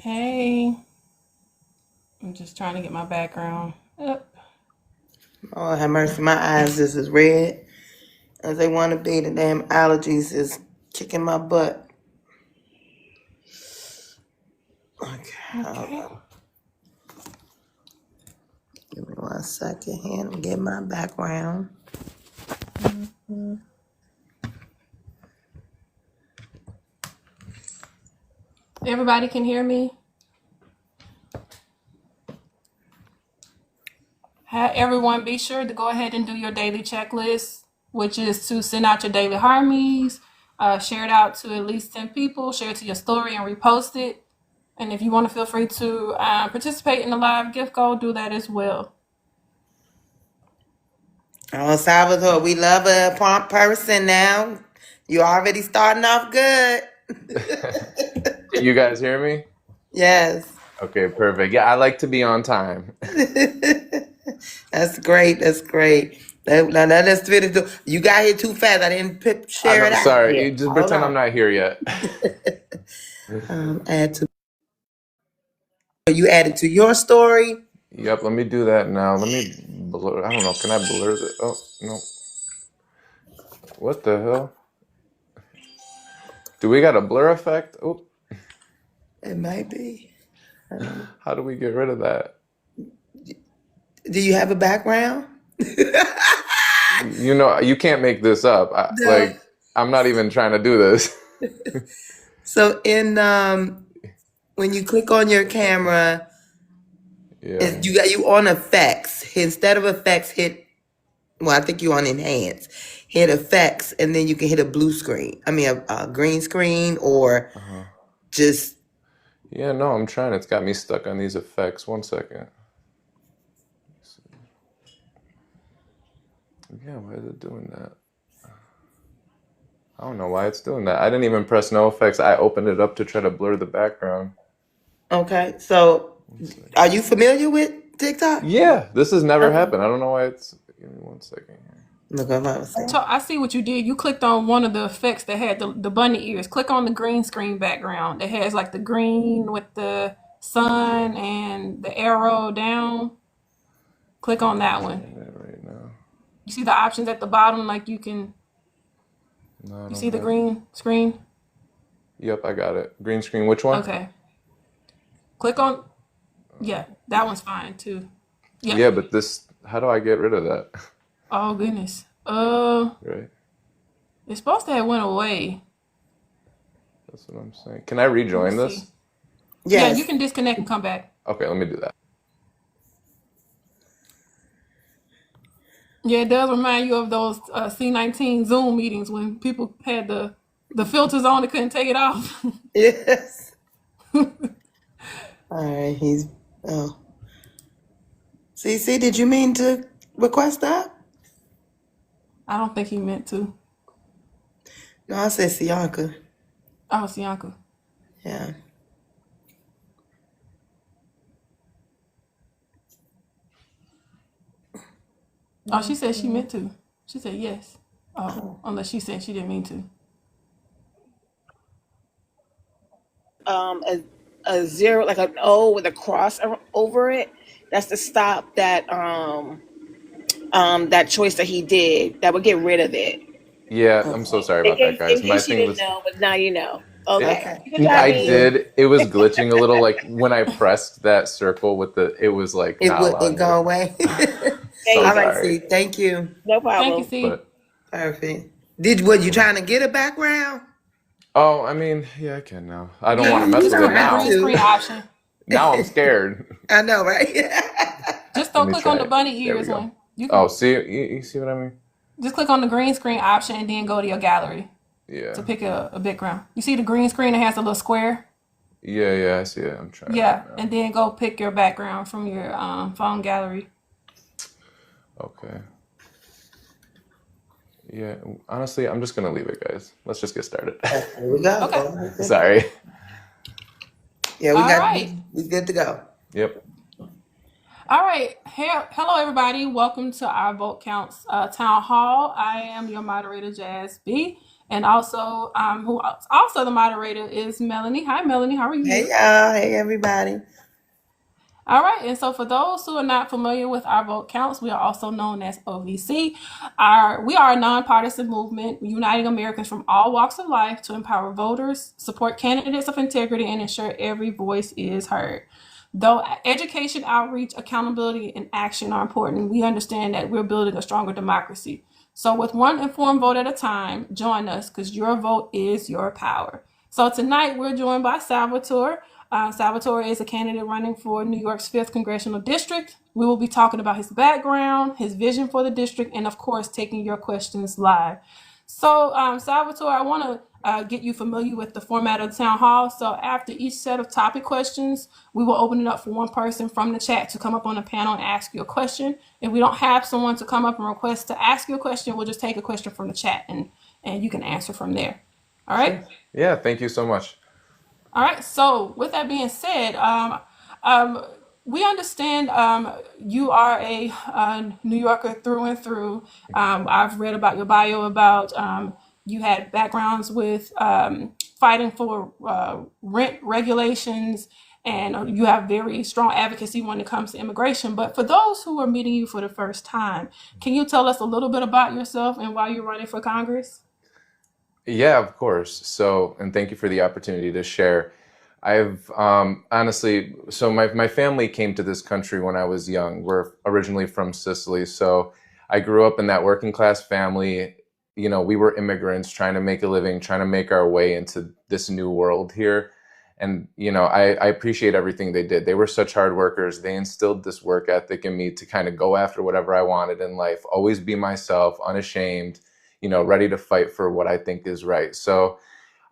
Hey, I'm just trying to get my background up. Oh, have mercy. My eyes is as red as they want to be. The damn allergies is kicking my butt. Okay, hold Okay. on. Give me 1 second here. Let me get my background. Everybody can hear me? Everyone, be sure to go ahead and do your daily checklist, which is to send out your daily harmonies, share it out to at least 10 people, share it to your story and repost it. And if you want to feel free to participate in the live gift goal, do that as well. Oh, Salvatore, we love a prompt person now. You already starting off good. Can you guys hear me? Yes. Okay, perfect. Yeah, I like to be on time. That's great. That's great. Now let's finish. You got here too fast. I didn't share it I'm out sorry. yet. You just Hold pretend I'm on. not here yet. Add to. You added to your story. Yep, let me do that now. Let me blur. I don't know. Can I blur the? Oh, no. What the hell? Do we got a blur effect? Oh, It might be. how do we get rid of that? Do you have a background? You know, you can't make this up. No. I'm not even trying to do this. So when you click on your camera, Yeah. you on effects. Instead of effects, I think you on enhance. Hit effects, and then you can hit a blue screen. I mean a green screen, or Uh-huh. just Yeah, no, I'm trying. It's got me stuck on these effects. 1 second. Yeah, why is it doing that? I don't know why it's doing that. I didn't even press no effects. I opened it up to try to blur the background. okay. So 1 second. are you familiar with TikTok? Yeah, this has never Okay. happened. I don't know why it's. Give me 1 second here. Look what I was saying. So I see what you did. You clicked on one of the effects that had the bunny ears. Click on the green screen background. It has like the green with the sun and the arrow down. Click on that one. Trying it right now. You see the options at the bottom, like No, I you don't see the have. green screen? Yep, I got it. Green screen. Which one? Okay. Click on, yeah, that one's fine too. Yep. Yeah, but this. How do I get rid of that? Oh goodness. Right. It's supposed to have went away. That's what I'm saying. Can I Let me rejoin see. this? Yeah, you Yes. can disconnect and come back. Okay, let me do that. Yeah, it does remind you of those C19 Zoom meetings when people had the filters on and couldn't take it off. Yes. All right. He's oh. CC, did you mean to request that? I don't think he meant to. No, I said Sianka. Oh, Sianka. Yeah. Oh, she said she meant to. She said yes. Oh, unless she said she didn't mean to. A, a zero, like an O with a cross over it. That's to stop that choice that he did. That would get rid of it. Yeah, I'm so sorry In about that, case, in guys. My case you thing didn't was. know, but now you know. It, Okay, Okay. you can try I me. Good. did. It was glitching a little. Like when I pressed that circle with the, it was like It not wouldn't allowing me go to. away. There So you All go. right, sorry, see. Thank you. No Thank you, problem. C. but Perfect. Were you trying to get a background? oh, I mean, yeah, I can now. I don't want Yeah, to mess You just with don't it click the have green now. to. screen option. Now I'm scared. I know, right? Just Let don't me click try on the it. bunny There we ears go. one. You Oh, can see, you see what I mean? just click on the green screen option and then go to your gallery to Yeah, pick a background. You see the green screen that has a little square? yeah, I see it. I'm trying it Yeah, right now. and then go pick your background from your phone gallery. Okay. Yeah, honestly, I'm just gonna leave it, guys. Let's just get started. Here we go. Okay. Sorry. Yeah, All right. we good to go. Yep. All right. Hello, everybody. Welcome to our Vote Counts Town Hall. I am your moderator, Jaz B. And also, who also the moderator is Melanie. Hi, Melanie. How are Hey you? y'all, hey everybody. All right, and so for those who are not familiar with our vote counts, we are also known as OVC. We are a nonpartisan movement uniting Americans from all walks of life to empower voters, support candidates of integrity, and ensure every voice is heard. Though education, outreach, accountability, and action are important, we understand that we're building a stronger democracy. So, with one informed vote at a time, join us because your vote is your power. So, tonight we're joined by Salvatore. Salvatore is a candidate running for New York's 5th Congressional District. We will be talking about his background, his vision for the district, and of course, taking your questions live. So, Salvatore, I want to get you familiar with the format of the town hall. So, after each set of topic questions, we will open it up for one person from the chat to come up on the panel and ask you a question. If we don't have someone to come up and request to ask you a question, we'll just take a question from the chat and you can answer from there. All right. Sure. Yeah, thank you so much. All right. So, with that being said, um, we understand you are a New Yorker through and through. I've read about your bio about you had backgrounds with fighting for rent regulations, and you have very strong advocacy when it comes to immigration. But for those who are meeting you for the first time, can you tell us a little bit about yourself and why you're running for Congress? Yeah, of course. So, and thank you for the opportunity to share. I've honestly, so my family came to this country when I was young. We're originally from Sicily. So I grew up in that working class family. You know, we were immigrants trying to make a living, trying to make our way into this new world here. And, you know, I appreciate everything they did. They were such hard workers. They instilled this work ethic in me to kind of go after whatever I wanted in life, always be myself, unashamed, you know, ready to fight for what I think is right. So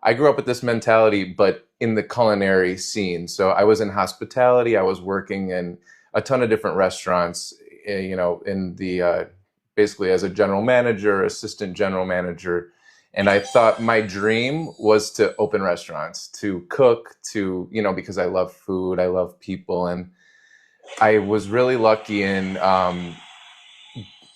I grew up with this mentality, but in the culinary scene. So I was in hospitality. I was working in a ton of different restaurants, you know, in the basically as a general manager, assistant general manager. And I thought my dream was to open restaurants, to cook, to, you know, because I love food, I love people. And I was really lucky in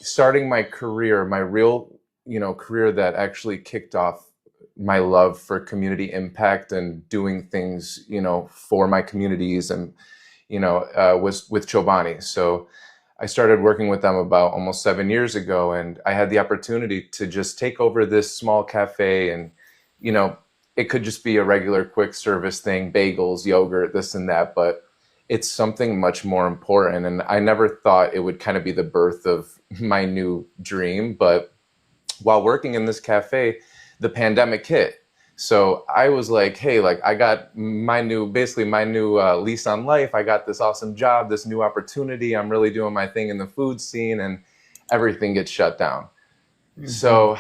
starting my career, my real, you know, career that actually kicked off my love for community impact and doing things, you know, for my communities and, you know, was with Chobani. So I started working with them about almost 7 years ago, and I had the opportunity to just take over this small cafe. And, you know, it could just be a regular quick service thing, bagels, yogurt, this and that, but it's something much more important. And I never thought it would kind of be the birth of my new dream. But while working in this cafe, the pandemic hit. So I was like, hey, like I got my new, basically my new lease on life. I got this awesome job, this new opportunity. I'm really doing my thing in the food scene, and everything gets shut down. So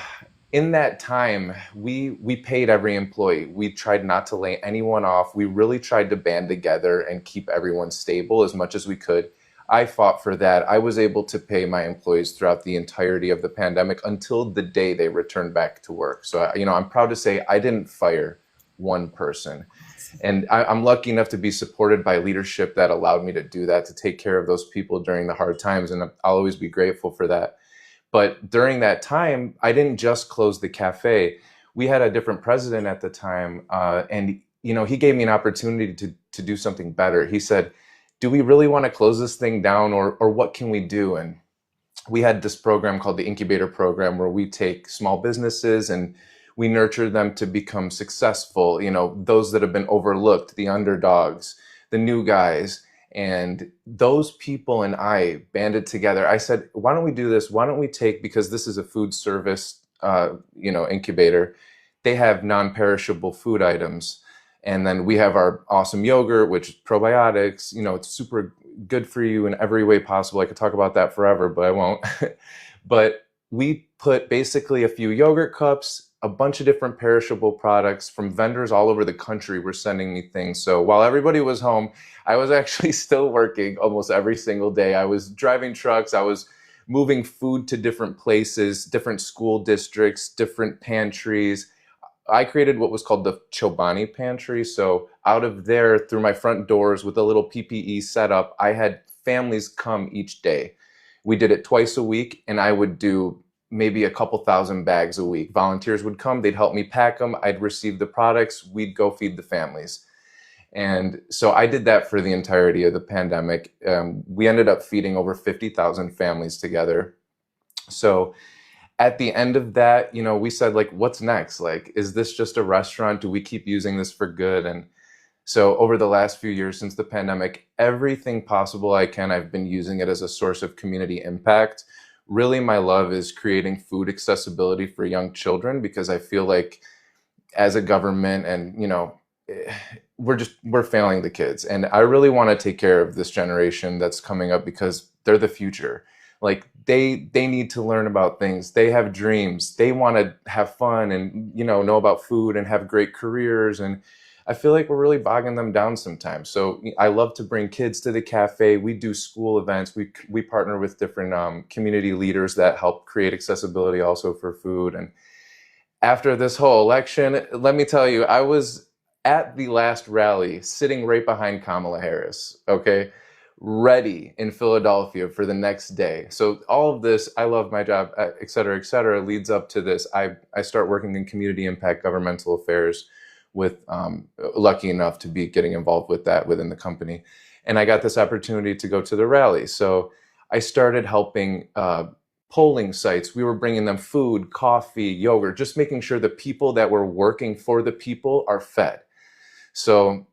in that time, we paid every employee. We tried not to lay anyone off. We really tried to band together and keep everyone stable as much as we could. I fought for that. I was able to pay my employees throughout the entirety of the pandemic until the day they returned back to work. So, you know, I'm proud to say I didn't fire one person. And I'm lucky enough to be supported by leadership that allowed me to do that, to take care of those people during the hard times. And I'll always be grateful for that. But during that time, I didn't just close the cafe. We had a different president at the time. And, you know, he gave me an opportunity to do something better. He said, do we really want to close this thing down, or what can we do? And we had this program called the incubator program, where we take small businesses and we nurture them to become successful, you know, those that have been overlooked, the underdogs, the new guys. And those people and I banded together. I said, why don't we do this? Why don't we take, because this is a food service, you know, incubator, they have non-perishable food items. And then we have our awesome yogurt, which is probiotics, you know, it's super good for you in every way possible. I could talk about that forever, but I won't. But we put basically a few yogurt cups, a bunch of different perishable products from vendors all over the country were sending me things. So while everybody was home, I was actually still working almost every single day. I was driving trucks. I was moving food to different places, different school districts, different pantries. I created what was called the Chobani Pantry. So out of there, through my front doors with a little PPE setup, I had families come each day. We did it twice a week, and I would do maybe a couple thousand bags a week. Volunteers would come, they'd help me pack them, I'd receive the products, we'd go feed the families. And so I did that for the entirety of the pandemic. We ended up feeding over 50,000 families together. So at the end of that, we said, like, what's next? Like, is this just a restaurant? Do we keep using this for good? And so over the last few years since the pandemic, everything possible I can, I've been using it as a source of community impact. Really, my love is creating food accessibility for young children, because I feel like as a government and, we're failing the kids. And I really want to take care of this generation that's coming up, because they're the future. Like, they need to learn about things. They have dreams. They want to have fun and, know about food and have great careers. And I feel like we're really bogging them down sometimes. So I love to bring kids to the cafe. We do school events. We partner with different community leaders that help create accessibility also for food. And after this whole election, let me tell you, I was at the last rally sitting right behind Kamala Harris, okay, ready in Philadelphia for the next day. So all of this, I love my job, et cetera, leads up to this. I start working in community impact governmental affairs with lucky enough to be getting involved with that within the company. And I got this opportunity to go to the rally. So I started helping polling sites. We were bringing them food, coffee, yogurt, just making sure the people that were working for the people are fed. So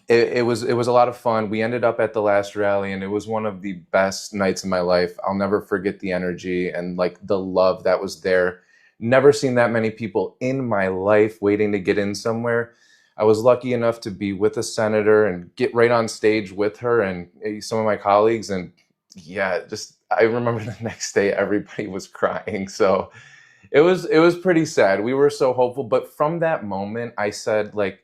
it was a lot of fun. We ended up at the last rally, and it was one of the best nights of my life. I'll never forget the energy and like the love that was there. Never seen that many people in my life waiting to get in somewhere. I was lucky enough to be with a senator and get right on stage with her and some of my colleagues. And yeah, I remember the next day, everybody was crying. So it was pretty sad. We were so hopeful. But from that moment, I said, like,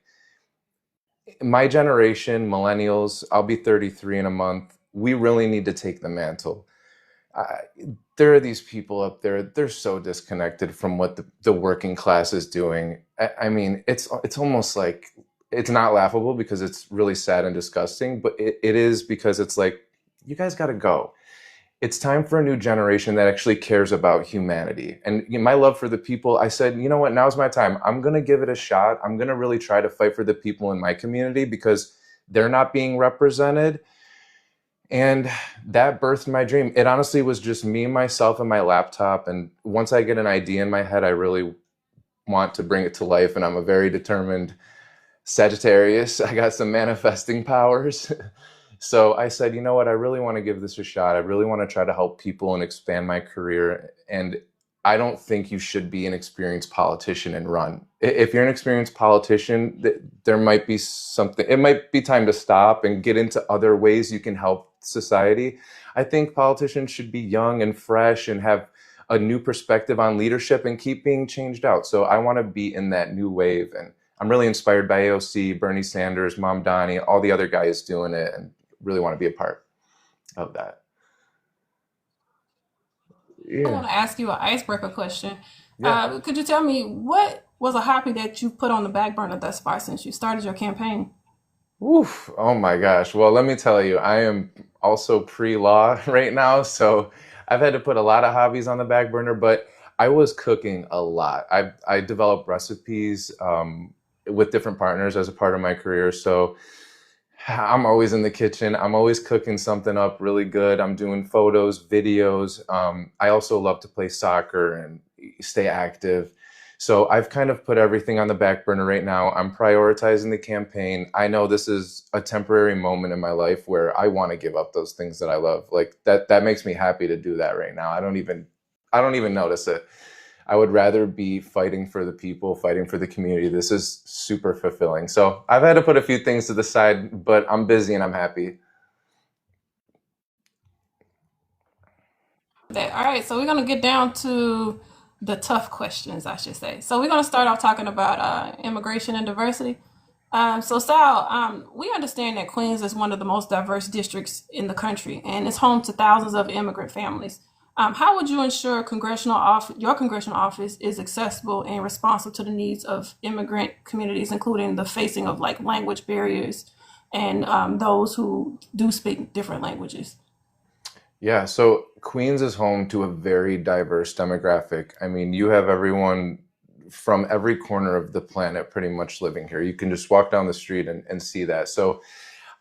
my generation, millennials, I'll be 33 in a month. We really need to take the mantle. There are these people up there, they're so disconnected from what the working class is doing. I mean, it's almost like, it's not laughable because it's really sad and disgusting, but it is, because it's like, you guys got to go. It's time for a new generation that actually cares about humanity. And my love for the people, I said, you know what, now's my time. I'm going to give it a shot. I'm going to really try to fight for the people in my community because they're not being represented. And that birthed my dream. It honestly was just me, myself, and my laptop. And once I get an idea in my head, I really want to bring it to life. And I'm a very determined Sagittarius. I got some manifesting powers. So I said, you know what, I really want to give this a shot. I really want to try to help people and expand my career. And I don't think you should be an experienced politician and run. If you're an experienced politician, there might be something, it might be time to stop and get into other ways you can help society. I think politicians should be young and fresh and have a new perspective on leadership and keep being changed out. So I want to be in that new wave. And I'm really inspired by AOC, Bernie Sanders, Mom Donnie, all the other guys doing it, and really want to be a part of that. I want to ask you an icebreaker question. Yeah. Could you tell me what was a hobby that you put on the back burner thus far since you started your campaign? Oof. Oh my gosh. Well, let me tell you, I am also pre-law right now. So I've had to put a lot of hobbies on the back burner, but I was cooking a lot. I developed recipes with different partners as a part of my career. So I'm always in the kitchen. I'm always cooking something up really good. I'm doing photos, videos. I also love to play soccer and stay active. So I've kind of put everything on the back burner right now. I'm prioritizing the campaign. I know this is a temporary moment in my life where I want to give up those things that I love. Like that makes me happy to do that right now. I don't even notice it. I would rather be fighting for the people, fighting for the community. This is super fulfilling. So I've had to put a few things to the side, but I'm busy and I'm happy. All right, so we're going to get down to the tough questions, I should say. So we're going to start off talking about immigration and diversity. So Sal, we understand that Queens is one of the most diverse districts in the country and is home to thousands of immigrant families. How would you ensure your congressional office is accessible and responsive to the needs of immigrant communities, including the facing of like language barriers and those who do speak different languages? Yeah, so Queens is home to a very diverse demographic. I mean, you have everyone from every corner of the planet pretty much living here. You can just walk down the street and see that. So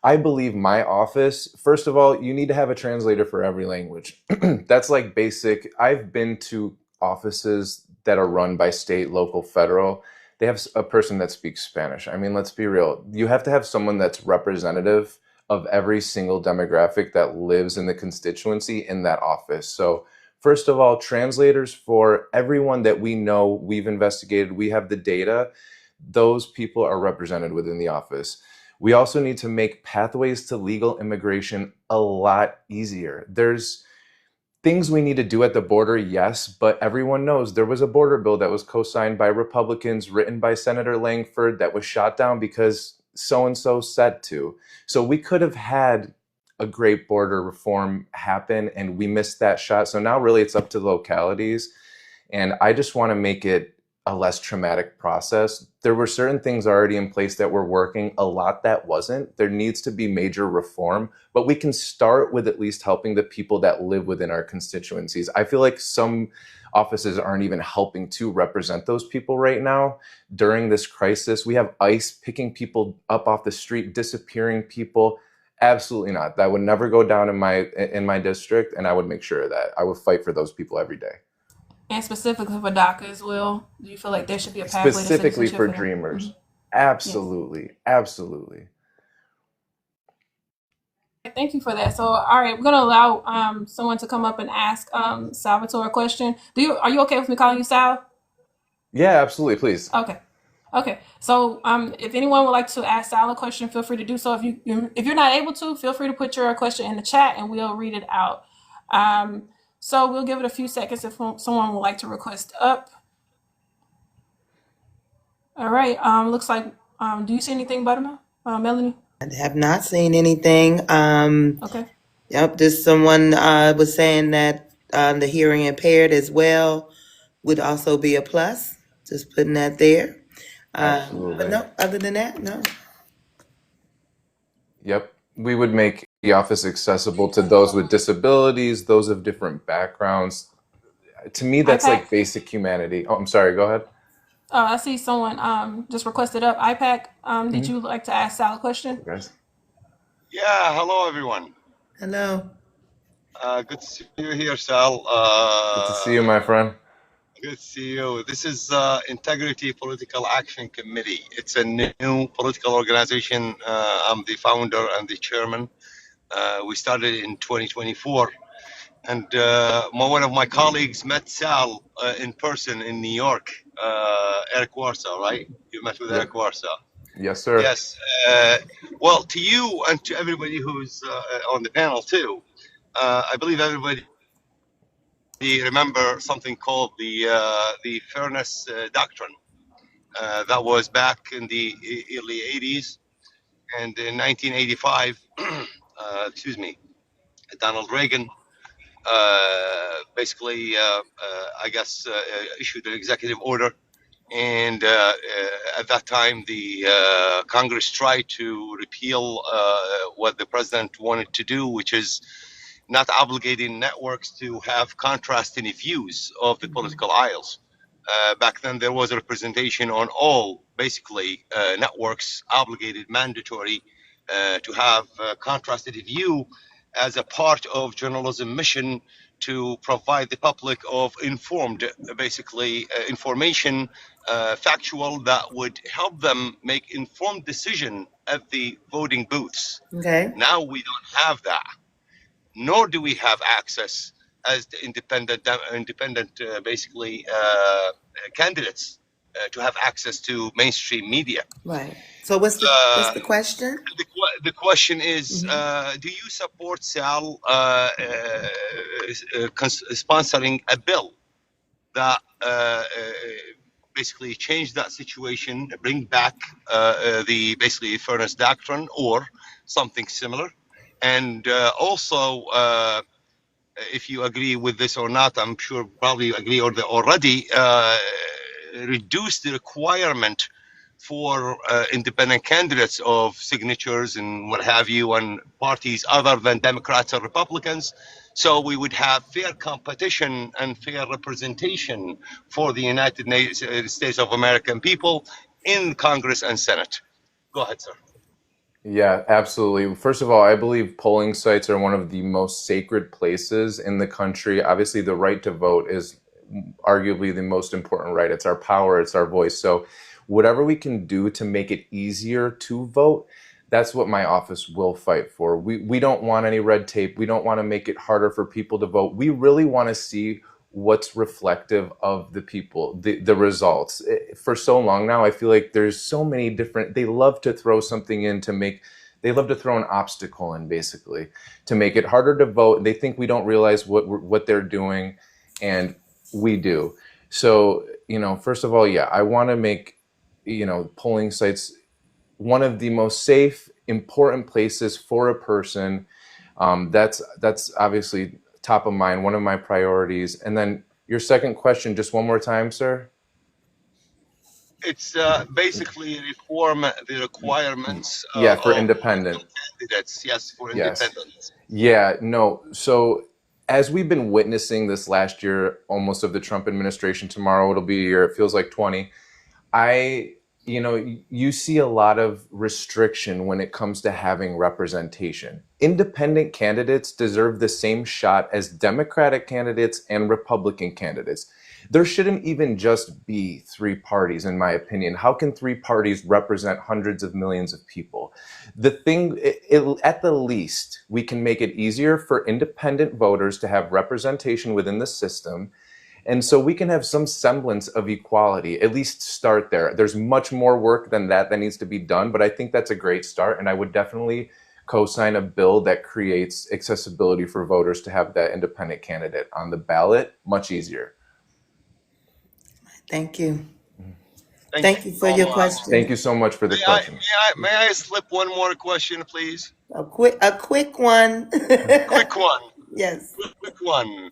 I believe my office, first of all, you need to have a translator for every language. That's like basic. I've been to offices that are run by state, local, federal. They have a person that speaks Spanish. I mean, let's be real. You have to have someone that's representative of every single demographic that lives in the constituency in that office. So, first of all, translators for everyone that we know, we've investigated, we have the data, those people are represented within the office. We also need to make pathways to legal immigration a lot easier. There's things we need to do at the border, yes, but everyone knows there was a border bill that was co-signed by Republicans, written by Senator Langford, that was shot down because so-and-so said to. So we could have had a great border reform happen, and we missed that shot. So now really it's up to the localities. And I just want to make it a less traumatic process. There were certain things already in place that were working, a lot that wasn't. There needs to be major reform, but we can start with at least helping the people that live within our constituencies. I feel like some offices aren't even helping to represent those people right now during this crisis. We have ICE picking people up off the street, disappearing people. Absolutely not. That would never go down in my district, and I would make sure of that. I would fight for those people every day. And specifically for DACA as well, do you feel like there should be a pathway to Specifically citizenship for for them? dreamers. Yes. Absolutely. Thank you for that. So, all right, we're gonna allow someone to come up and ask Salvatore a question. Are you okay with me calling you Sal? Yeah, absolutely. Please. Okay. Okay. So, if anyone would like to ask Sal a question, feel free to do so. If you're not able to, feel free to put your question in the chat, and we'll read it out. So we'll give it a few seconds if someone would like to request up. All right. Looks like. Do you see anything, Buttermilk? Melanie? I have not seen anything. Okay. Yep, just someone was saying that the hearing impaired as well would also be a plus. Just putting that there. But Absolutely. no, other than that, no. Yep. We would make the office accessible to those with disabilities, those of different backgrounds. To me, that's IPAC? like basic humanity. Oh, I'm sorry. Go ahead. Oh, I see someone just requested up. IPAC, did you like to ask Sal a question? Guys. Yeah, hello everyone. Hello. Good to see you here, Sal. Good to see you, my friend. Good to see you. This is Integrity Political Action Committee. It's a new political organization. I'm the founder and the chairman. We started in 2024. And one of my colleagues met Sal in person in New York, Eric Warsaw, right? You met with Yeah. Eric Warsaw. Yes, sir. Yes. Well, to you and to everybody who's on the panel too, I believe everybody remember something called the fairness doctrine. That was back in the early 80s, and in 1985, Donald Reagan basically, I guess, issued an executive order. And at that time, the Congress tried to repeal what the president wanted to do, which is not obligating networks to have contrasting views of the political aisles. Back then, there was a representation on all, basically, networks obligated, mandatory to have contrasted view as a part of journalism mission to provide the public of informed, basically, information, factual, that would help them make informed decision at the voting booths. Okay. Now we don't have that, nor do we have access as the independent basically candidates to have access to mainstream media. Right. So what's the question? The question is, do you support Sal sponsoring a bill that basically change that situation, bring back the basically fairness doctrine or something similar? And also, if you agree with this or not, I'm sure probably agree or already reduce the requirement for independent candidates of signatures and what have you on parties other than Democrats and Republicans. So we would have fair competition and fair representation for the United States of American people in Congress and Senate. Go ahead, sir. Yeah, absolutely. First of all, I believe polling sites are one of the most sacred places in the country. Obviously, the right to vote is arguably the most important right. It's our power, it's our voice. So whatever we can do to make it easier to vote, that's what my office will fight for. We don't want any red tape. We don't want to make it harder for people to vote. We really want to see what's reflective of the people, the results. For so long now, I feel like there's so many different, they love to throw something in to make, they love to throw an obstacle in basically to make it harder to vote. They think we don't realize what they're doing, and we do. So, first of all, yeah, I want to make, polling sites one of the most safe, important places for a person. That's obviously top of mind, one of my priorities. And then your second question, just one more time, sir. It's basically reform the requirements For of independent candidates. Yes, for Yes. independents. Yeah, no. So as we've been witnessing this last year, almost of the Trump administration, tomorrow it'll be a year, it feels like 20. You see a lot of restriction when it comes to having representation. Independent candidates deserve the same shot as Democratic candidates and Republican candidates. There shouldn't even just be three parties, in my opinion. How can three parties represent hundreds of millions of people? The thing, at the least, we can make it easier for independent voters to have representation within the system. And so we can have some semblance of equality, at least start there. There's much more work than that needs to be done, but I think that's a great start. And I would definitely co-sign a bill that creates accessibility for voters to have that independent candidate on the ballot much easier. Thank you. Thank you for so your much. question. Thank you so much for the question. May I slip one more question, please? A quick one. Quick one. Yes. Quick one.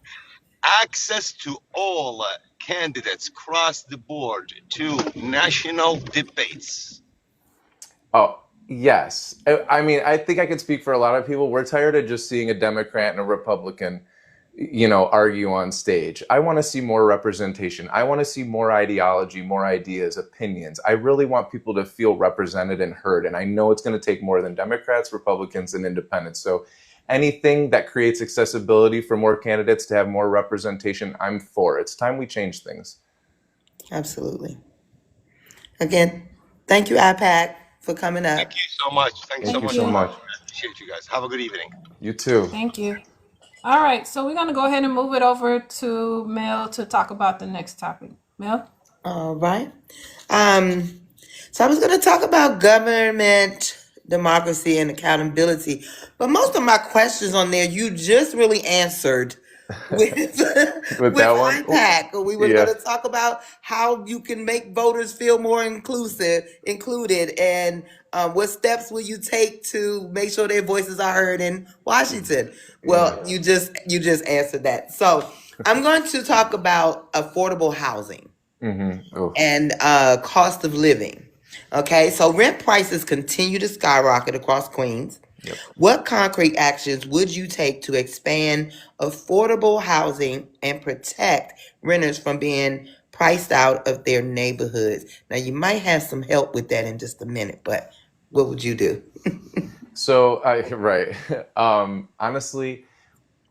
Access to all candidates across the board to national debates. Oh, yes. I mean, I think I could speak for a lot of people. We're tired of just seeing a Democrat and a Republican, argue on stage. I want to see more representation. I want to see more ideology, more ideas, opinions. I really want people to feel represented and heard. And I know it's going to take more than Democrats, Republicans, and independents. So anything that creates accessibility for more candidates to have more representation, I'm for. It's time we change things. Absolutely. Again, thank you, IPAC, for coming up. Thank you so much. Thank you so much. I appreciate you guys. Have a good evening. You too. Thank you. All right, so we're going to go ahead and move it over to Mel to talk about the next topic. Mel? All right. So I was going to talk about government, democracy, and accountability, but most of my questions on there you just really answered with with that one? IPAC. We were Yeah. going to talk about how you can make voters feel more included, and what steps will you take to make sure their voices are heard in Washington. Well, you just answered that. So I'm going to talk about affordable housing and cost of living. Okay, so rent prices continue to skyrocket across Queens. Yep. What concrete actions would you take to expand affordable housing and protect renters from being priced out of their neighborhoods? Now, you might have some help with that in just a minute, but what would you do? So, right. Honestly,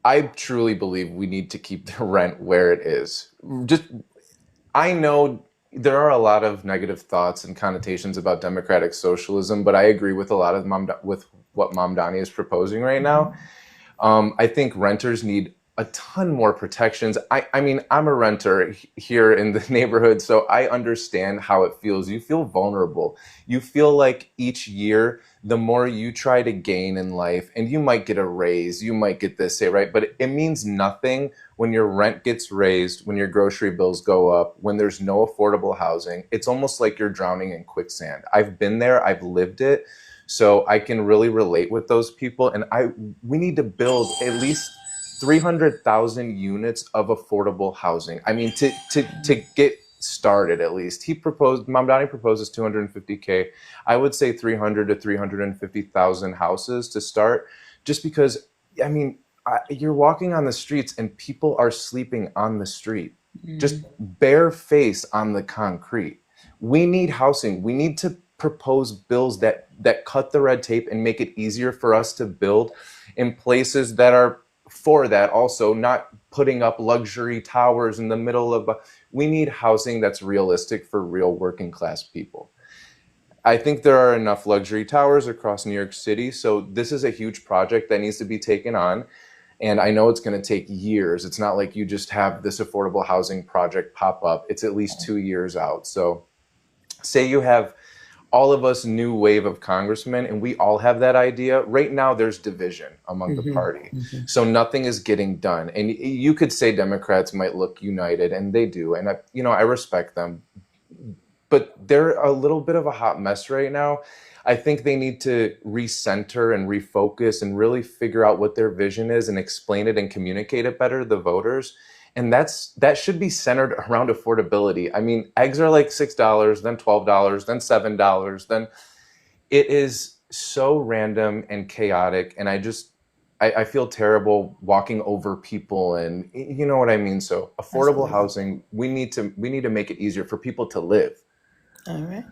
I truly believe we need to keep the rent where it is. I know there are a lot of negative thoughts and connotations about democratic socialism, but I agree with a lot of what Mamdani is proposing right now. I think renters need a ton more protections. I mean, I'm a renter here in the neighborhood, so I understand how it feels. You feel vulnerable. You feel like each year, the more you try to gain in life, and you might get a raise, you might get this, right? But it means nothing when your rent gets raised, when your grocery bills go up, when there's no affordable housing. It's almost like you're drowning in quicksand. I've been there, I've lived it, so I can really relate with those people. And we need to build at least 300,000 units of affordable housing. I mean, to get started. At least Mamdani proposes 250K. I would say 300 to 350,000 houses to start, just because, I mean, you're walking on the streets and people are sleeping on the street, just bare face on the concrete. We need housing. We need to propose bills that cut the red tape and make it easier for us to build in places that are for that, also not putting up luxury towers in the middle of we need housing that's realistic for real working class people. I think there are enough luxury towers across New York City, so this is a huge project that needs to be taken on. And I know it's going to take years. It's not like you just have this affordable housing project pop up. It's at least 2 years out. So say you have all of us new wave of congressmen and we all have that idea. Right now there's division among the party. So nothing is getting done. And you could say Democrats might look united, and they do. And I respect them. But they're a little bit of a hot mess right now. I think they need to recenter and refocus and really figure out what their vision is and explain it and communicate it better to the voters. And that should be centered around affordability. I mean, eggs are like $6, then $12, then $7. Then it is so random and chaotic. And I feel terrible walking over people, and you know what I mean? So affordable housing, we need to make it easier for people to live. All right.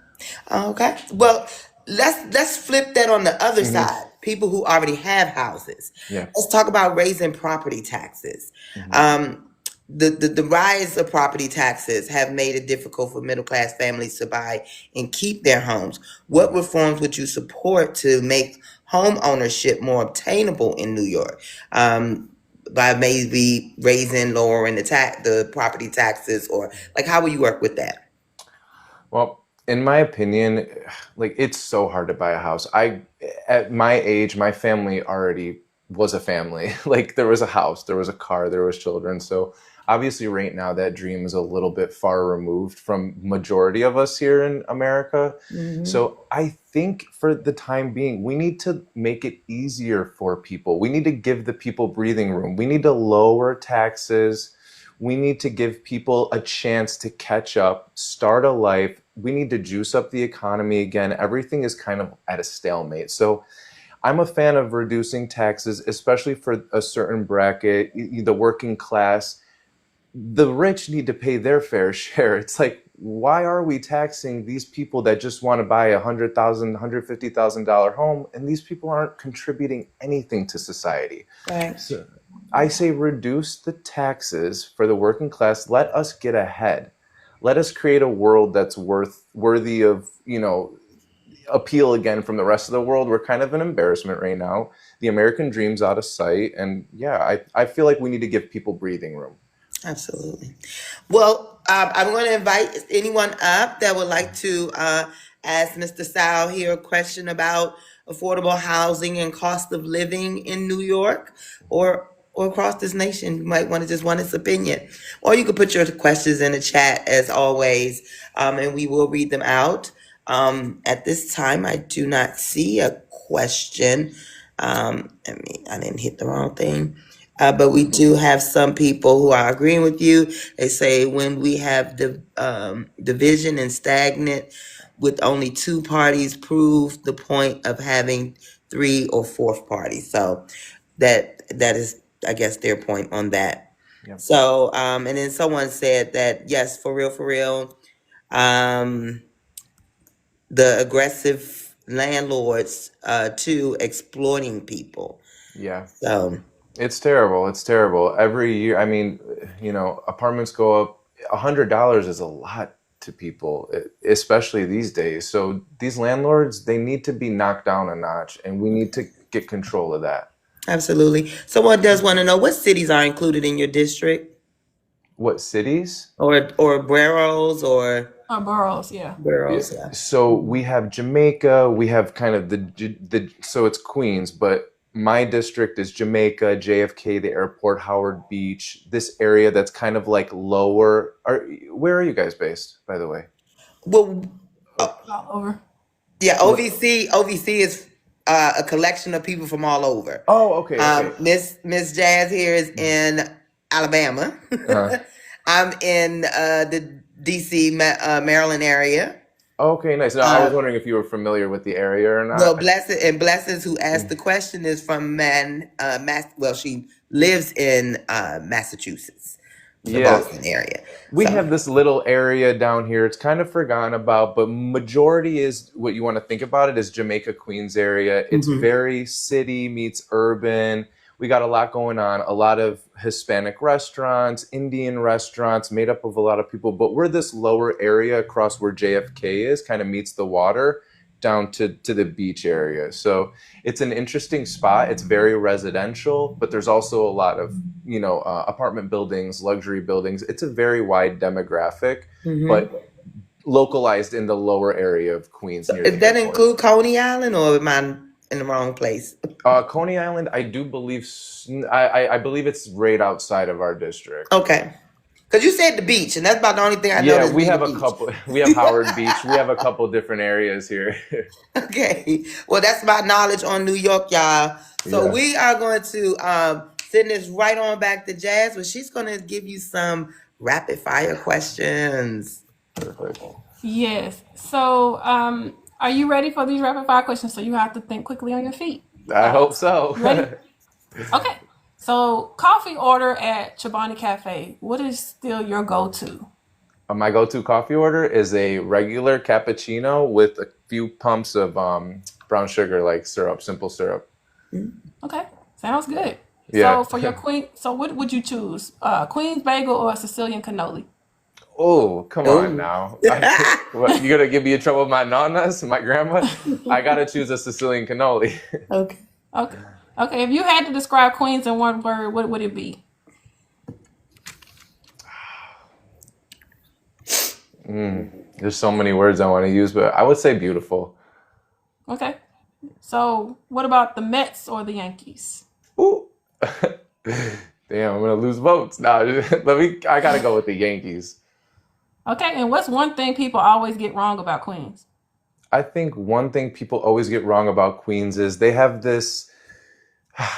Okay. Well, let's flip that on the other side. People who already have houses. Yeah. Let's talk about raising property taxes. The rise of property taxes have made it difficult for middle class families to buy and keep their homes. What reforms would you support to make home ownership more obtainable in New York? By maybe lowering the property taxes, or like, how will you work with that? Well, in my opinion, like, it's so hard to buy a house. At my age, my family already was a family. Like, there was a house, there was a car, there was children. So obviously right now that dream is a little bit far removed from majority of us here in America. So I think for the time being, we need to make it easier for people. We need to give the people breathing room. We need to lower taxes. We need to give people a chance to catch up, start a life. We need to juice up the economy again. Everything is kind of at a stalemate. So I'm a fan of reducing taxes, especially for a certain bracket, the working class. The rich need to pay their fair share. It's like, why are we taxing these people that just want to buy a $100,000, $150,000 home, and these people aren't contributing anything to society? Right. So I say reduce the taxes for the working class. Let us get ahead. Let us create a world that's worthy of, appeal again from the rest of the world. We're kind of an embarrassment right now. The American dream's out of sight. And yeah, I feel like we need to give people breathing room. Absolutely. Well, I'm going to invite anyone up that would like to ask Mr. Sal here a question about affordable housing and cost of living in New York or across this nation. You might want his opinion. Or you could put your questions in the chat as always, and we will read them out. At this time, I do not see a question. I didn't hit the wrong thing. But we do have some people who are agreeing with you. They say when we have division and stagnant with only two parties, prove the point of having three or fourth parties. So that is, I guess, their point on that. Yep. So, and then someone said that, yes, for real, the aggressive landlords too exploiting people. Yeah. So it's terrible. It's terrible. Every year, I mean, apartments go up. $100 is a lot to people, especially these days. So these landlords, they need to be knocked down a notch, and we need to get control of that. Absolutely. Someone does want to know what cities are included in your district, What cities? or boroughs or Boroughs, yeah. boroughs. Yeah. So we have Jamaica. We have kind of so it's Queens, but my district is Jamaica, JFK, the airport, Howard Beach, this area that's kind of like lower. Where are you guys based, by the way? Well, All over. yeah, OVC is a collection of people from all over. Oh, okay. Miss Jazz here is in Alabama. I'm in the DC, Maryland area. Okay, nice. No, I was wondering if you were familiar with the area or Well, not. Blessings, who asked the question, is from she lives in Massachusetts, the Yeah, Boston area. we So, have this little area down here. It's kind of forgotten about, but majority is what you want to think about it is Jamaica Queens area. It's very city meets urban. We got a lot going on, a lot of Hispanic restaurants, Indian restaurants made up of a lot of people, but we're this lower area across where JFK is, kind of meets the water down to the beach area. So it's an interesting spot. It's very residential, but there's also a lot of, apartment buildings, luxury buildings. It's a very wide demographic, but localized in the lower area of Queens near the does that airport. include Coney Island, or am I in the wrong place? Coney Island, I do believe, I believe it's right outside of our district. Okay. Because you said the beach, and that's about the only thing I know. Yeah, That's we being have the a beach. couple. We have Howard Beach. We have a couple different areas here. Okay. Well, that's my knowledge on New York, y'all. So Yeah. we are going to send this right on back to Jazz, where she's going to give you some rapid fire questions. Perfect. Yes. So, are you ready for these rapid fire questions? So you have to think quickly on your feet. I hope so. Ready? Okay. So, coffee order at Chobani Cafe. What is still your go-to? My go-to coffee order is a regular cappuccino with a few pumps of brown sugar, like syrup, simple syrup. Okay. Sounds good. Yeah. So for your queen, so what would you choose? Queen's bagel or a Sicilian cannoli? Oh, come on now. What, you gonna give me in trouble with my nanas, my grandma? I gotta choose a Sicilian cannoli. Okay. Okay. Okay. If you had to describe Queens in one word, what would it be? There's so many words I want to use, but I would say beautiful. Okay. So what about the Mets or the Yankees? Ooh. Damn, I'm gonna lose votes. Now, I gotta go with the Yankees. Okay. And what's one thing people always get wrong about Queens? I think one thing people always get wrong about Queens is they have this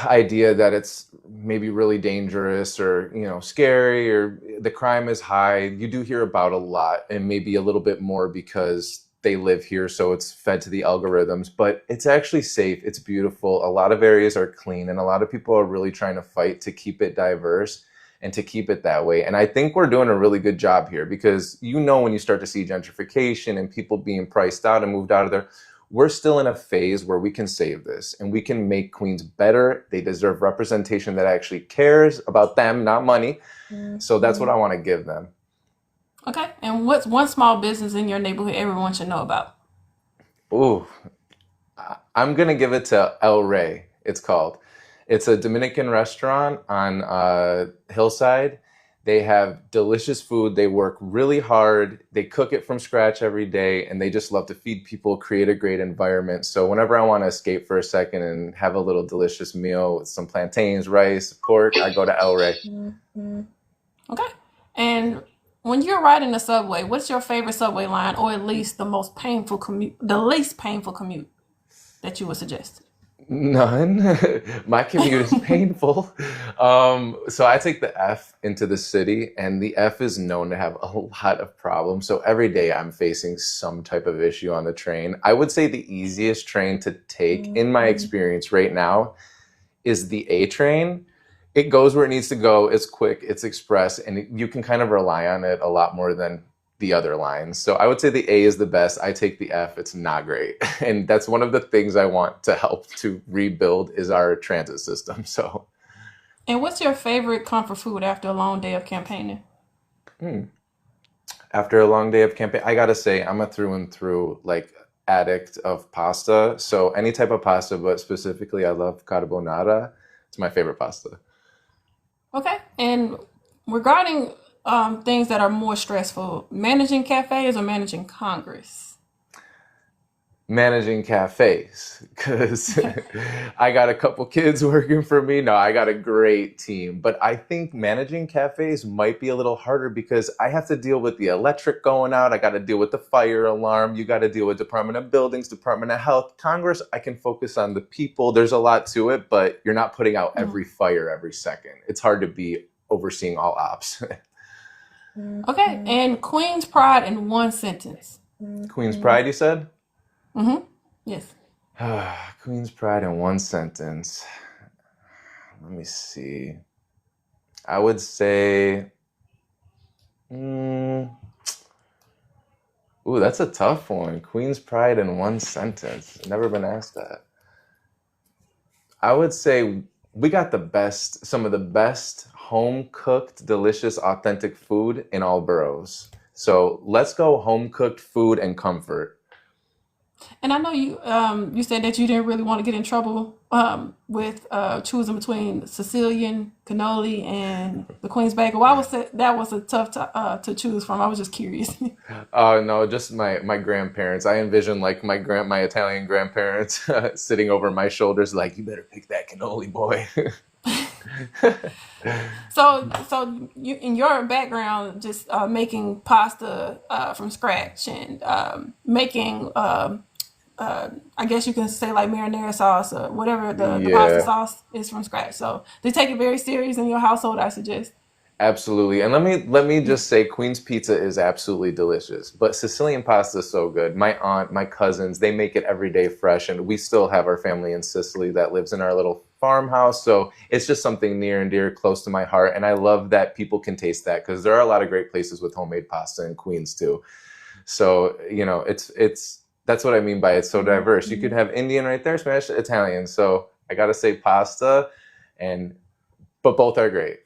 idea that it's maybe really dangerous or, scary, or the crime is high. You do hear about a lot, and maybe a little bit more because they live here, so it's fed to the algorithms, but it's actually safe. It's beautiful. A lot of areas are clean, and a lot of people are really trying to fight to keep it diverse and to keep it that way. And I think we're doing a really good job here because, when you start to see gentrification and people being priced out and moved out of there, we're still in a phase where we can save this and we can make Queens better. They deserve representation that actually cares about them, not money. So that's what I want to give them. Okay. And what's one small business in your neighborhood everyone should know about? Ooh, I'm going to give it to El Rey, it's called. It's a Dominican restaurant on Hillside. They have delicious food. They work really hard. They cook it from scratch every day, and they just love to feed people, create a great environment. So whenever I want to escape for a second and have a little delicious meal with some plantains, rice, pork, I go to El Rey. Okay. And when you're riding the subway, what's your favorite subway line, or at least the least painful commute that you would suggest? None. My commute is painful. So I take the F into the city, and the F is known to have a lot of problems. So every day I'm facing some type of issue on the train. I would say the easiest train to take, in my experience right now, is the A train. It goes where it needs to go. It's quick, it's express, and you can kind of rely on it a lot more than the other lines. So I would say the A is the best. I take the F. It's not great. And that's one of the things I want to help to rebuild is our transit system. So. And what's your favorite comfort food after a long day of campaigning? After a long day of campaign, I gotta say I'm a through and through addict of pasta. So any type of pasta, but specifically I love carbonara. It's my favorite pasta. Okay. And regarding things that are more stressful, managing cafes or managing Congress? Managing cafes, because I got a couple kids working for me. No, I got a great team, but I think managing cafes might be a little harder because I have to deal with the electric going out. I got to deal with the fire alarm. You got to deal with Department of Buildings, Department of Health. Congress, I can focus on the people. There's a lot to it, but you're not putting out every fire every second. It's hard to be overseeing all ops. Okay, and Queen's Pride in one sentence. Queen's Pride, you said? Yes. Queen's Pride in one sentence. Let me see. I would say, ooh, that's a tough one. Queen's Pride in one sentence. Never been asked that. I would say we got some of the best home cooked, delicious, authentic food in all boroughs. So let's go home cooked food and comfort. And I know you said that you didn't really want to get in trouble with choosing between Sicilian cannoli and the Queen's Bagel. Why was that was a tough to choose from? I was just curious. No, just my grandparents. I envision like my Italian grandparents sitting over my shoulders, like, you better pick that cannoli, boy. So you in your background, just making pasta from scratch and making I guess you can say like marinara sauce or whatever the pasta Yeah. sauce is from scratch. So they take it very serious in your household, I suggest. Absolutely. And let me just say Queen's pizza is absolutely delicious. But Sicilian pasta is so good. My aunt, my cousins, they make it every day fresh, and we still have our family in Sicily that lives in our little farmhouse. So it's just something near and dear, close to my heart. And I love that people can taste that, because there are a lot of great places with homemade pasta in Queens too. So, it's that's what I mean by it's so diverse. You could have Indian right there, Spanish, Italian. So I gotta say pasta, and but both are great.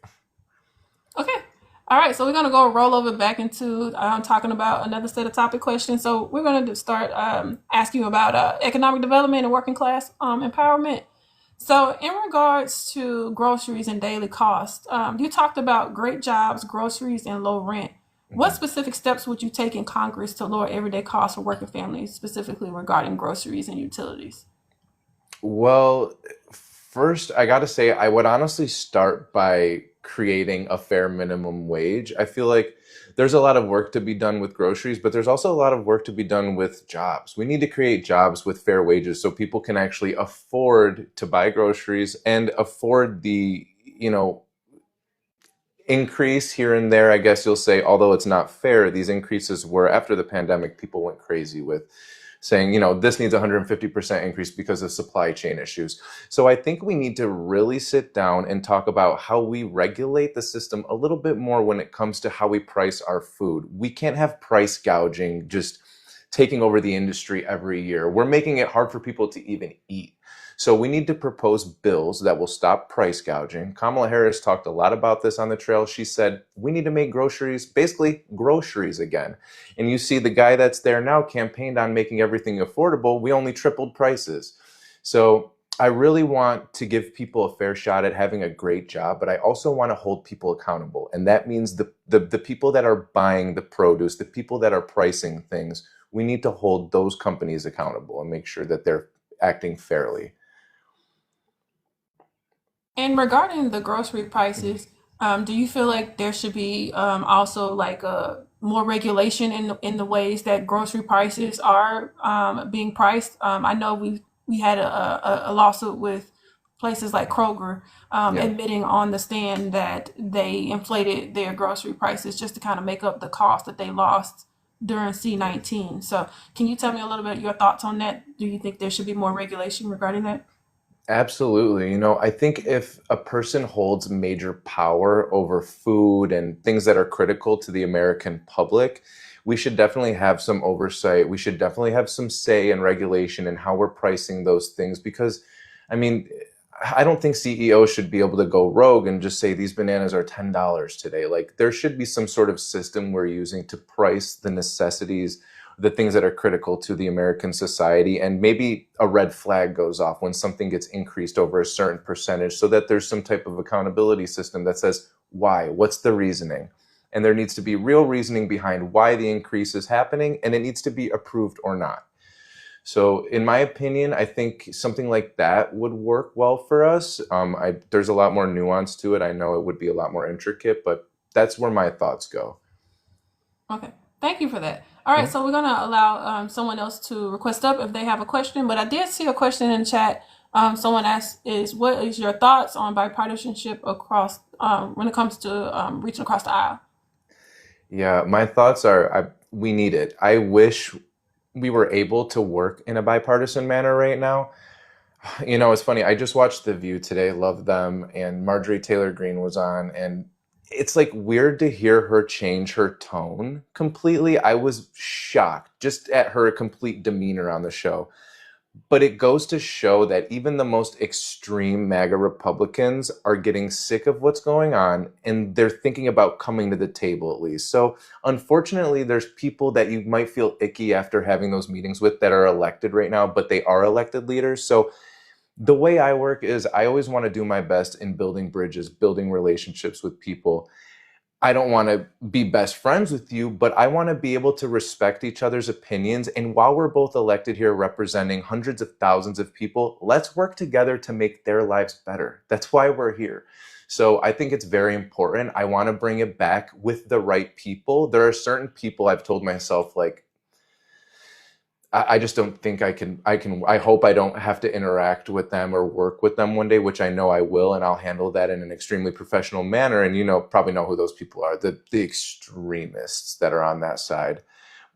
Okay. All right, so we're gonna go roll over back into talking about another set of topic questions. So we're gonna start asking you about economic development and working class empowerment. So in regards to groceries and daily costs, you talked about great jobs, groceries, and low rent. What Mhm. specific steps would you take in Congress to lower everyday costs for working families, specifically regarding groceries and utilities? Well, first, I gotta say, I would honestly start by creating a fair minimum wage. I feel like there's a lot of work to be done with groceries, but there's also a lot of work to be done with jobs. We need to create jobs with fair wages so people can actually afford to buy groceries and afford the, you know, increase here and there, I guess you'll say, although it's not fair. These increases were after the pandemic, people went crazy with saying, this needs 150% increase because of supply chain issues. So I think we need to really sit down and talk about how we regulate the system a little bit more when it comes to how we price our food. We can't have price gouging just taking over the industry every year. We're making it hard for people to even eat. So we need to propose bills that will stop price gouging. Kamala Harris talked a lot about this on the trail. She said, we need to make groceries, basically groceries again. And you see the guy that's there now campaigned on making everything affordable. We only tripled prices. So I really want to give people a fair shot at having a great job, but I also want to hold people accountable. And that means the people that are buying the produce, the people that are pricing things, we need to hold those companies accountable and make sure that they're acting fairly. And regarding the grocery prices, do you feel like there should be also like a more regulation in the ways that grocery prices are being priced? I know we had a lawsuit with places like Kroger Yeah. admitting on the stand that they inflated their grocery prices just to kind of make up the cost that they lost during C-19. So can you tell me a little bit your thoughts on that? Do you think there should be more regulation regarding that? Absolutely. I think if a person holds major power over food and things that are critical to the American public, we should definitely have some oversight. We should definitely have some say and regulation in how we're pricing those things, because, I mean, I don't think CEOs should be able to go rogue and just say these bananas are $10 today. Like, there should be some sort of system we're using to price the necessities, the things that are critical to the American society, and maybe a red flag goes off when something gets increased over a certain percentage, so that there's some type of accountability system that says why, what's the reasoning? And there needs to be real reasoning behind why the increase is happening, and it needs to be approved or not. So in my opinion, I think something like that would work well for us. There's a lot more nuance to it. I know it would be a lot more intricate, but that's where my thoughts go. Okay, thank you for that. All right, so we're gonna allow someone else to request up if they have a question. But I did see a question in the chat. Someone asked, "Is what is your thoughts on bipartisanship across when it comes to reaching across the aisle?" Yeah, my thoughts are we need it. I wish we were able to work in a bipartisan manner right now. It's funny. I just watched The View today, love them, and Marjorie Taylor Greene was on, and it's like weird to hear her change her tone completely. I was shocked just at her complete demeanor on the show. But it goes to show that even the most extreme MAGA Republicans are getting sick of what's going on and they're thinking about coming to the table at least. So unfortunately, there's people that you might feel icky after having those meetings with that are elected right now, but they are elected leaders. So the way I work is I always want to do my best in building bridges, building relationships with people. I don't want to be best friends with you, but I want to be able to respect each other's opinions. And while we're both elected here representing hundreds of thousands of people, let's work together to make their lives better. That's why we're here. So I think it's very important. I want to bring it back with the right people. There are certain people I've told myself, like, I just don't think I hope I don't have to interact with them or work with them one day, which I know I will, and I'll handle that in an extremely professional manner. And probably know who those people are, the extremists that are on that side.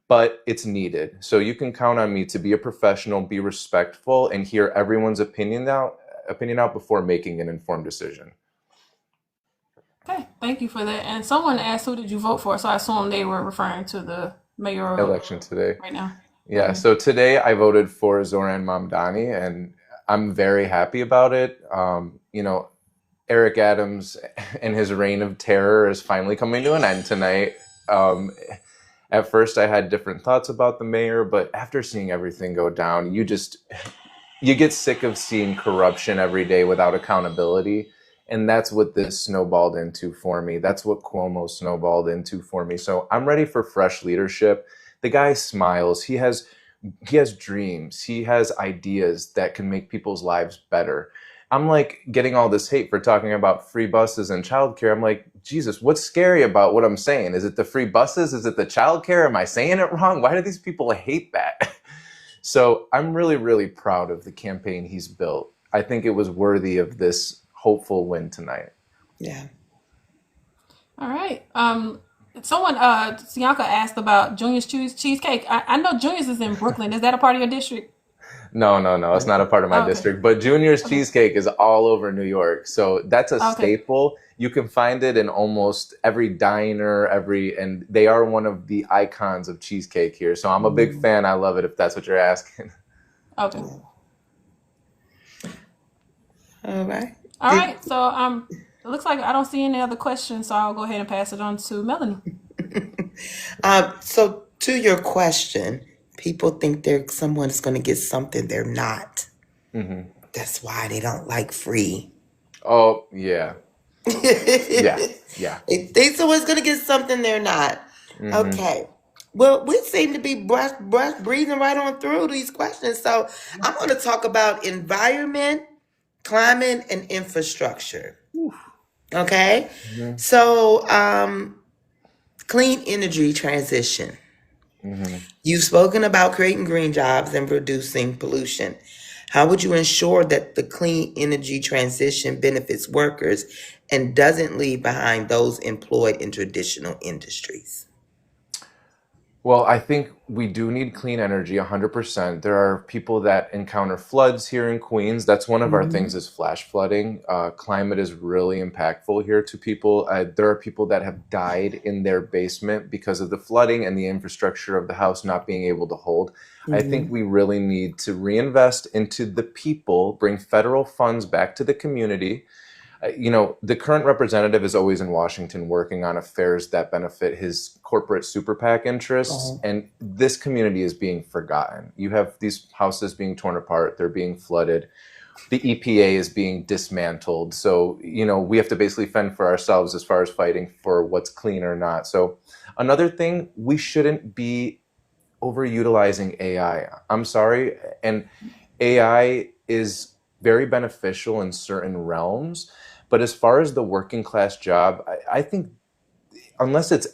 But it's needed. So you can count on me to be a professional, be respectful, and hear everyone's opinion out before making an informed decision. Okay, thank you for that. And someone asked, who did you vote for? So I assume they were referring to the mayoral Election today. right now. Yeah, so today I voted for Zoran Mamdani, and I'm very happy about it. Eric Adams and his reign of terror is finally coming to an end tonight. At first, I had different thoughts about the mayor, but after seeing everything go down, you get sick of seeing corruption every day without accountability. And that's what this snowballed into for me. That's what Cuomo snowballed into for me. So I'm ready for fresh leadership. The guy smiles. He has dreams. He has ideas that can make people's lives better. I'm like getting all this hate for talking about free buses and childcare. I'm like, Jesus, what's scary about what I'm saying? Is it the free buses? Is it the childcare? Am I saying it wrong? Why do these people hate that? So I'm really, really proud of the campaign he's built. I think it was worthy of this hopeful win tonight. Yeah. All right. Someone, Sianka asked about Junior's Cheesecake. I know Junior's is in Brooklyn. Is that a part of your district? No. It's not a part of my Okay. district. But Junior's Cheesecake is all over New York. So that's a Okay. staple. You can find it in almost every diner, and they are one of the icons of cheesecake here. So I'm a big fan. I love it, if that's what you're asking. Okay. All right. All right. So it looks like I don't see any other questions, so I'll go ahead and pass it on to Melanie. So to your question, people think they're someone's going to get something they're not. Mm-hmm. That's why they don't like free. Oh, yeah. Yeah. They think someone's going to get something they're not. Mm-hmm. Okay. Well, we seem to be breathing right on through these questions. So I'm going to talk about environment, climate, and infrastructure. Okay. Mm-hmm. So clean energy transition. Mm-hmm. You've spoken about creating green jobs and reducing pollution. How would you ensure that the clean energy transition benefits workers and doesn't leave behind those employed in traditional industries? Well, I think we do need clean energy 100%. There are people that encounter floods here in Queens. That's one of our things is flash flooding. Climate is really impactful here to people. There are people that have died in their basement because of the flooding and the infrastructure of the house not being able to hold. I think we really need to reinvest into the people, bring federal funds back to the community. The current representative is always in Washington working on affairs that benefit his corporate super PAC interests. And this community is being forgotten. You have these houses being torn apart. They're being flooded. The EPA is being dismantled. So, we have to basically fend for ourselves as far as fighting for what's clean or not. So another thing, we shouldn't be overutilizing AI. I'm sorry. And AI is very beneficial in certain realms. But as far as the working class job, I think unless it's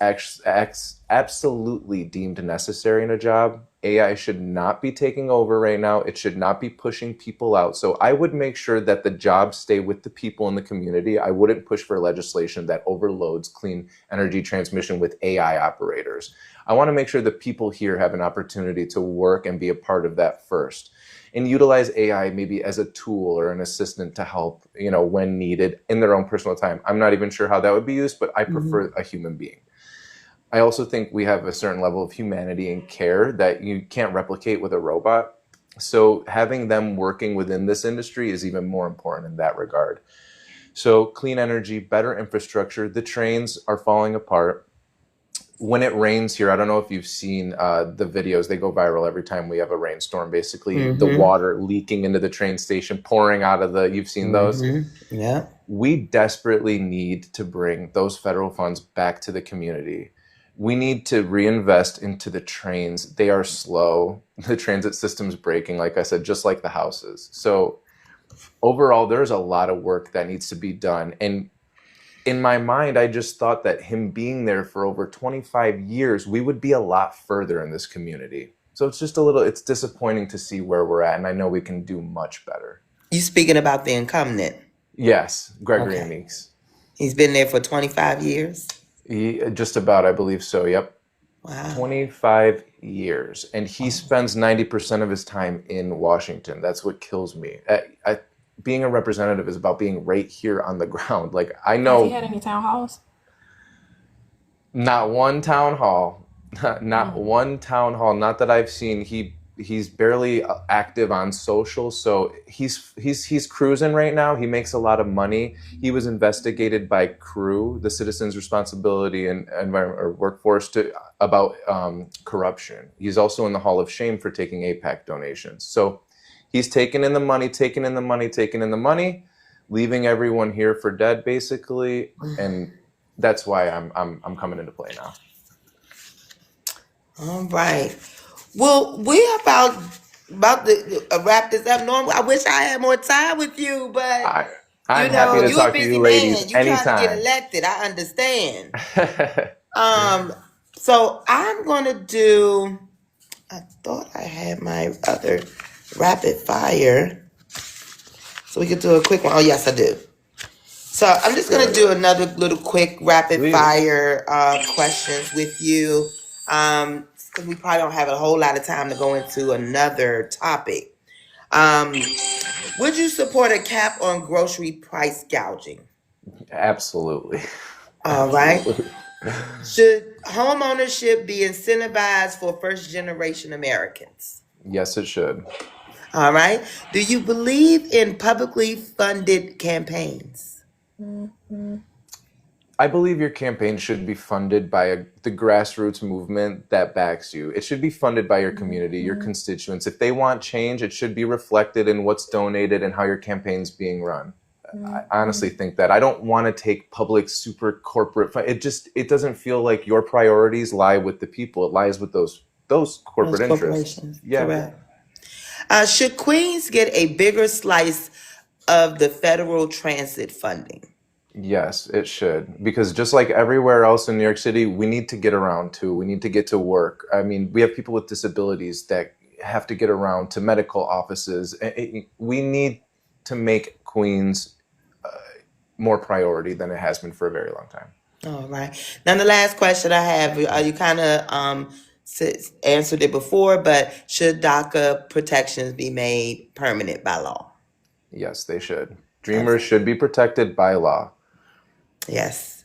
absolutely deemed necessary in a job, AI should not be taking over right now. It should not be pushing people out. So I would make sure that the jobs stay with the people in the community. I wouldn't push for legislation that overloads clean energy transmission with AI operators. I want to make sure the people here have an opportunity to work and be a part of that first, and utilize AI maybe as a tool or an assistant to help, when needed in their own personal time. I'm not even sure how that would be used, but I prefer a human being. I also think we have a certain level of humanity and care that you can't replicate with a robot. So having them working within this industry is even more important in that regard. So clean energy, better infrastructure. The trains are falling apart. When it rains here, I don't know if you've seen the videos. They go viral every time we have a rainstorm. Basically, the water leaking into the train station, pouring out of you've seen those? Yeah. We desperately need to bring those federal funds back to the community. We need to reinvest into the trains. They are slow. The transit system's breaking, like I said, just like the houses. So overall, there's a lot of work that needs to be done. And in my mind, I just thought that him being there for over 25 years, we would be a lot further in this community. So it's disappointing to see where we're at. And I know we can do much better. You speaking about the incumbent? Yes, Gregory Meeks. He's been there for 25 years? Just about, I believe so, yep. Wow. 25 years. And he spends 90% of his time in Washington. That's what kills me. Being a representative is about being right here on the ground. Like, I know. Has he had any town halls? Not one town hall. Not one town hall. Not that I've seen. He's barely active on social, so he's cruising right now. He makes a lot of money. He was investigated by CREW, the Citizens Responsibility and Environment or Workforce, about corruption. He's also in the Hall of Shame for taking APAC donations. So he's taking in the money, leaving everyone here for dead, basically, and that's why I'm coming into play now. All right. Well, we're about to wrap this up. Normally, I wish I had more time with you, but I'm happy to talk to you ladies anytime. Trying to get elected. I understand. So I'm gonna do. I thought I had my other rapid fire, so we could do a quick one. Oh yes, I do. So I'm just gonna do another little quick rapid fire questions with you. Because we probably don't have a whole lot of time to go into another topic. Would you support a cap on grocery price gouging? Absolutely. All right. Should home ownership be incentivized for first generation Americans? Yes, it should. All right. Do you believe in publicly funded campaigns? I believe your campaign should be funded by the grassroots movement that backs you. It should be funded by your community, your constituents. If they want change, it should be reflected in what's donated and how your campaign's being run. I honestly think that. I don't want to take public, super corporate. It doesn't feel like your priorities lie with the people. It lies with those corporate interests. Yeah. Correct. Should Queens get a bigger slice of the federal transit funding? Yes, it should. Because just like everywhere else in New York City, we need to get around too. We need to get to work. I mean, we have people with disabilities that have to get around to medical offices. We need to make Queens more priority than it has been for a very long time. All right. Now, the last question I have, you kind of answered it before, but should DACA protections be made permanent by law? Yes, they should. Dreamers should be protected by law. Yes.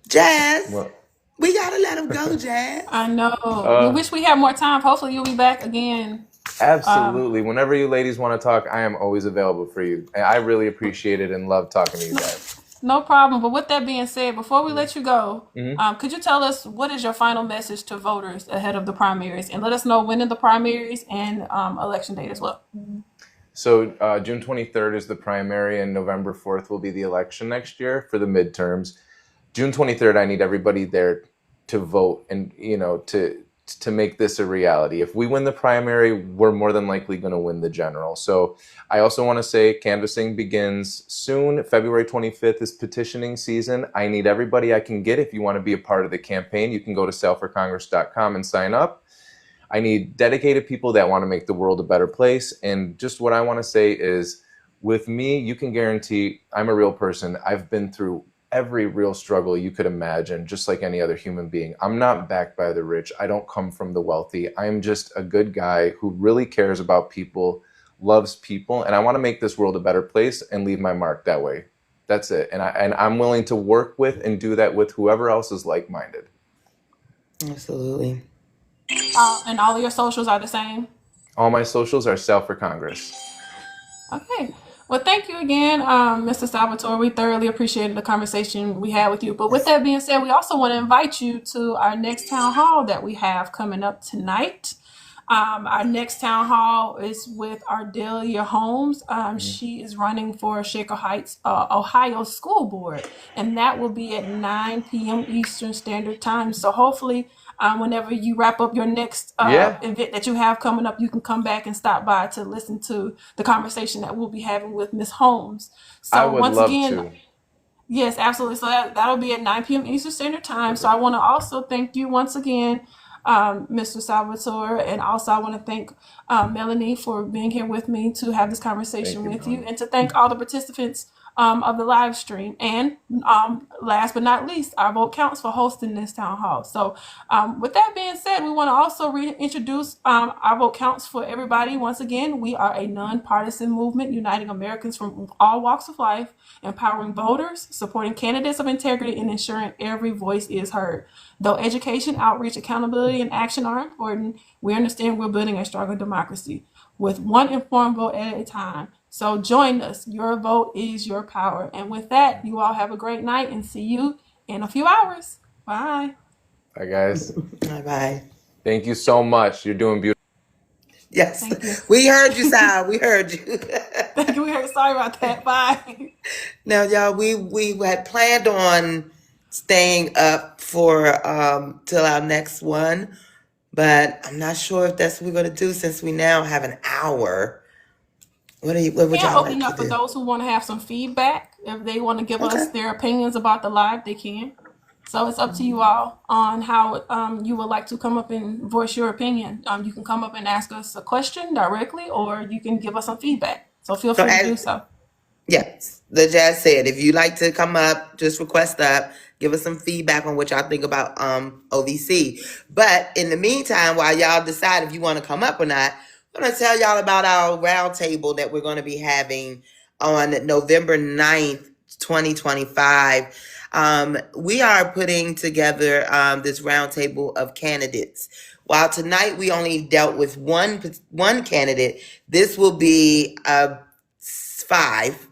Jaz, we gotta let him go, Jaz. I know. We wish we had more time. Hopefully you'll be back again. Absolutely. Whenever you ladies want to talk, I am always available for you. And I really appreciate it and love talking to you guys. No problem. But with that being said, before we let you go, could you tell us what is your final message to voters ahead of the primaries? And let us know when in the primaries and election date as well. So June 23rd is the primary and November 4th will be the election next year for the midterms. June 23rd, I need everybody there to vote and, to make this a reality. If we win the primary, we're more than likely going to win the general. So I also want to say canvassing begins soon. February 25th is petitioning season. I need everybody I can get. If you want to be a part of the campaign, you can go to sailforcongress.com and sign up. I need dedicated people that want to make the world a better place. And just what I want to say is, with me, you can guarantee I'm a real person. I've been through every real struggle you could imagine, just like any other human being. I'm not backed by the rich. I don't come from the wealthy. I'm just a good guy who really cares about people, loves people, and I want to make this world a better place and leave my mark that way. That's it. And I'm willing to work with and do that with whoever else is like-minded. Absolutely. And all of your socials are the same? All my socials are Sail for Congress. Okay. Well, thank you again, Mr. Salvatore. We thoroughly appreciated the conversation we had with you. But with that being said, we also want to invite you to our next town hall that we have coming up tonight. Our next town hall is with Ardelia Holmes. She is running for Shaker Heights, Ohio School Board, and that will be at 9 p.m. Eastern Standard Time. So hopefully, whenever you wrap up your next event that you have coming up, you can come back and stop by to listen to the conversation that we'll be having with Miss Holmes. So I would once love again, to. yes, absolutely. So that'll be at 9 p.m. Eastern Standard Time. So I want to also thank you once again, Mr. Salvatore, and also I want to thank Melanie for being here with me to have this conversation with you, and to thank all the participants of the live stream. And last but not least, our vote counts for hosting this town hall. So with that being said, we want to also reintroduce our vote counts for everybody. Once again, we are a nonpartisan movement uniting Americans from all walks of life, empowering voters, supporting candidates of integrity, and ensuring every voice is heard. Though education, outreach, accountability, and action are important, we understand we're building a stronger democracy with one informed vote at a time. So join us. Your vote is your power. And with that, you all have a great night, and see you in a few hours. Bye. Bye, guys. Bye-bye. Thank you so much. You're doing beautiful. Yes. Thank you. We heard you, Sal. We heard you. Thank you. Sorry about that. Bye. Now, y'all, we had planned on staying up for till our next one, but I'm not sure if that's what we're gonna do since we now have an hour. What would We're y'all opening like up to for do? those who want to have some feedback. If they want to give us Okay. their opinions about the live, they can. So it's up to you all on how you would like to come up and voice your opinion. You can come up and ask us a question directly, or you can give us some feedback. So feel So free to as do so. yes, the Jazz said, if you'd like to come up, just request up, give us some feedback on what y'all think about OVC. But in the meantime, while y'all decide if you want to come up or not, I'm gonna tell y'all about our roundtable that we're gonna be having on November 9th, 2025. We are putting together this roundtable of candidates. While tonight we only dealt with one candidate, this will be five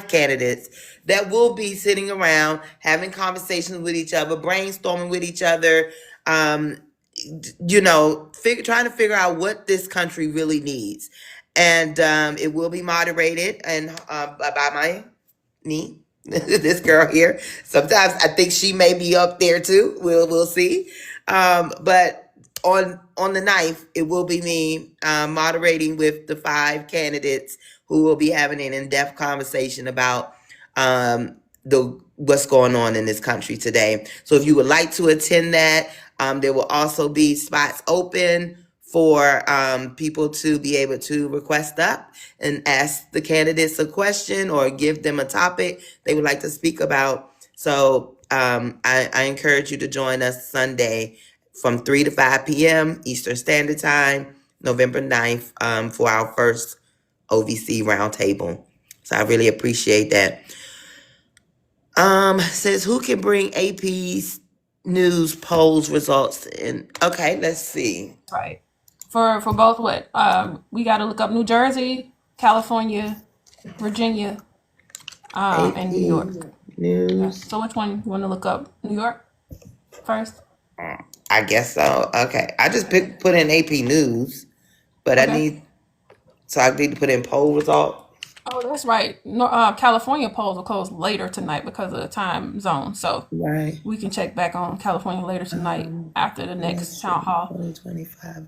candidates that will be sitting around having conversations with each other, brainstorming with each other, trying to figure out what this country really needs. And it will be moderated and by me, this girl here. Sometimes I think she may be up there too. We'll see. But on the 9th, it will be me moderating with the 5 candidates who will be having an in-depth conversation about what's going on in this country today. So if you would like to attend that, there will also be spots open for people to be able to request up and ask the candidates a question or give them a topic they would like to speak about. So I encourage you to join us Sunday from 3 to 5 p.m. Eastern Standard Time, November 9th, for our first OVC roundtable. So I really appreciate that. Says who can bring AP's news polls results in? Okay, let's see. Right. For both what? We got to look up New Jersey, California, Virginia, and New York. News. So which one you want to look up? New York first? I guess so. Okay. I just put in AP News, but Okay. I need to put in poll result. Oh, that's right. No, California polls will close later tonight because of the time zone. So Right. we can check back on California later tonight after the next town hall. 2025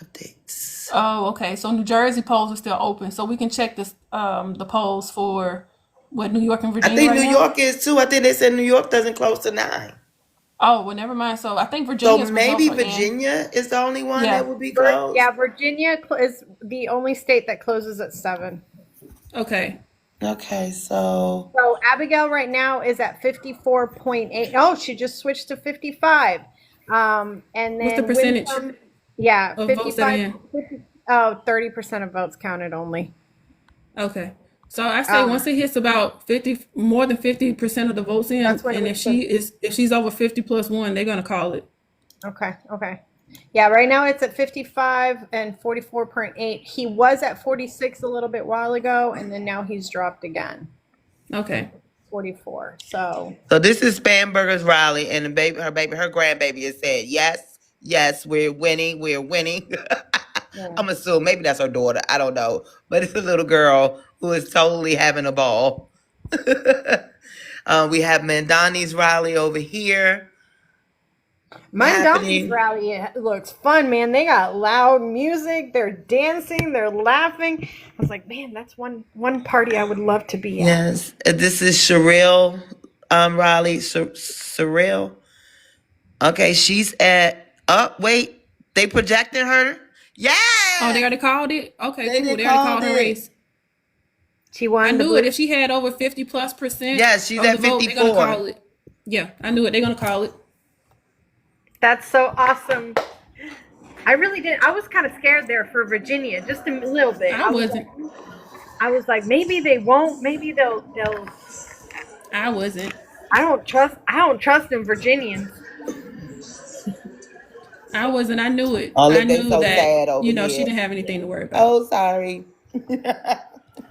updates. Oh, okay. So New Jersey polls are still open, so we can check this the polls for what New York and I Virginia think right New now. York is too. I think they said New York doesn't close to 9. Oh, well, never mind. So I think So Virginia's maybe results are in. Virginia is the only one Yeah. that would be closed. Yeah, Virginia is the only state that closes at 7. Okay. Okay, so So Abigail right now is at 54.8. Oh, she just switched to 55. And What's the then percentage Wyndham, yeah, of votes that are 55. in? 30% of votes counted only. Okay. So I say once Um, it hits about 50, more than 50% of the votes in, that's when and we if she's over 50 plus one, they're gonna call it. Okay. Yeah, right now it's at 55 and 44.8. He was at 46 a little bit while ago, and then now he's dropped again. Okay. 44. So this is Spanberger's rally, and her grandbaby has said, yes, we're winning. yeah. I'm assuming maybe that's her daughter. I don't know, but it's a little girl who is totally having a ball. We have Mandani's rally over here. Mandani's happening. rally looks fun, man. They got loud music. They're dancing. They're laughing. I was like, man, that's one party I would love to be at. Yes, this is Sherrill rally. Sherrill. Okay, she's at. Wait, they projected her. Yeah. Oh, they already called it? Okay, They cool. done They already called called her it. race. She won I the knew blue. it. If she had over 50+% Yeah, she's of at the vote, they're gonna 54. call it. Yeah, I knew it. They're gonna call it. That's so awesome. I really didn't. I was kind of scared there for Virginia, just a little bit. I wasn't. I was like, maybe they won't. Maybe they'll. I wasn't. I don't trust them Virginians. I wasn't. I knew it. Oh, I look, they knew so that, sad over she here. didn't have anything to worry about. Oh, sorry.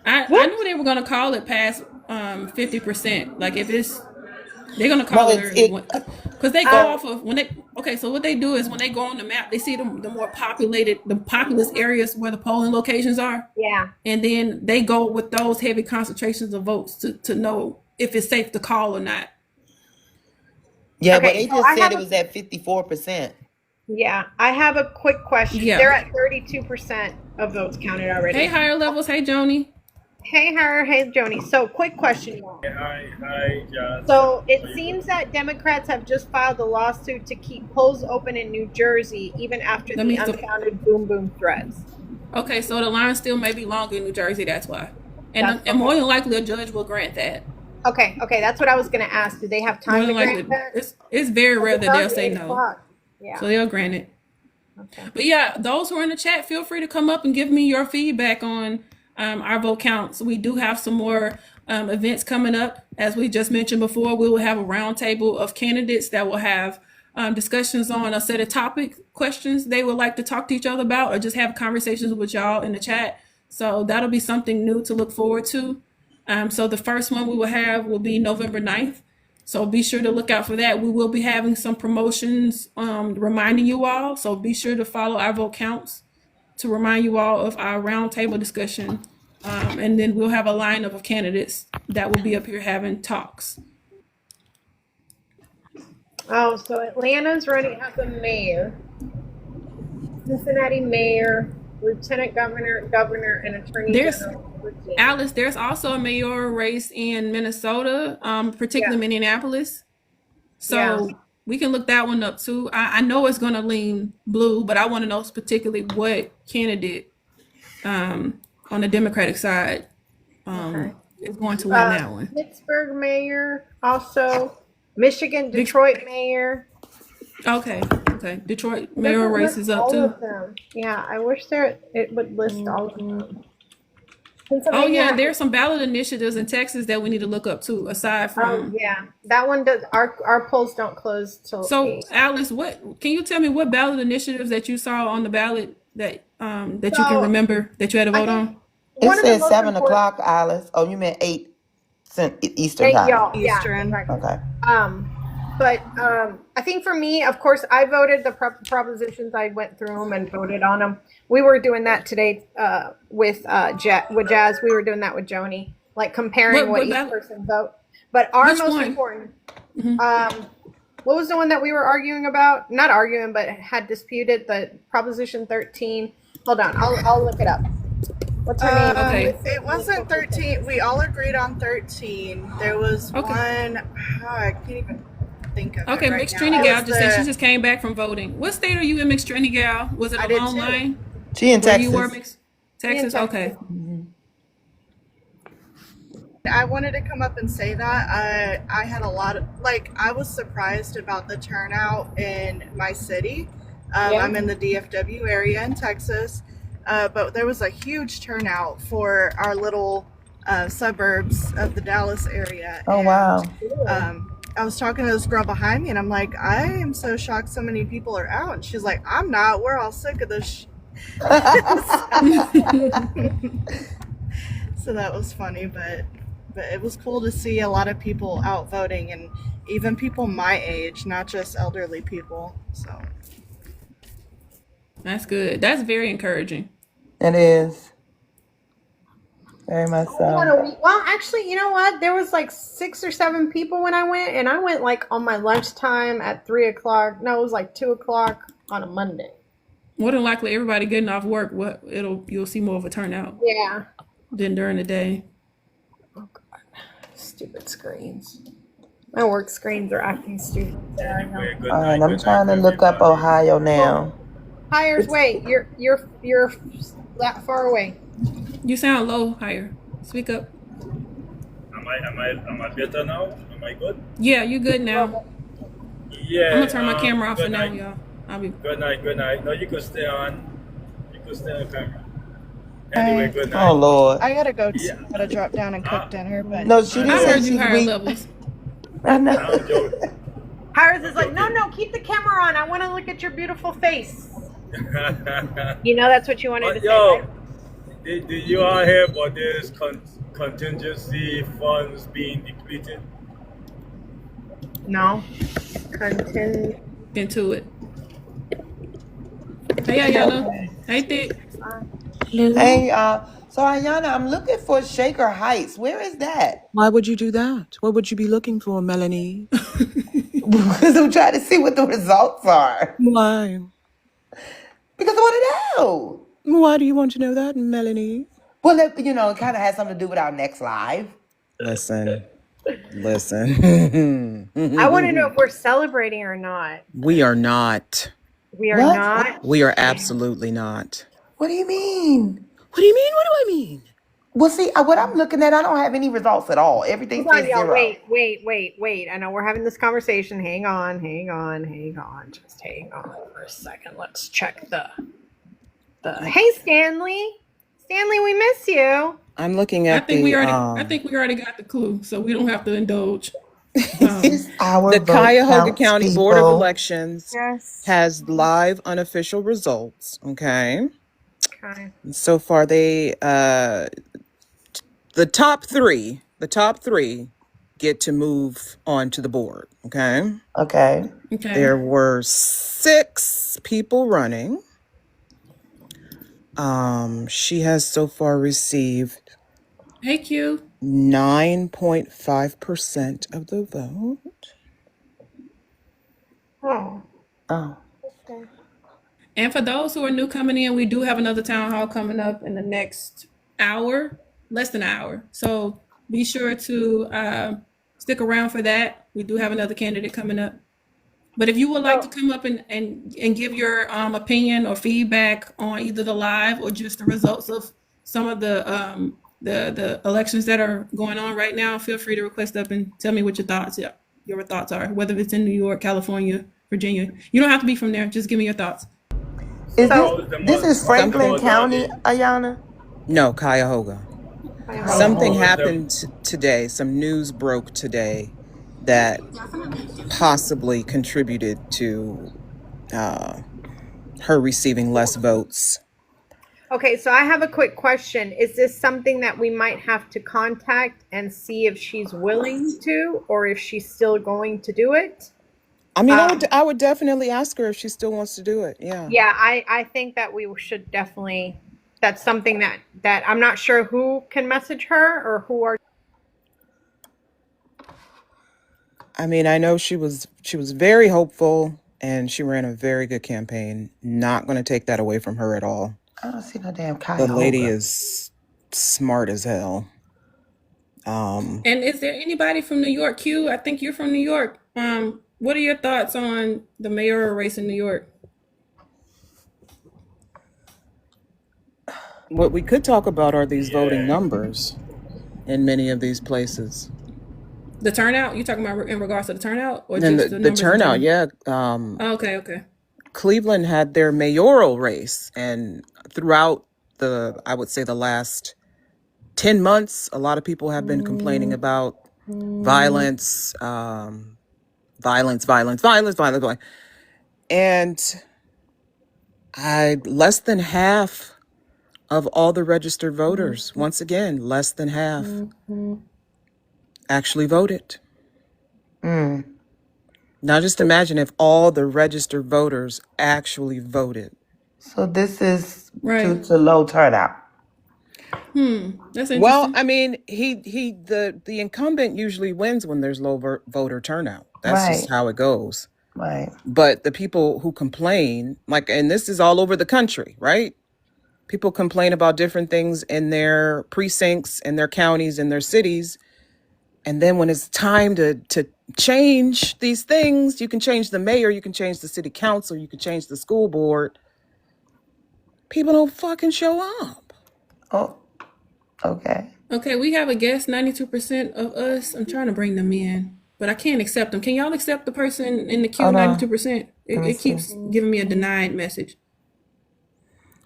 I knew they were gonna call it past 50%. Like if it's they're gonna call No, it early because they go off of when they. Okay, so what they do is when they go on the map, they see the more populous areas where the polling locations are, Yeah. and then they go with those heavy concentrations of votes to know if it's safe to call or not. Yeah, but Okay, they so just I said have it a- was at 54%. Yeah. I have a quick question. Yeah. They're at 32% of votes counted already. Hey, higher levels. Hey, Joni. Hey, her. Hey, Joni. So, quick question, y'all. Hi, Jaz. So it seems that Democrats have just filed a lawsuit to keep polls open in New Jersey, even after That the means the- unfounded boom boom threats. Okay, so the line still may be longer in New Jersey. That's why, and That's and more than likely a judge will grant that. Okay, that's what I was going to ask. Do they have More time to than likely, grant that? it's very rare that they'll It's say 8 no. o'clock. Yeah. So they'll grant it. Okay. But yeah, those who are in the chat, feel free to come up and give me your feedback on our vote counts. We do have some more events coming up. As we just mentioned before, we will have a roundtable of candidates that will have discussions on a set of topic questions they would like to talk to each other about or just have conversations with y'all in the chat. So that'll be something new to look forward to. So the first one we will have will be November 9th. So be sure to look out for that. We will be having some promotions reminding you all. So be sure to follow our vote counts to remind you all of our roundtable discussion. And then we'll have a lineup of candidates that will be up here having talks. Oh, so Atlanta's running as a mayor, Cincinnati mayor, lieutenant governor, and attorney There's- general. of Virginia. Alice, there's also a mayoral race in Minnesota, particularly Minneapolis. So Yeah. we can look that one up too. I know it's going to lean blue, but I want to know particularly what candidate on the Democratic side is going to win that one. Pittsburgh mayor, also Michigan, Detroit mayor. Okay. Detroit mayoral race is up all too. of them. Yeah, I wish it would list all of them. Oh Pennsylvania. yeah, there's some ballot initiatives in Texas that we need to look up too. Aside Oh from yeah, that one does. Our polls don't close till so 8. Alice, what can you tell me what ballot initiatives that you saw on the ballot that you So, can remember that you had to vote think- on? One It of the says most 7 important- o'clock, Alice. Oh, you meant 8 Eastern Thank time. y'all. Yeah, Eastern. exactly. Okay. But I think for me, of course, I voted the propositions. I went through them and voted on them. We were doing that today with Jazz. We were doing that with Joni, like comparing what each person vote. But our Which most one? important, what was the one that we were arguing about? Not arguing, but had disputed the Proposition 13. Hold on, I'll look it up. What's her name? Okay. It wasn't 13. We all agreed on 13. There was one. I can't even think of Okay, it right Mixed now. Trini Gal just said she just came back from voting. What state are you in, Mixed Trini Gal? Was it I a did long too. line? She in Where Texas. you were, Texas? Texas. Okay. I wanted to come up and say that I had a lot of, like, I was surprised about the turnout in my city. I'm in the DFW area in Texas, but there was a huge turnout for our little suburbs of the Dallas area. Oh, wow. I was talking to this girl behind me, and I'm like, I am so shocked so many people are out. And she's like, I'm not. We're all sick of this. So that was funny, but it was cool to see a lot of people out voting, and even people my age, not just elderly people. So That's good. That's very encouraging. It is. Very much so. Well, actually, you know what? There was like 6 or 7 people when I went, and I went like on my lunchtime at 3 o'clock. No, it was like 2 o'clock on a Monday. More than likely, everybody getting off work, you'll see more of a turnout. Yeah. Than during the day. Oh God, stupid screens. My work screens are acting stupid. Anyway, good All right, night, I'm good trying night, to look up everybody. Ohio now. Hires, wait, you're that far away. You sound low, higher. Speak up. Am I better now? Am I good? Yeah, you good now. Yeah. I'm gonna turn my camera off for good now, night. y'all. I'll be. Good night. No, you could stay on. You could stay on camera. Anyway, good night. Oh, Lord. I gotta go. Yeah. Gotta drop down and cook dinner. But No, she didn't I say heard you she's higher weak. levels. I know. I'm joking. Hires is like, no, keep the camera on. I want to look at your beautiful face. You know that's what you wanted to say, Yo, right? did you all hear about this contingency funds being depleted? No. Continue. Into it. Hey, Ayana. Hey, Thick. Hey, so Ayana, I'm looking for Shaker Heights. Where is that? Why would you do that? What would you be looking for, Melanie? Because I'm trying to see what the results are. Why? Because I want to know. Why do you want to know that, Melanie? Well, it kind of has something to do with our next live. Listen. I want to know if we're celebrating or not. We are not. We are What? not. We are absolutely not. What do you mean? What do you mean? What do I mean? Well, see, what I'm looking at, I don't have any results at all. Everything Hold on, says y'all. 0. Wait. I know we're having this conversation. Hang on. Just hang on for a second. Let's check the. Hey, Stanley. Stanley, we miss you. I'm looking I at think the we already got the clue, so we don't have to indulge. It's our the vote Cuyahoga counts, County Board of people. Elections Yes. has live unofficial results. Okay. Okay. So far, they the top three get to move on to the board. Okay. Okay. Okay. There were 6 people running. She has so far received Hey, Q. 9.5% of the vote. Oh. Oh. Okay. And for those who are new coming in, we do have another town hall coming up in the next hour, less than an hour. So be sure to stick around for that. We do have another candidate coming up. But if you would like to come up and give your opinion or feedback on either the live or just the results of some of the elections that are going on right now, feel free to request up and tell me what your thoughts are, whether it's in New York, California, Virginia. You don't have to be from there. Just give me your thoughts. Is So- this is Franklin County, Ayana? No, Cuyahoga. Cuyahoga. Something happened today. Some news broke today that possibly contributed to her receiving less votes. Okay, so I have a quick question. Is this something that we might have to contact and see if she's willing to, or if she's still going to do it? I mean, I would definitely ask her if she still wants to do it. Yeah. Yeah, I think that we should definitely. That's something that I'm not sure who can message her or who are. I mean, I know she was very hopeful and she ran a very good campaign. Not going to take that away from her at all. I don't see no damn The Cuyahoga. lady is smart as hell. And is there anybody from New York? Q, I think you're from New York. What are your thoughts on the mayoral race in New York? What we could talk about are these voting numbers in many of these places. The turnout? You talking about in regards to the turnout, or And just the numbers in turnout, general? yeah. Okay. Cleveland had their mayoral race, and throughout I would say the last 10 months, a lot of people have been complaining about violence, violence. And less than half of all the registered voters, once again, less than half actually voted. Now just imagine if all the registered voters actually voted. So this is Right. due to low turnout. That's interesting. Well, I mean, the incumbent usually wins when there's low voter turnout. That's just how it goes. Right. But the people who complain, like, and this is all over the country, right? People complain about different things in their precincts, in their counties, in their cities. And then when it's time to change these things, you can change the mayor, you can change the city council, you can change the school board. People don't fucking show up. Oh, okay. Okay, we have a guest, 92% of us. I'm trying to bring them in, but I can't accept them. Can y'all accept the person in the queue, 92%? It keeps giving me a denied message.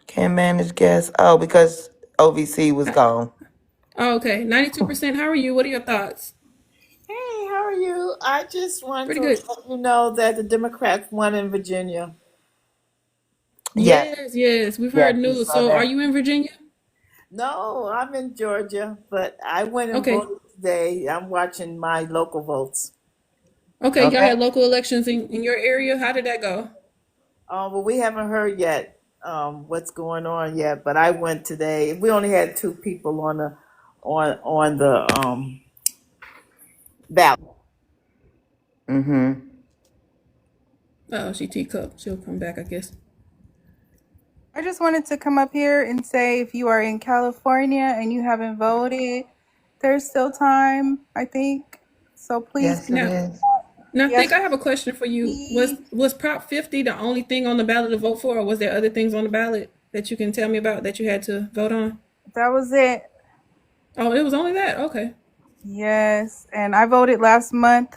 Can't manage guests. Oh, because OVC was gone. Oh, okay, 92%. How are you? What are your thoughts? Hey, how are you? I just want Pretty to good. let you know that the Democrats won in Virginia. Yes, we've heard news. So are you in Virginia? No, I'm in Georgia, but I went and Okay. voted today. I'm watching my local votes. Okay, y'all had local elections in your area. How did that go? Well, we haven't heard yet what's going on yet, but I went today. We only had 2 people on the ballot. Oh, she teacup. She'll come back, I guess. I just wanted to come up here and say if you are in California and you haven't voted, there's still time, I think. So please. Yes, Now, I think I have a question for you. Was Prop 50 the only thing on the ballot to vote for, or was there other things on the ballot that you can tell me about that you had to vote on? That was it. Oh, it was only that? Okay. Yes, and I voted last month.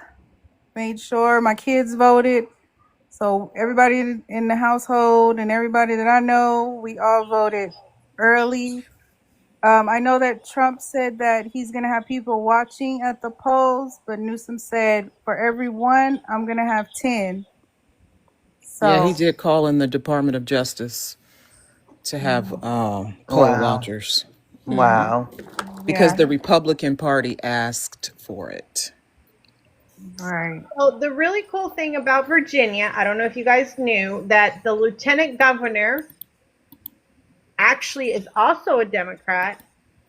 Made sure my kids voted. So everybody in the household and everybody that I know, we all voted early. I know that Trump said that he's going to have people watching at the polls, but Newsom said for every 1, I'm going to have 10. So yeah, he did call in the Department of Justice to have poll watchers. Wow. Because the Republican Party asked for it. Right. So the really cool thing about Virginia, I don't know if you guys knew, that the lieutenant governor actually is also a Democrat,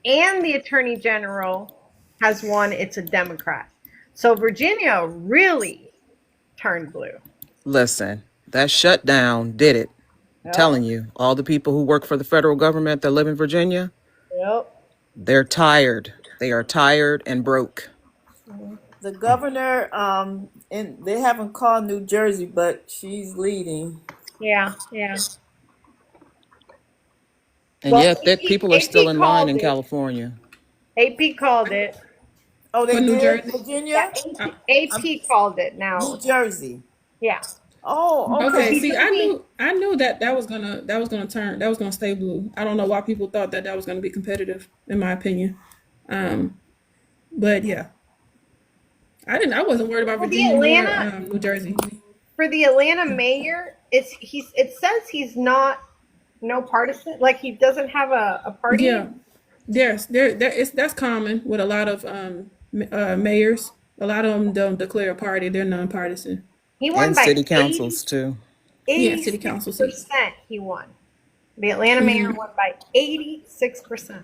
and the attorney general has one. It's a Democrat. So Virginia really turned blue. Listen, that shutdown did it. I'm telling you, all the people who work for the federal government that live in Virginia, they're tired. They are tired and broke. The governor, and they haven't called New Jersey, but she's leading. Yeah. And yet, people are still in line in California. AP called it. Oh, they New did? Jersey? Virginia? AP called it now. New Jersey. Yeah. Oh, okay. See, I knew that was gonna stay blue. I don't know why people thought that was gonna be competitive, in my opinion. But yeah, I wasn't worried about Virginia or New Jersey. For the Atlanta mayor, it says he's no partisan, like he doesn't have a party. Yeah, that's common with a lot of mayors. A lot of them don't declare a party; they're nonpartisan. He won And by city councils too. Yeah, city council seats. 86%. He won. The Atlanta mayor won by 86%.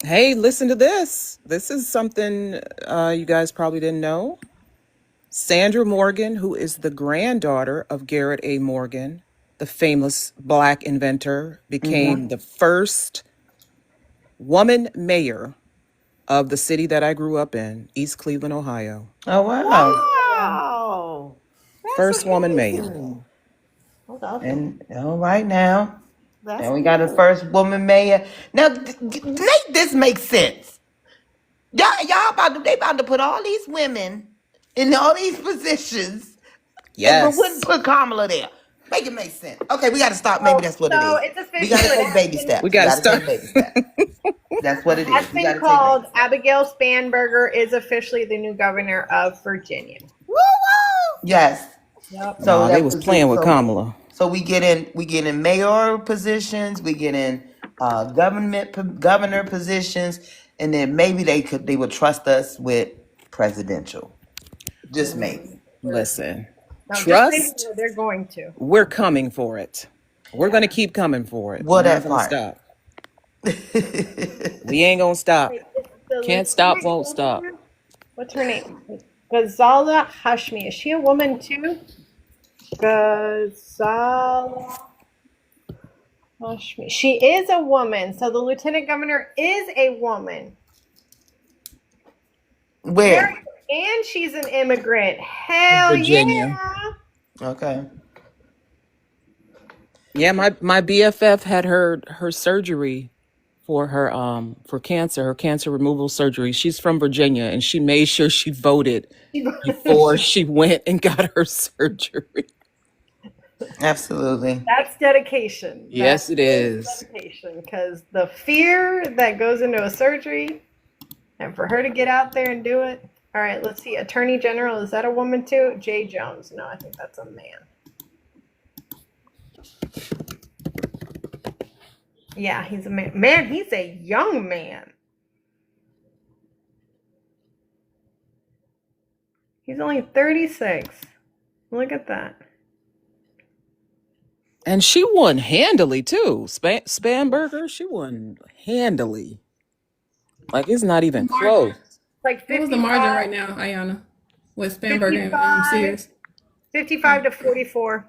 Hey, listen to this. This is something you guys probably didn't know. Sandra Morgan, who is the granddaughter of Garrett A. Morgan, the famous Black inventor, became the first woman mayor of the city that I grew up in, East Cleveland, Ohio. Oh, wow. Wow. First woman mayor. Hold on. And all right now. That's And we got the first woman mayor. Now, make this make sense. Y'all they about to put all these women in all these positions. Yes. But wouldn't put Kamala there. Make it make sense. Okay, we got to stop. Maybe that's what it So is. it's official. We got to take baby steps. We gotta start. take baby steps. That's what it is. That's We gotta been take called. baby steps. Abigail Spanberger is officially the new governor of Virginia. woo woo. Yes. Yep. So they that was playing with Kamala. So we get in mayoral positions, we get in governor positions, and then maybe they would trust us with presidential. Just maybe. Listen, No, just trust. maybe they're going to. We're coming for it. We're gonna keep coming for it. Well, We're not that gonna part. stop. We ain't gonna stop. Wait, it's the Can't stop, lieutenant won't stop. governor? What's her name? Ghazala Hashmi. Is she a woman too? Ghazala Hashmi. She is a woman. So the lieutenant governor is a woman. Where? And she's an immigrant. Hell Virginia. yeah. Okay. Yeah, my BFF had her surgery for her for cancer, her cancer removal surgery. She's from Virginia, and she made sure she voted before she went and got her surgery. Absolutely. That's dedication. Yes, it is. Dedication, because the fear that goes into a surgery, and for her to get out there and do it. All right, let's see. Attorney General, is that a woman too? Jay Jones. No, I think that's a man. Yeah, he's a man. Man, he's a young man. He's only 36. Look at that. And she won handily too. Spanberger, she won handily. Like it's not even close. Like 55, What was the margin right now, Ayana, with Spanberger and Sears? 55 to 44.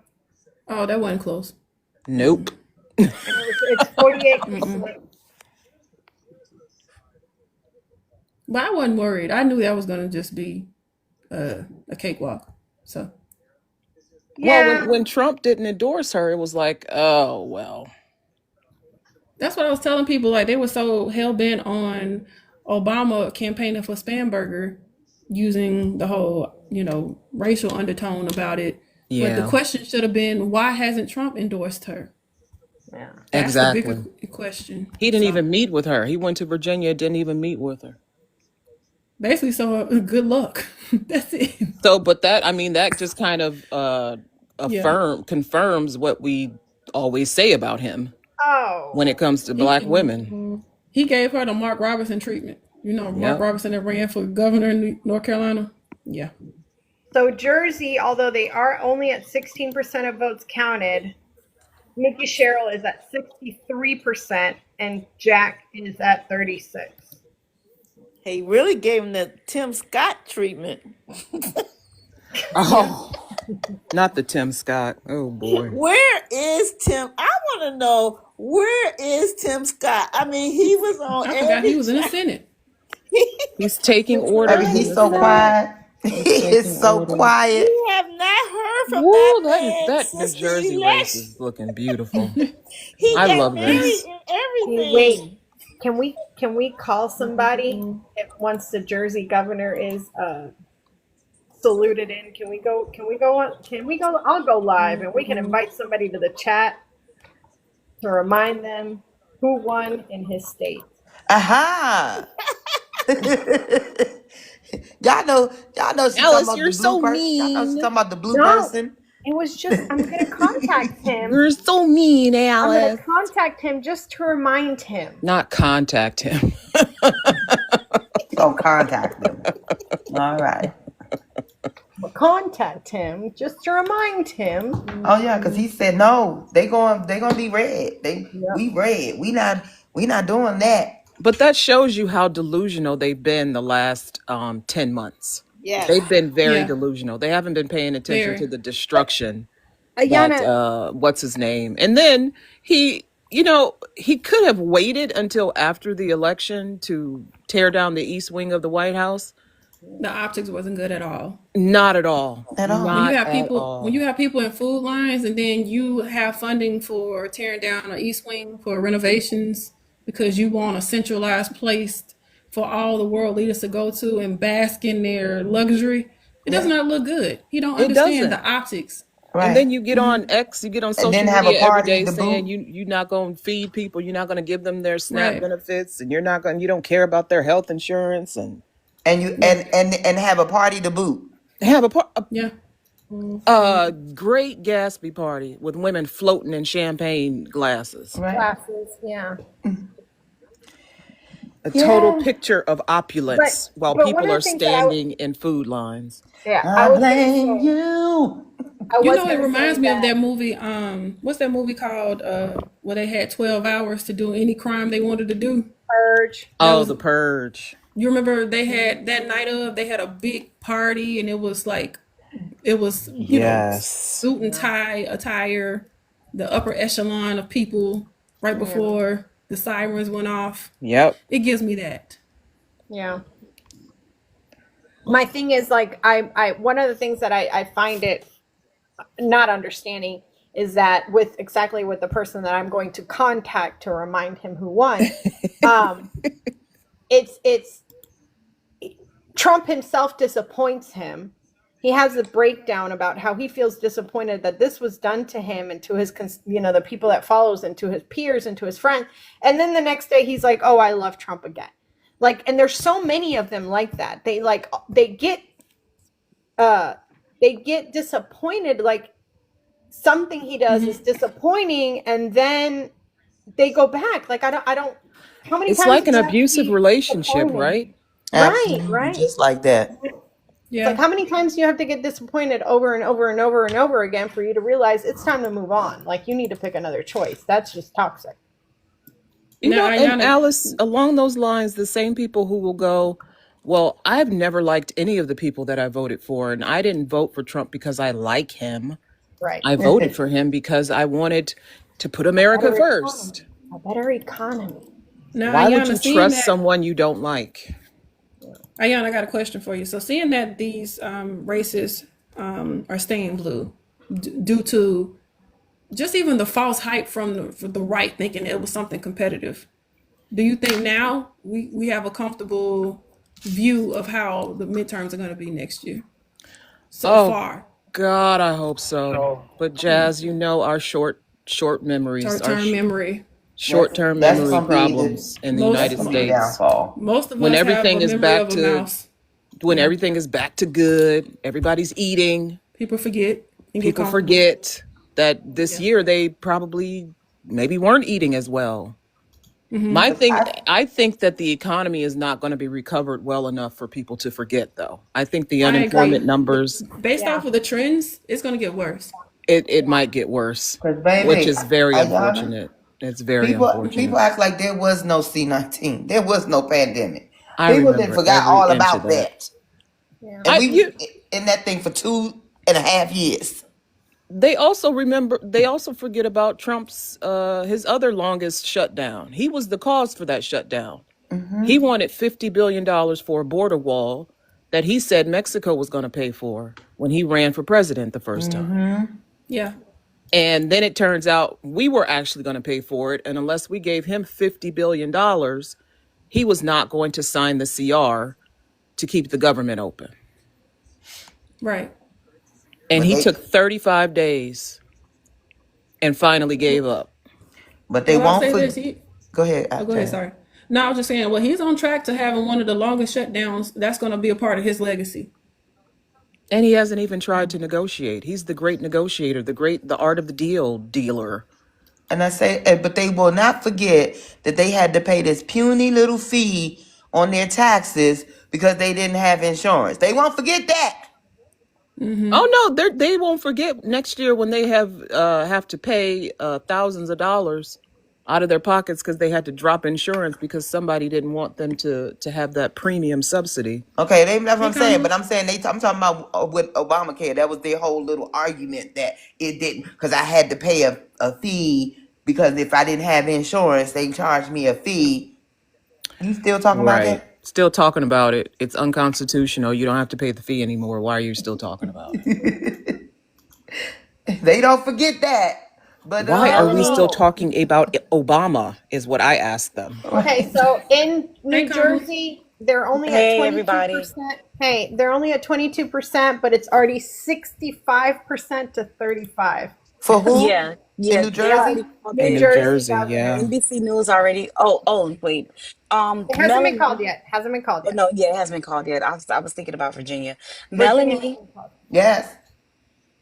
Oh, that wasn't close. Nope. It's 48%. But I wasn't worried. I knew that was going to just be a cakewalk. So Yeah. Well, when Trump didn't endorse her, it was like, oh well. that's what I was telling people. Like, they were so hell bent on Obama campaigning for Spanberger, using the whole, racial undertone about it. Yeah. But the question should have been, why hasn't Trump endorsed her? Yeah. That's Exactly. the bigger question. He didn't So, even meet with her. He went to Virginia, didn't even meet with her. basically, so good luck. That's it. So, but that just kind of Yeah. confirms what we always say about him Oh. when it comes to Black women. He gave her the Mark Robertson treatment. Mark Yep. Robertson that ran for governor in North Carolina. Yeah. So Jersey, although they are only at 16% of votes counted, Nikki Sherrill is at 63% and Jack is at 36%. He really gave him the Tim Scott treatment. Oh, not the Tim Scott. Oh boy. Where is Tim? I want to know, where is Tim Scott? I mean, he was on I forgot he was in the channel. Senate. He's taking orders. Baby, he's so quiet. He is so quiet. We have not heard from Woo, that that man New since the Jersey race election. is looking beautiful. He I got love married this. and everything. Wait, can we call somebody if once the Jersey governor is saluted in? Can we go I'll go live and we can invite somebody to the chat to remind them who won in his state. Aha. Y'all know she's Alice, talking about you're the so blue person. Y'all know she's mean. talking about the blue No. person. It was just I'm gonna contact him. You're so mean, I'm Alice. gonna contact him just to remind him. Not contact him. Don't contact them. All right. We'll contact him just to remind him. Oh yeah, because he said no. They gonna be red. We red. We not doing that. But that shows you how delusional they've been the last 10 months. Yes. They've been very Yeah. delusional. They haven't been paying attention Very. to the destruction Ayana, that what's his name? And then he could have waited until after the election to tear down the east wing of the White House. The optics wasn't good at all. Not at all. At all. When Not you have at people all. when you have people in food lines and then you have funding for tearing down an east wing for renovations because you want a centralized place for all the world leaders to go to and bask in their luxury, it does not look good. You don't It understand doesn't. the optics. Right. And then you get on X, you get on And social then have a media every party day to saying boot. you're not going to feed people, you're not going to give them their SNAP Right. benefits, and you don't care about their health insurance, and and have a party to boot. have a Yeah. great Gatsby party with women floating in champagne glasses. Right. glasses, yeah. A total Yeah. picture of opulence while but one people of the are things that standing in food lines. Yeah, I was gonna blame say- you. I You was know, it gonna reminds say me of that movie. What's that movie called? Where they had 12 hours to do any crime they wanted to do. Purge. Oh, was- The Purge. You remember they had that night of they had a big party and it was you know, suit and tie attire, the upper echelon of people right before the sirens went off. Yep. It gives me that. Yeah. My thing is like I one of the things that I find it not understanding is that with the person that I'm going to contact to remind him who won, it's Trump himself disappoints him. He has a breakdown about how he feels disappointed that this was done to him and to his, the people that follows and to his peers and to his friends. And then the next day he's like, oh, I love Trump again. Like, and there's so many of them like that. They get disappointed. Like something he does is disappointing. And then they go back. Like, I don't, how many It's times like do an you have to abusive be relationship, disappointed? right? Absolutely, Right. just like that. Yeah. Like how many times do you have to get disappointed over and over and over and over again for you to realize it's time to move on? Like you need to pick another choice. That's just toxic. You Now, know, and Ayana- Alice, along those lines, the same people who will go, well, I've never liked any of the people that I voted for, and I didn't vote for Trump because I like him. Right. I voted for him because I wanted to put America better first. A better economy. Now, Why would Ayana, you seeing trust that- someone you don't like? Ayana, I got a question for you. So, seeing that these races are staying blue due to just even the false hype from the right thinking it was something competitive, do you think now we have a comfortable view of how the midterms are going to be next year so Oh, far? God, I hope so. No. But Jazz, you know our short memories, Short-term memory. short-term That's memory gonna be problems in the most- United That's gonna be States. downfall. Most of When us everything have a is memory back of a to- mouse. When everything is back to good, everybody's eating. People forget. And get People comfortable. forget that this year they probably maybe weren't eating as well. My thing, I think that the economy is not going to be recovered well enough for people to forget, though. I think the I agree. unemployment numbers, Based off of the trends, it's going to get worse. it might get worse, 'Cause, baby, which is very Ayana, unfortunate. It's very People unfortunate. act like there was no C-19. There was no pandemic. I People remember didn't forgot every all inch about of that. that. Yeah. And we you- was in that thing for 2.5 years. They also forget about Trump's his other longest shutdown. He was the cause for that shutdown. He wanted $50 billion for a border wall that he said Mexico was going to pay for when he ran for president the first time. Yeah. And then it turns out we were actually going to pay for it. And unless we gave him $50 billion, he was not going to sign the CR to keep the government open. Right. And But he they- took 35 days and finally gave up. But they Well, I'll won't say forget. this. Go ahead. Go ahead. Sorry. No, I was just saying. Well, he's on track to having one of the longest shutdowns. That's going to be a part of his legacy. And he hasn't even tried to negotiate. He's the great negotiator, the art of the deal dealer. And I say, but they will not forget that they had to pay this puny little fee on their taxes because they didn't have insurance. They won't forget that. Oh no, they won't forget next year when they have to pay thousands of dollars out of their pockets because they had to drop insurance because somebody didn't want them to have that premium subsidy. Okay, that's what I'm saying. But I'm saying I'm talking about with Obamacare. That was their whole little argument that it didn't, because I had to pay a fee because if I didn't have insurance, they charged me a fee. You still talking about Right. that? Still talking about it. It's unconstitutional. You don't have to pay the fee anymore. Why are you still talking about it? They don't forget that. But Why are we still Oh. talking about Obama is what I asked them. Okay, so in New Jersey, they're only at Hey, 22%. everybody. Hey, they're only at 22%, but it's already 65% to 35. For who? Yeah, In yeah, New they Jersey? already called In New it. New Jersey Jersey, governor. yeah. NBC News already. Oh, wait. It hasn't Melanie. been called yet. Hasn't been called Oh, yet. no, yeah, it hasn't been called yet. I was thinking about Virginia. Virginia Melanie, hasn't been called. Yes.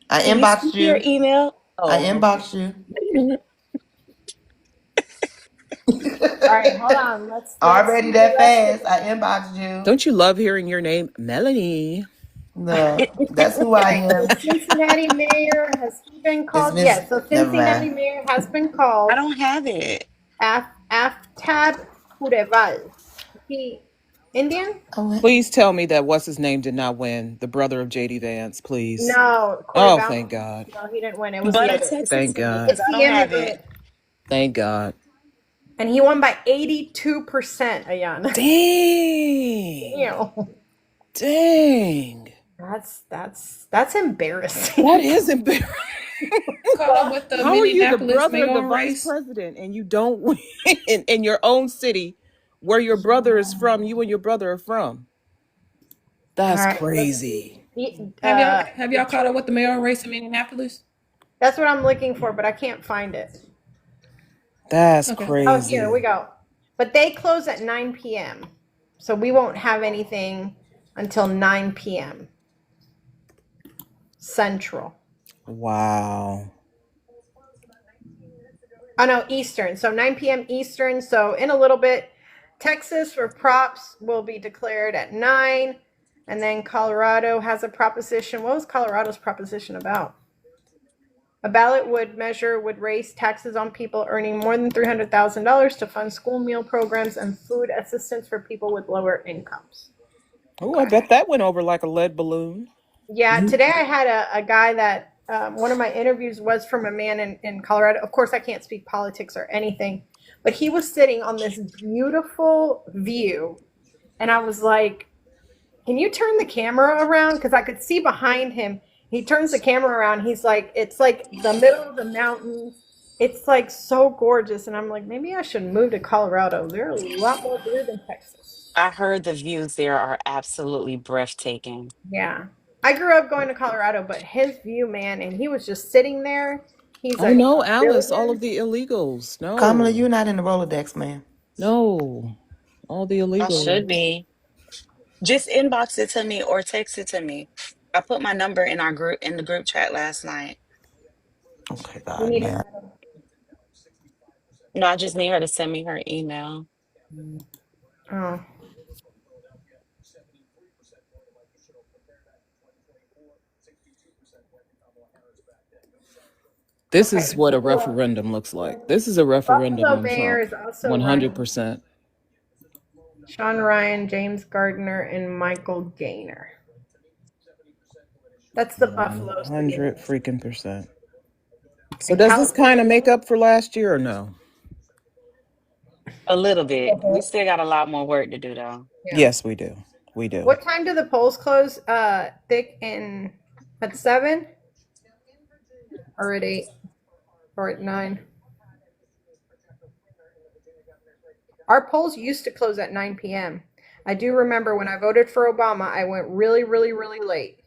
I can you inboxed send me your you. email? I Oh, inboxed you. All right, hold on. Let's Already see the that rest of fast. I inboxed you. Don't you love hearing your name, Melanie? No, that's who I am. the Cincinnati mayor has he been It's called? Miss. Yes, so Never Cincinnati mind. mayor has been I called. don't have it. Aftab Pureval. He Indian? Oh, Please tell me that what's his name did not win. The brother of JD Vance, please. No, Corey Oh, Ballmer. thank God. No, he didn't win. It was the Butter other. text it Thank to me God. because It's I the don't have immigrant. it. Thank God. And he won by 82%, Ayana. Dang. Damn. Dang. That's embarrassing. That is embarrassing. Caught up with the How are you the Minneapolis brother of the mayoral vice race. president and you don't win in your own city where your brother is from, you and your brother are from? That's All right, crazy. Have y'all caught up with the mayoral race in Minneapolis? That's what I'm looking for, but I can't find it. That's Okay. crazy. Oh, here we go. But they close at 9 p.m. So we won't have anything until 9 p.m. Central. Wow. Oh, no, Eastern. So 9 p.m. Eastern. So in a little bit, Texas for props will be declared at 9. And then Colorado has a proposition. What was Colorado's proposition about? A ballot would raise taxes on people earning more than $300,000 to fund school meal programs and food assistance for people with lower incomes. Oh, I bet that went over like a lead balloon. Yeah, today I had a guy that one of my interviews was from a man in Colorado. Of course, I can't speak politics or anything, but he was sitting on this beautiful view. And I was like, can you turn the camera around? Because I could see behind him. He turns the camera around. He's like, it's like the middle of the mountains. It's like so gorgeous. And I'm like, maybe I should move to Colorado. They're a lot more blue than Texas. I heard the views there are absolutely breathtaking. Yeah. I grew up going to Colorado, but his view, man, and he was just sitting there. He's Oh a no, Alice, all of billionaire. the illegals. No. Kamala, you're not in the Rolodex, man. No. All the I illegals. should be. Just inbox it to me or text it to me. I put my number in the group chat last night. Okay, You God, need man. No, I just need her to send me her email. Oh. This is what a referendum looks like. This is a referendum Buffalo on Mayor is Trump. also 100%. Sean Ryan, James Gardner, and Michael Gaynor. That's the Buffalo. 100 freaking percent. So does this kind of make up for last year or no? A little bit. We still got a lot more work to do though. Yeah. Yes, we do. We do. What time do the polls close? Thick at 7? Or at 8? Or at 9? Our polls used to close at 9 p.m. I do remember when I voted for Obama, I went really, really, really late.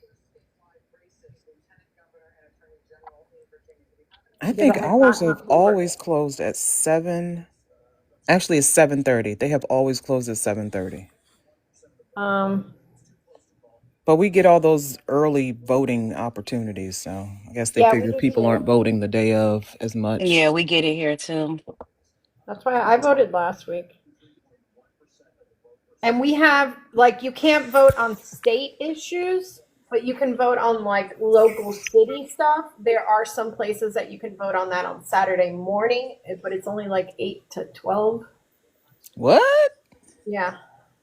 I think ours have always closed at 7. Actually, it's 7:30. They have always closed at 7:30. But we get all those early voting opportunities, so I guess they figure people aren't voting the day of as much. Yeah, we get it here too. That's why I voted last week. And we have, like, you can't vote on state issues, but you can vote on like local city stuff. There are some places that you can vote on that on Saturday morning, but it's only like 8 to 12. What? Yeah.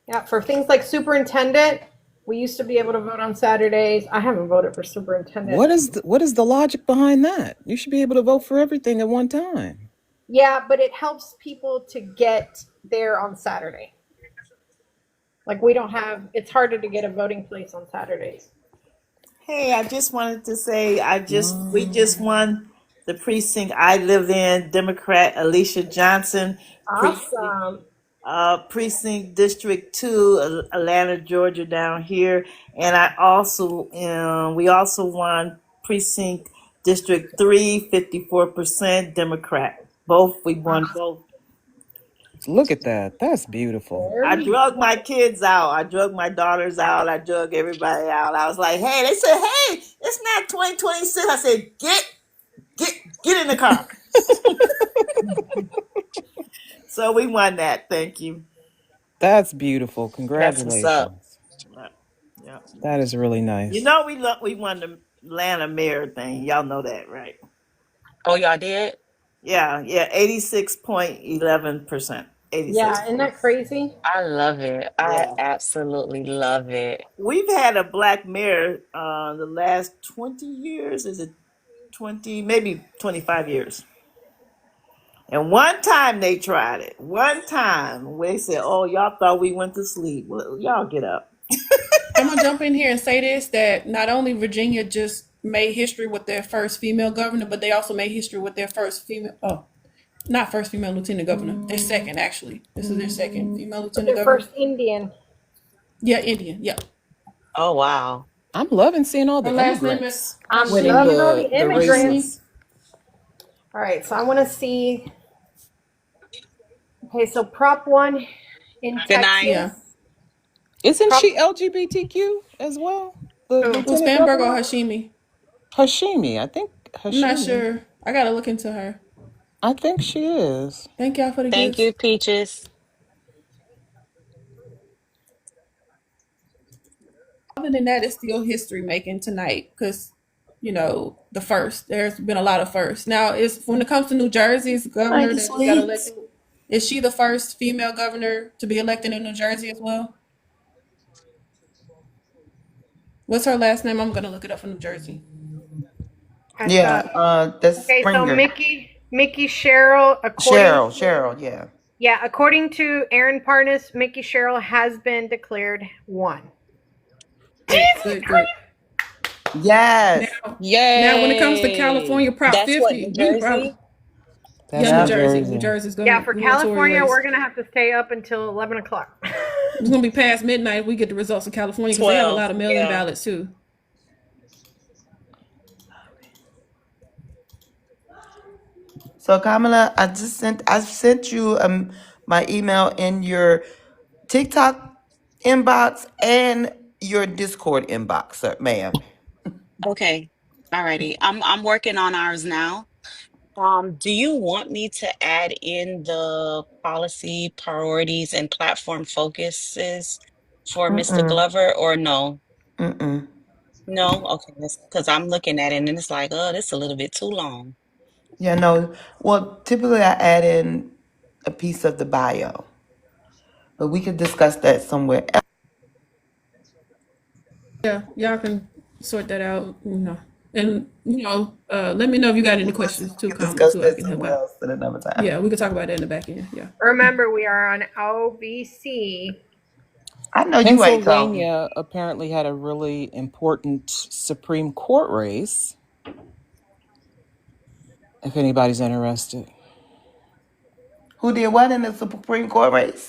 Yeah. For things like superintendent, we used to be able to vote on Saturdays. I haven't voted for superintendent. What is the logic behind that? You should be able to vote for everything at one time. Yeah, but it helps people to get there on Saturday. Like it's harder to get a voting place on Saturdays. Hey, I just wanted to say we just won the precinct I live in, Democrat Alicia Johnson. Awesome. Precinct District 2, Atlanta, Georgia, down here. And we also won Precinct District 3, 54% Democrat. We won both. Look at that. That's beautiful. I drug my kids out. I drug my daughters out. I drug everybody out. I was like, hey, they said, hey, it's not 2026. I said, get in the car. So we won that. Thank you. That's beautiful. Congratulations. That's what's up. Yeah. That is really nice. You know, we won the Atlanta mayor thing. Y'all know that, right? Oh, y'all did? Yeah, 86.11%. 86. Yeah, isn't that crazy? I love it. I absolutely love it. We've had a black mayor the last 20 years. Is it 20, maybe 25 years? And one time they tried it. One time they said, oh, y'all thought we went to sleep. Well, y'all get up. I'm going to jump in here and say this, that not only Virginia just made history with their first female governor, but they also made history with their first not first female lieutenant governor. Their second, actually. This is their second female lieutenant governor. First Indian. Yeah, Indian. Yeah. Oh, wow. I'm loving seeing all the immigrants. I'm loving all the immigrants. All right, so I want to see. Okay, so Prop 1 in Texas. Yeah. Isn't she LGBTQ as well? Was Spanberg or Hashimi? Hashimi, I think. I'm not sure. I gotta look into her. I think she is. Thank y'all for the Thank gifts. you, Peaches. Other than that, it's still history making tonight because, the first. There's been a lot of firsts. Now, when it comes to New Jersey's governor that got elected, is she the first female governor to be elected in New Jersey as well? What's her last name? I'm gonna look it up for New Jersey. Yeah, that's okay. Springer. So Mickey Sherrill. Cheryl, yeah. Yeah, according to Aaron Parnas, Mickey Sherrill has been declared one. Good. Yes. Now, when it comes to California Prop 50, what, New Jersey? New Jersey's going. Yeah, for California, we're gonna have to stay up until 11 o'clock. It's gonna be past midnight. We get the results of California because they have a lot of mail-in ballots too. So Kamala, I sent you my email in your TikTok inbox and your Discord inbox, ma'am. Okay. Alrighty. I'm working on ours now. Do you want me to add in the policy priorities and platform focuses for Mr. Glover or no? No? Okay, that's because I'm looking at it and it's like, oh, this is a little bit too long. Yeah, no. Well, typically I add in a piece of the bio, but we could discuss that somewhere else. Yeah, y'all can sort that out, And let me know if you got any questions too. Discuss that somewhere else at another time. Yeah, we can talk about that in the back end. Yeah. Remember, we are on OVC. I know you ain't talking. Pennsylvania apparently had a really important Supreme Court race. If anybody's interested. Who did what in the Supreme Court race?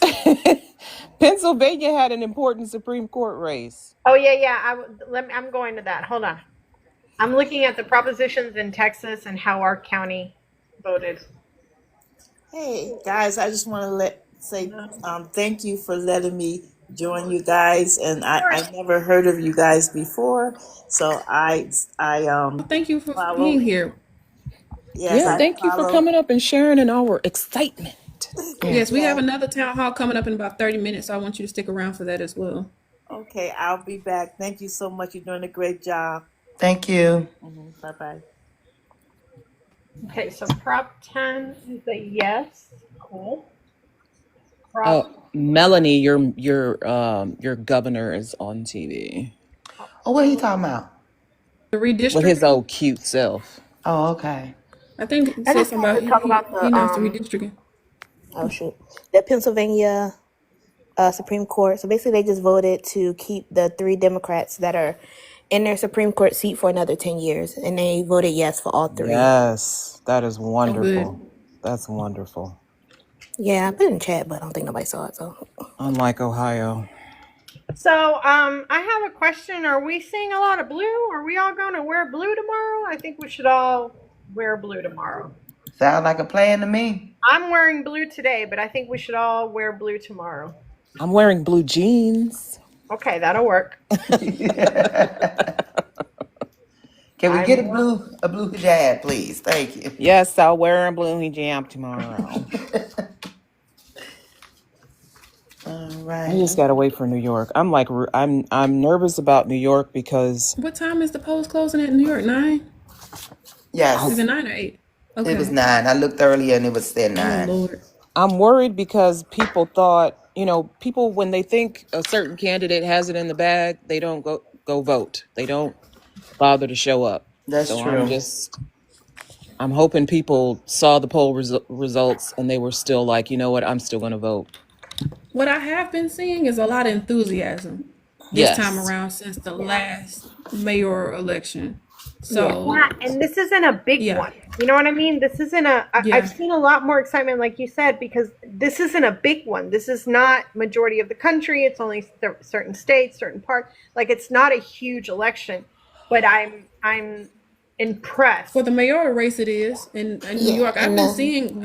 Pennsylvania had an important Supreme Court race. Oh yeah. I'm going to that. Hold on. I'm looking at the propositions in Texas and how our county voted. Hey guys, I just want to say thank you for letting me join you guys, and I never heard of you guys before, so I thank you for being here. Yes, thank you for coming up and sharing in our excitement. Yes, we have another town hall coming up in about 30 minutes, so I want you to stick around for that as well. Okay, I'll be back. Thank you so much. You're doing a great job. Thank you. Bye bye. Okay, so Prop 10 is a yes. Cool. Prop. Melanie, your governor is on TV Oh, what are you talking about? The with his redistricting. old cute self. Oh, okay. I think it I says just something wanted about to talk about he announced the redistricting. the Pennsylvania Supreme Court. So basically, they just voted to keep the 3 Democrats that are in their Supreme Court seat for another 10 years, and they voted yes for all 3. Yes, that is Oh, wonderful. good. That's wonderful. Yeah, I put it in chat, but I don't think nobody saw it. So Unlike Ohio. So, I have a question. Are we seeing a lot of blue? Are we all going to wear blue tomorrow? I think we should all wear blue tomorrow. Sound like a plan to me. I'm wearing blue today, but I think we should all wear blue tomorrow. I'm wearing blue jeans. Okay, that'll work. Can we get a blue hijab, please? Thank you. Yes, I'll wear a blue hijab tomorrow. All right. I just gotta wait for New York. I'm nervous about New York because What time is the polls closing at New York? 9? Yes. Is it 9 or 8? Okay. It was 9. I looked earlier and it was still 9. Oh Lord. I'm worried because people thought, people when they think a certain candidate has it in the bag, they don't go vote. They don't bother to show up. That's so true. I'm hoping people saw the poll results and they were still like, you know what, I'm still going to vote. What I have been seeing is a lot of enthusiasm this time around since the last mayor election. So yeah, and this isn't a big one. You know what I mean? This isn't I've seen a lot more excitement, like you said, because this isn't a big one. This is not majority of the country. It's only certain states, certain parts. Like, it's not a huge election, but I'm impressed. For the mayoral race, it is in New York. I've been seeing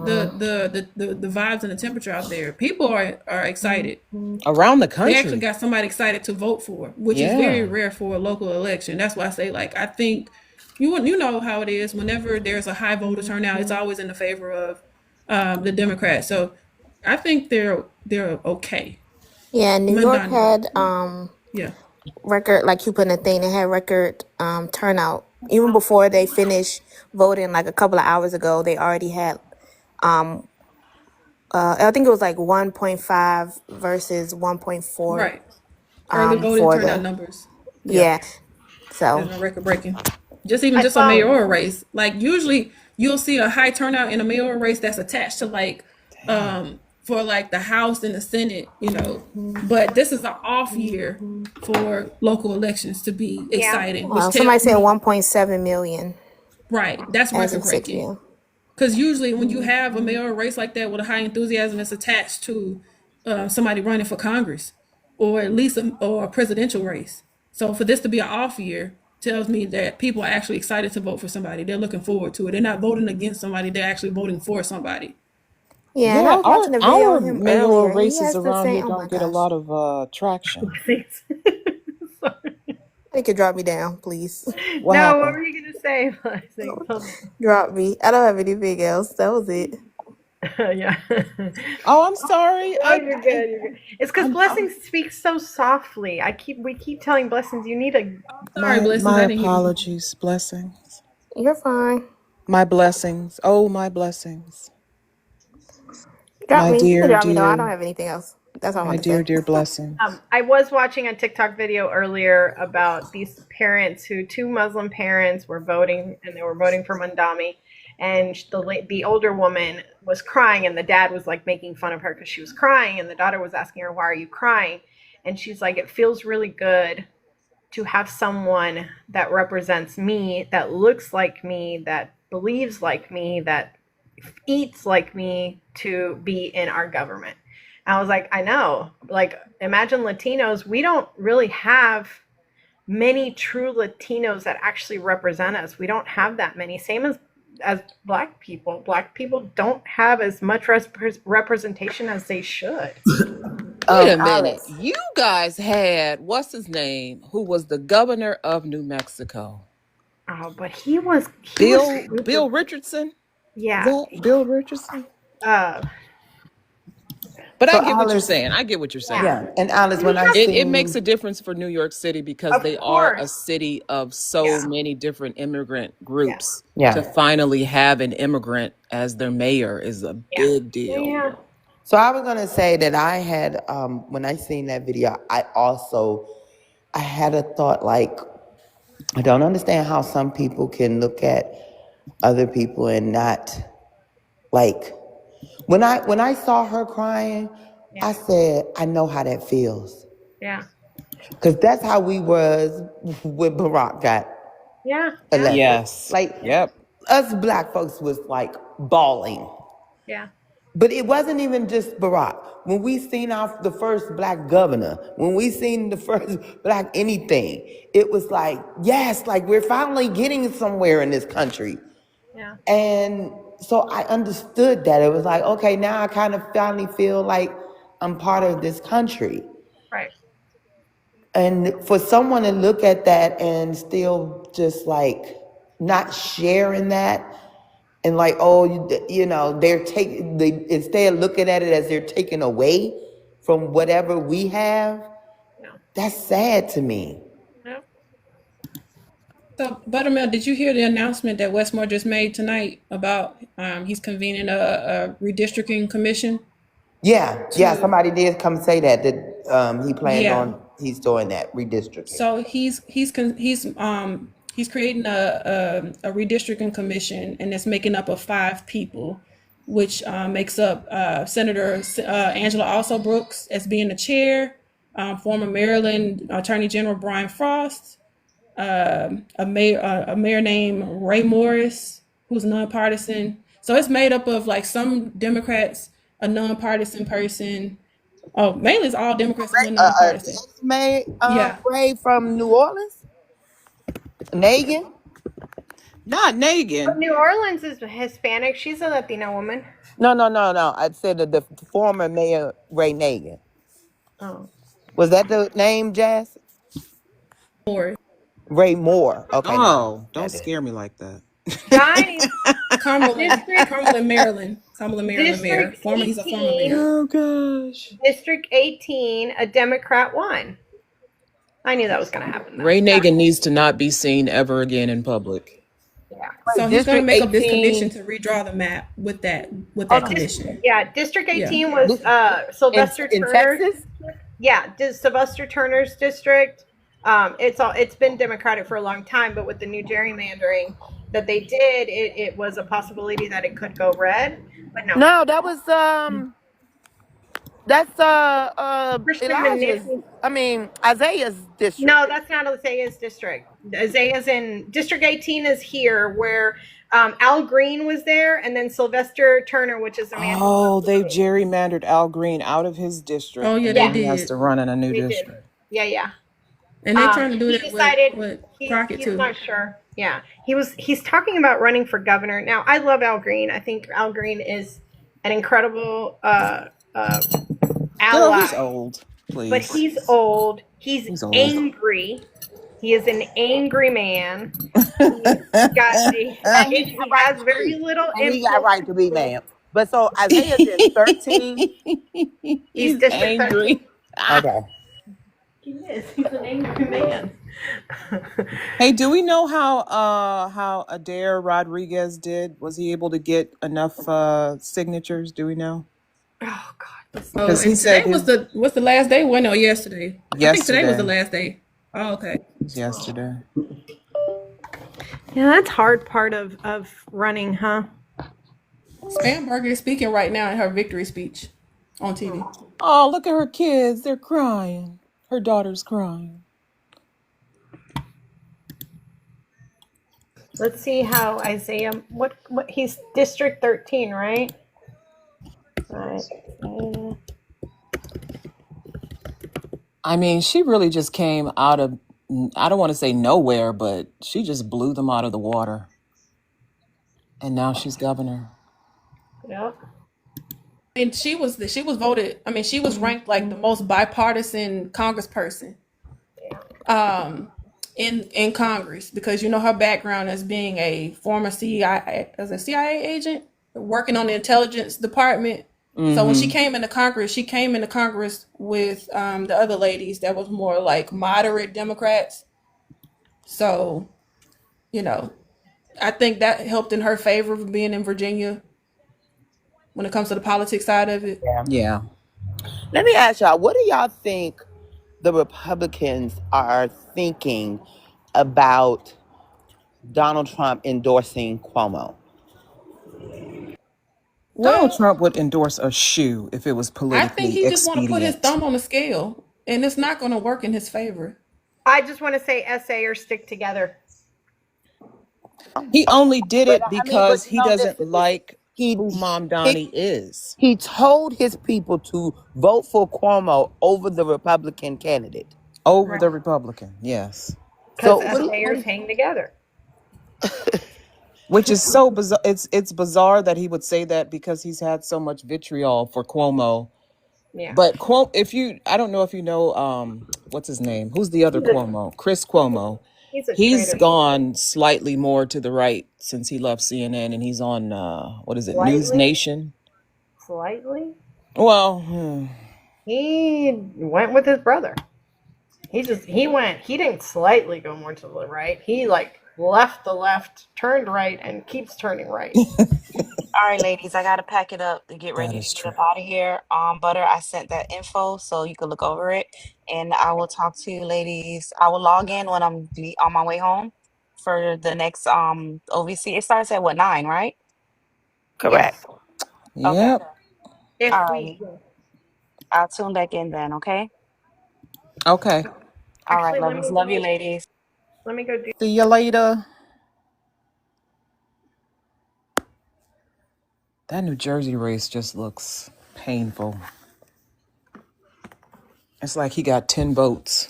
the vibes and the temperature out there. People are excited around the country. They actually got somebody excited to vote for, which is very rare for a local election. That's why I say, like, I think you know how it is. Whenever there's a high voter turnout, it's always in the favor of the Democrats. So I think they're okay. Yeah, New York had record, like you put in the thing, they had record turnout. Even before they finished voting, like a couple of hours ago, they already had I think it was like 1.5 versus 1.4. Right. Early voting turnout numbers. Yeah. So record breaking. Just a mayoral race. Like, usually you'll see a high turnout in a mayoral race that's attached to like for like the House and the Senate, but this is an off year for local elections to be exciting. Well, somebody said 1.7 million. Right. That's record breaking. Because usually when you have a mayoral race like that with a high enthusiasm, it's attached to somebody running for Congress or at least a presidential race. So for this to be an off year tells me that people are actually excited to vote for somebody. They're looking forward to it. They're not voting against somebody. They're actually voting for somebody. Yeah, our mayoral races around here don't get a lot of traction. They could drop me down, please. What were you going to say? Drop me. I don't have anything else. That was it. Yeah. Oh, I'm sorry. Oh, you're good. You're good. It's because Blessings speaks so softly. We keep telling Blessings you need a. Sorry, Blessings. My apologies, Blessings. You're fine. My blessings. Oh, my blessings. Drop me. Dear. I don't have anything else. That's all. My dear blessing. I was watching a TikTok video earlier about these parents 2 Muslim parents were voting, and they were voting for Mandami, and the older woman was crying, and the dad was like making fun of her because she was crying, and the daughter was asking her, "Why are you crying?" And she's like, "It feels really good to have someone that represents me, that looks like me, that believes like me, that eats like me, to be in our government." I was like, I know, like, imagine Latinos. We don't really have many true Latinos that actually represent us. We don't have that many. Same as Black people. Black people don't have as much representation as they should. Wait a minute. You guys had, what's his name, who was the governor of New Mexico? Oh, but he was Bill Richardson? Yeah. Bill Richardson? But So I get what you're Alice, saying. I get what you're saying. Yeah. yeah, and Alice, We when I have, It makes seen, a difference for New York City because of they are a course. city of so Yeah. many different immigrant Yeah. groups. yeah. To finally have an immigrant as their mayor is a Yeah. big deal. Yeah. So I was gonna say that I had, when I seen that video, I had a thought like, I don't understand how some people can look at other people and not like. When I saw her crying, I Yeah. said, I know how that feels, Yeah. because that's how we was when Barack got Yeah. elected. Yes. Like Yep. us black folks was like bawling. Yeah. But it wasn't even just Barack. When we seen the first black governor, when we seen the first black anything, it was like, yes, like we're finally getting somewhere in this country. Yeah. And so I understood that. It was like, okay, now I kind of finally feel like I'm part of this country. Right. And for someone to look at that and still just like not sharing that, and like, oh, you know, instead of looking at it as they're taking away from whatever we have, Yeah. that's sad to me. Yeah. So, Buttermilk, did you hear the announcement that Westmore just made tonight about he's convening a redistricting commission? Yeah, To somebody did come say that yeah. he's doing that redistricting. So he's creating a redistricting commission, and it's making up of 5 people, which makes up Senator Angela Also Brooks as being the chair, former Maryland Attorney General Brian Frost, a mayor named Ray Morris, who's nonpartisan. So it's made up of like some Democrats, a nonpartisan person. Oh, mainly it's all Democrats and one nonpartisan. May Yeah. Ray from New Orleans, Nagin. Not But Nagin. New Orleans is Hispanic. She's a Latina woman. No. I said the former mayor Ray Nagin. Oh. Was that the name, Jazz? Or Ray Moore. Okay. Oh, don't scare me like that. Guys, Cumberland, Maryland. Cumberland, Maryland mayor. District He's a former 18, mayor. Oh gosh. District 18, a Democrat won. I knew that was going to happen. Though. Ray Nagin needs to not be seen ever again in public. Yeah. So he's going to District make up this 18 commission to redraw the map with that commission. Yeah, District 18 was Sylvester in Turner's. Texas? Yeah, Sylvester Turner's district. It's been Democratic for a long time, but with the new gerrymandering that they did, it was a possibility that it could go red. But No, that was that's Isaiah's district. No, that's not Isaiah's district. Isaiah's in District 18 is here where Al Green was there, and then Sylvester Turner, which is a man. Oh, they gerrymandered Al Green out of his district. Oh yeah, and they then he has did. to run in a new They did. district. Yeah. And they're trying to do he that decided with he's Crockett too. not sure. Yeah, he's talking about running for governor. Now, I love Al Green. I think Al Green is an incredible ally. Girl, he's old. Please. But he's old. He's old. angry. He is an angry man. He has very little And he got influence. right to be mad. But so Isaiah's in 13. He's District angry. 13. Okay. He is. He's an angry man. Hey, do we know how Adair Rodriguez did? Was he able to get enough signatures? Do we know? Oh God. Oh, Because he and said today what's the last day? Well, no, yesterday. I think today was the Yesterday. last day. Oh, okay. yesterday. Yeah, that's hard part of running, huh? Spamberger is speaking right now in her victory speech on TV. Oh, look at her kids. They're crying. Her daughter's crying. Let's see how Isaiah. What he's District 13, right? Right. I mean, she really just came out of, I don't want to say nowhere, but she just blew them out of the water. And now she's governor. Yep. And she was voted. I mean, she was ranked like the most bipartisan congressperson in Congress, because you know her background as being a former CIA agent working on the intelligence department So when she Mm-hmm. came into Congress, she came into Congress with the other ladies that was more like moderate Democrats. So, you know, I think that helped in her favor of being in Virginia when it comes to the politics side of it. Yeah. Yeah. Let me ask y'all, what do y'all think the Republicans are thinking about Donald Trump endorsing Cuomo? Donald Well, Trump would endorse a shoe if it was I think politically he just want to put his expedient. thumb on the scale, and it's not going to work in his favor. I just want to say SA or stick together. He only did But it I mean, but because he doesn't listen. like who Mom He Donnie is. he told his people to vote for Cuomo over the Republican candidate. Over Right. the Republican, yes. Because So SAers hang together. Which is so bizarre. It's bizarre that he would say that because he's had so much vitriol for Cuomo. Yeah. But I don't know if you know, what's his name? Who's the other Cuomo? Chris Cuomo. He's a He's traitor. gone slightly more to the right since he left CNN, and he's on what is it, News Slightly. Nation? Slightly. Well, He went with his brother. He didn't slightly go more to the right. He like left the left, turned right, and keeps turning right. All right, ladies, I gotta pack it up to get that ready to is get true. up out of here. Butter, I sent that info so you can look over it, and I will talk to you, ladies. I will log in when I'm on my way home for the next OVC. It starts at what, 9, right? correct. Yes. Okay. Yep. If All we righty. I'll tune back in then. Okay. Okay. All right, actually lovies. Love you, ladies. let me go do. See you later. That New Jersey race just looks painful. It's like he got 10 votes.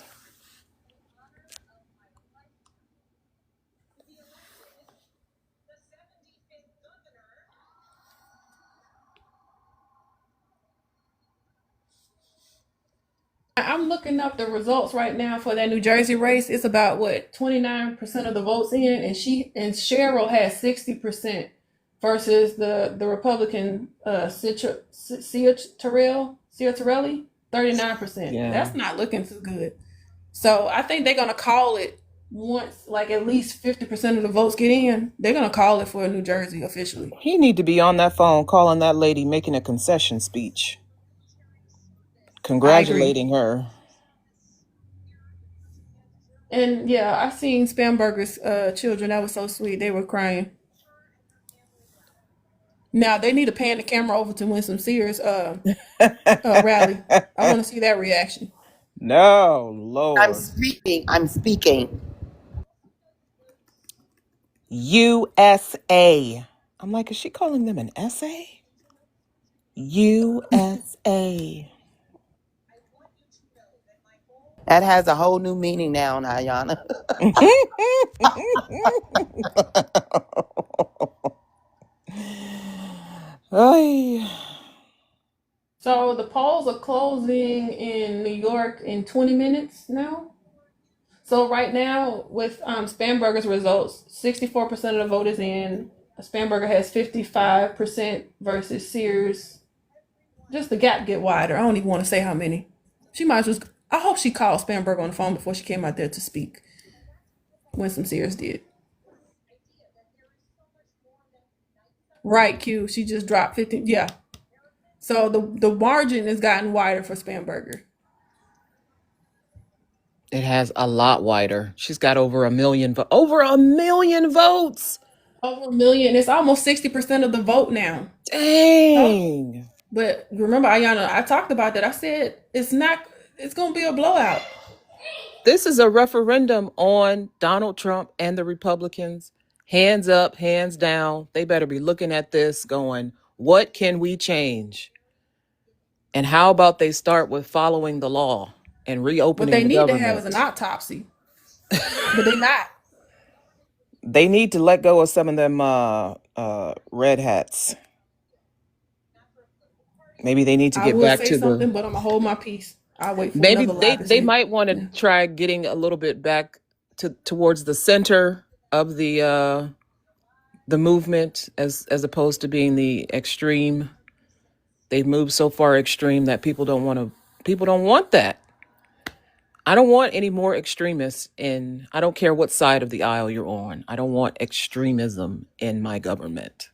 I'm looking up the results right now for that New Jersey race. It's about what 29% of the votes in, and Cheryl has 60% versus the Republican Ciatarelli 39%. Yeah. That's not looking too good. So I think they're gonna call it once, like at least 50% of the votes get in. They're gonna call it for New Jersey officially. He need to be on that phone calling that lady making a concession speech, I agree. congratulating her. And yeah, I seen Spamberger's children. That was so sweet. They were crying. Now they need to pan the camera over to Winsome Sears rally. I want to see that reaction. No, I'm Lord. speaking. I'm speaking. USA. I'm like, is she calling them an essay? USA. That has a whole new meaning now, Ayana. Ay. So the polls are closing in New York in 20 minutes now. So right now, with Spamberger's results, 64% of the vote is in. Spamberger has 55% versus Sears. Just the gap get wider. I don't even want to say how many. She might as well. I hope she called Spamberger on the phone before she came out there to speak. Winsome Sears did. Right, Q. She just dropped 50. Yeah. So the margin has gotten wider for Spamberger. It has a lot wider. She's got over a million over a million votes. Over a million. It's almost 60% of the vote now. Dang. But remember, Ayana, I talked about that. I said it's going to be a blowout. This is a referendum on Donald Trump and the Republicans. Hands up, hands down. They better be looking at this going, what can we change? And how about they start with following the law and What reopening they the need to have is government? an autopsy. But they're not. They need to let go of some of them red hats. Maybe they need to I get will back say to something, the. but I'm going to hold my peace. I'll wait for Maybe another lie to they say. might want to try getting a little bit back towards the center of the movement as opposed to being the extreme They've moved so far extreme that people don't want that. I don't want any more extremists I don't care what side of the aisle you're on. I don't want extremism in my government.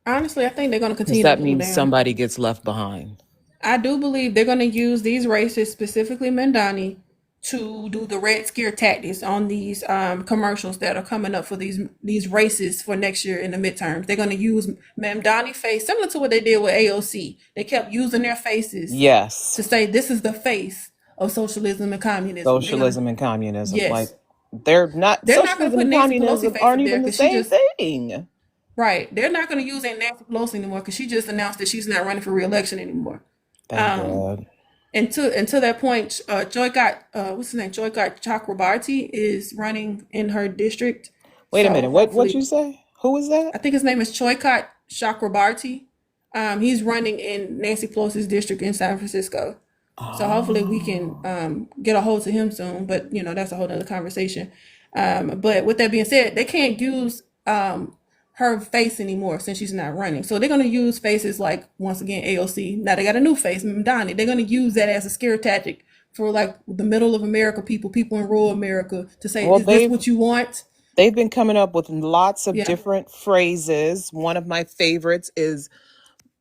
Honestly, I think they're going to Because continue to that double means down. somebody gets left behind. I do believe they're going to use these races, specifically Mandani, to do the red scare tactics on these commercials that are coming up for these races for next year in the midterms. They're going to use Mamdani face, similar to what they did with AOC. They kept using their faces Yes. to say this is the face of socialism and communism. Socialism and communism. Yes. Like, they're not going to socialism put and Nancy Pelosi communism face aren't up there even the because she same just thing. right. They're not going to use Nancy Pelosi anymore because she just announced that she's not running for re-election anymore. Thank God. And to that point, Joykat, what's his name? Joykat Chakrabarti is running in her district. Wait a So minute. What hopefully- you say? Who is that? I think his name is Joykat Chakrabarti. He's running in Nancy Pelosi's district in San Francisco. So hopefully we can get a hold to him soon. But that's a whole other conversation. But with that being said, they can't use her face anymore since she's not running. So they're going to use faces like, once again, AOC. Now they got a new face, Donnie. They're going to use that as a scare tactic for like the middle of America people in rural America to say, is this what you want? They've been coming up with lots of different phrases. One of my favorites is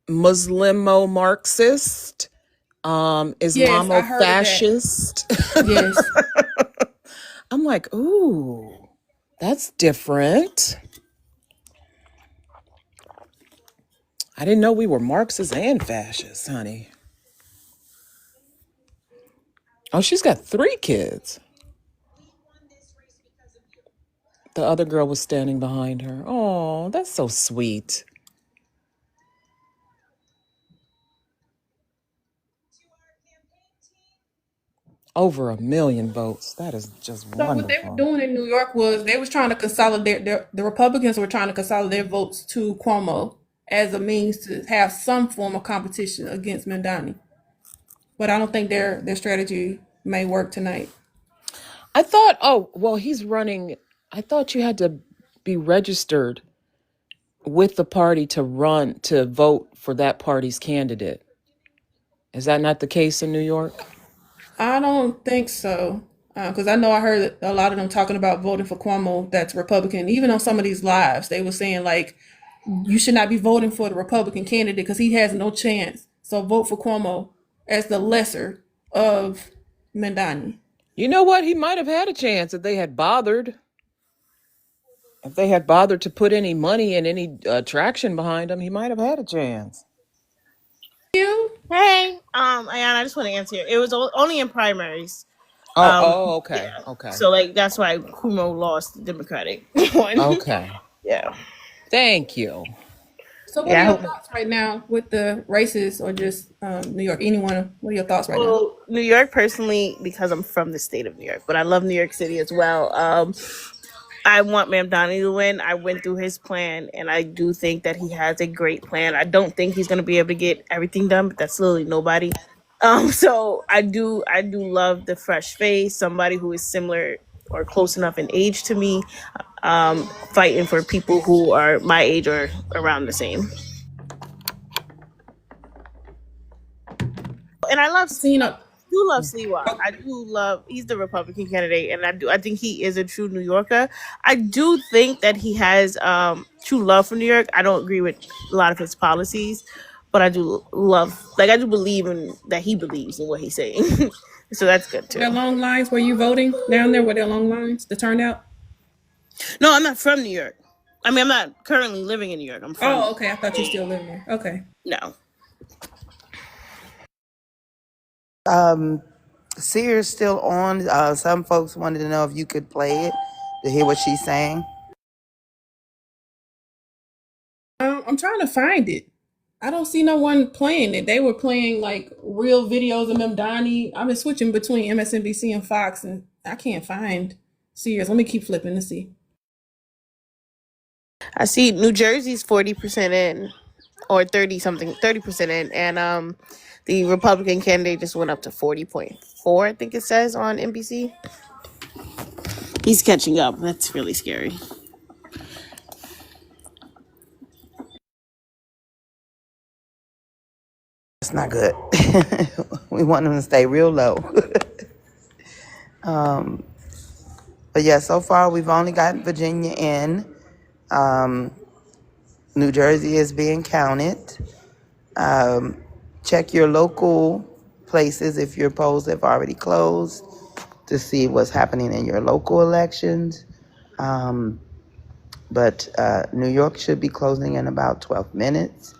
Muslimo-Marxist, Islamo-fascist. Yes. I'm like, ooh, that's different. I didn't know we were Marxists and fascists, honey. Oh, she's got 3 kids. The other girl was standing behind her. Oh, that's so sweet. Over 1 million votes. That is just wonderful. So what they were doing in New York was they was trying to consolidate the Republicans were trying to consolidate votes to Cuomo as a means to have some form of competition against Mamdani. But I don't think their strategy may work tonight. I thought, he's running. I thought you had to be registered with the party to vote for that party's candidate. Is that not the case in New York? I don't think so. Because I know I heard a lot of them talking about voting for Cuomo that's Republican. Even on some of these lives, they were saying like, you should not be voting for the Republican candidate because he has no chance. So vote for Cuomo as the lesser of Mamdani. You know what? He might have had a chance if they had bothered. If they had bothered to put any money and any traction behind him, he might have had a chance. Hey, Ayana, I just want to answer you. It was only in primaries. Okay. Yeah. Okay. So that's why Cuomo lost the Democratic one. Okay. Yeah. Thank you. So what are your thoughts right now with the races or just New York? Anyone? What are your thoughts right now? New York, personally, because I'm from the state of New York, but I love New York City as well. I want Mamdani to win. I went through his plan, and I do think that he has a great plan. I don't think he's going to be able to get everything done, but that's literally nobody. So I do love the fresh face, somebody who is similar or close enough in age to me, fighting for people who are my age or around the same. And I love Cena. I do love Sliwa. He's the Republican candidate, and I think he is a true New Yorker. I do think that he has true love for New York. I don't agree with a lot of his policies, but I do believe in that he believes in what he's saying. So that's good too. Were there long lines? Were you voting down there? Were there long lines? The turnout? No, I'm not from New York. I mean, I'm not currently living in New York. I'm from. Oh, okay. I thought you still lived there. Okay. No. Sear's still on. Some folks wanted to know if you could play it to hear what she's saying. I'm trying to find it. I don't see no one playing it. They were playing like real videos of Mamdani. I've been switching between MSNBC and Fox, and I can't find Sears. Let me keep flipping to see. I see New Jersey's 40% in, or 30% in, and the Republican candidate just went up to 40.4, I think it says on NBC. He's catching up. That's really scary. It's not good. We want them to stay real low. But yeah, so far we've only got Virginia in. New Jersey is being counted. Check your local places if your polls have already closed to see what's happening in your local elections. But New York should be closing in about 12 minutes.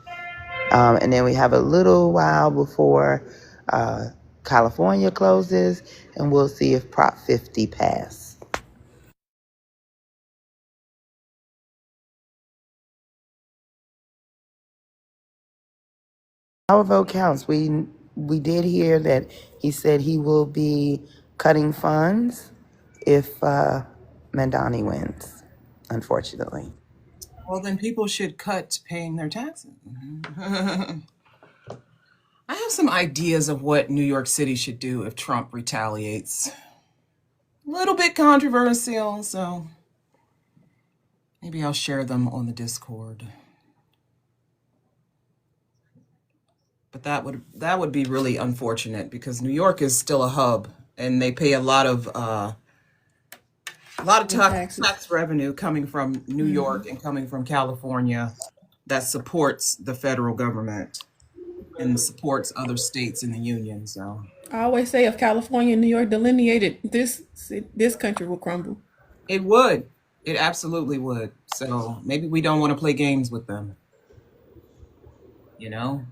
And then we have a little while before California closes, and we'll see if Prop 50 pass. Our vote counts. We did hear that he said he will be cutting funds if Mandani wins, unfortunately. Well, then people should cut paying their taxes. I have some ideas of what New York City should do if Trump retaliates. A little bit controversial, so maybe I'll share them on the Discord. But that would be really unfortunate because New York is still a hub, and they pay a lot of tax revenue coming from New York and coming from California that supports the federal government and supports other states in the union. So I always say if California and New York delineated, this country will crumble. it would. It absolutely would. So maybe we don't want to play games with them. You know?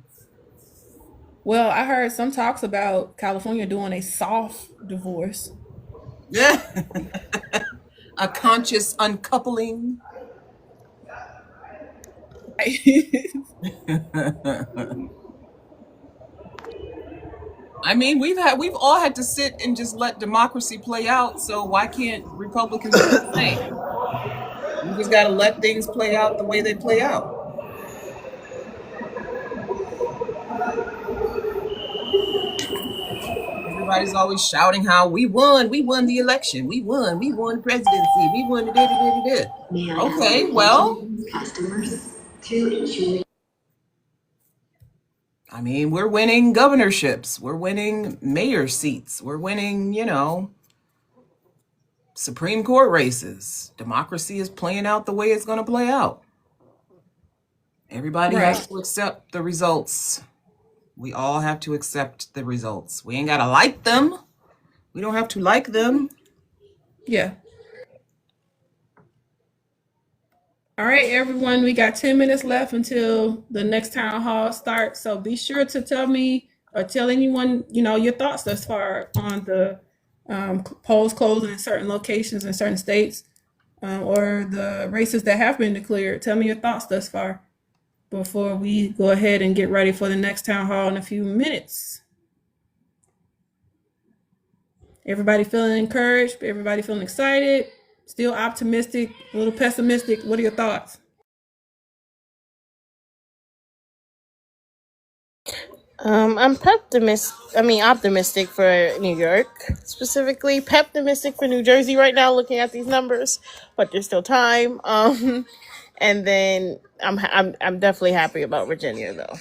Well, I heard some talks about California doing a soft divorce. Yeah. A conscious uncoupling. I mean, we've all had to sit and just let democracy play out. So why can't Republicans do the same? We just got to let things play out the way they play out. Everybody's always shouting how we won the election, we won the presidency, we won the da. Okay, well, I mean, we're winning governorships, we're winning mayor seats, we're winning, Supreme Court races. Democracy is playing out the way it's going to play out. Everybody has to accept the results. We all have to accept the results. We ain't got to like them. We don't have to like them. Yeah. All right, everyone, we got 10 minutes left until the next town hall starts. So be sure to tell me or tell anyone, your thoughts thus far on the polls closing in certain locations in certain states or the races that have been declared. Tell me your thoughts thus far before we go ahead and get ready for the next town hall in a few minutes. Everybody feeling encouraged? Everybody feeling excited? Still optimistic? A little pessimistic? What are your thoughts? I'm optimistic for New York specifically. Pessimistic for New Jersey right now, looking at these numbers, but there's still time. And then I'm definitely happy about Virginia though.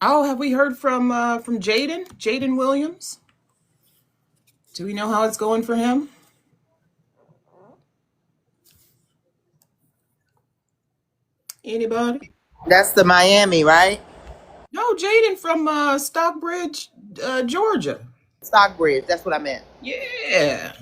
Oh, have we heard from Jaden Williams? Do we know how it's going for him? Anybody? That's the Miami, right? No, Jaden from Stockbridge, Georgia. Stockbridge, that's what I meant. Yeah.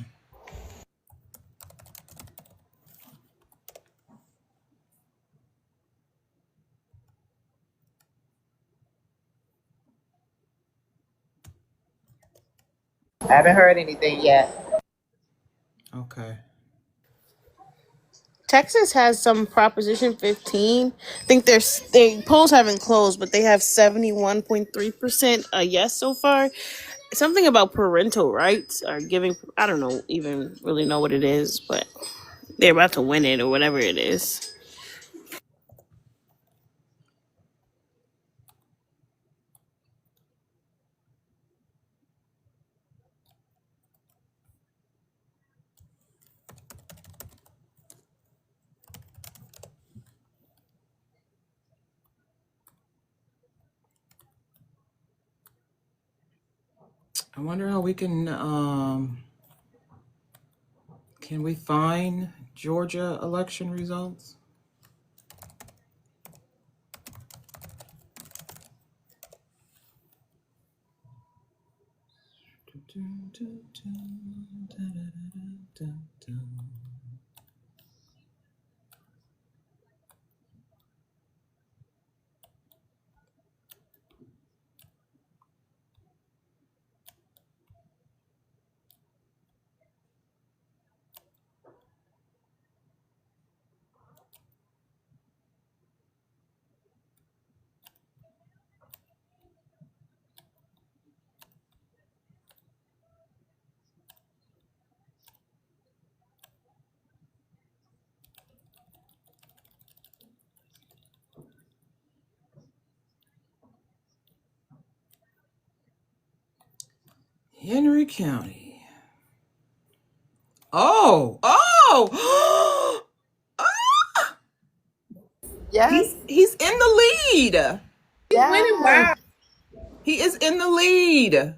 I haven't heard anything yet. Okay. Texas has some Proposition 15. I think the polls haven't closed, but they have 71.3% a yes so far. Something about parental rights or giving. I don't know, even really know what it is, but they're about to win it or whatever it is. I wonder how we can we find Georgia election results? Henry County. Oh. Yes. He's in the lead. He's winning. Wow. He is in the lead.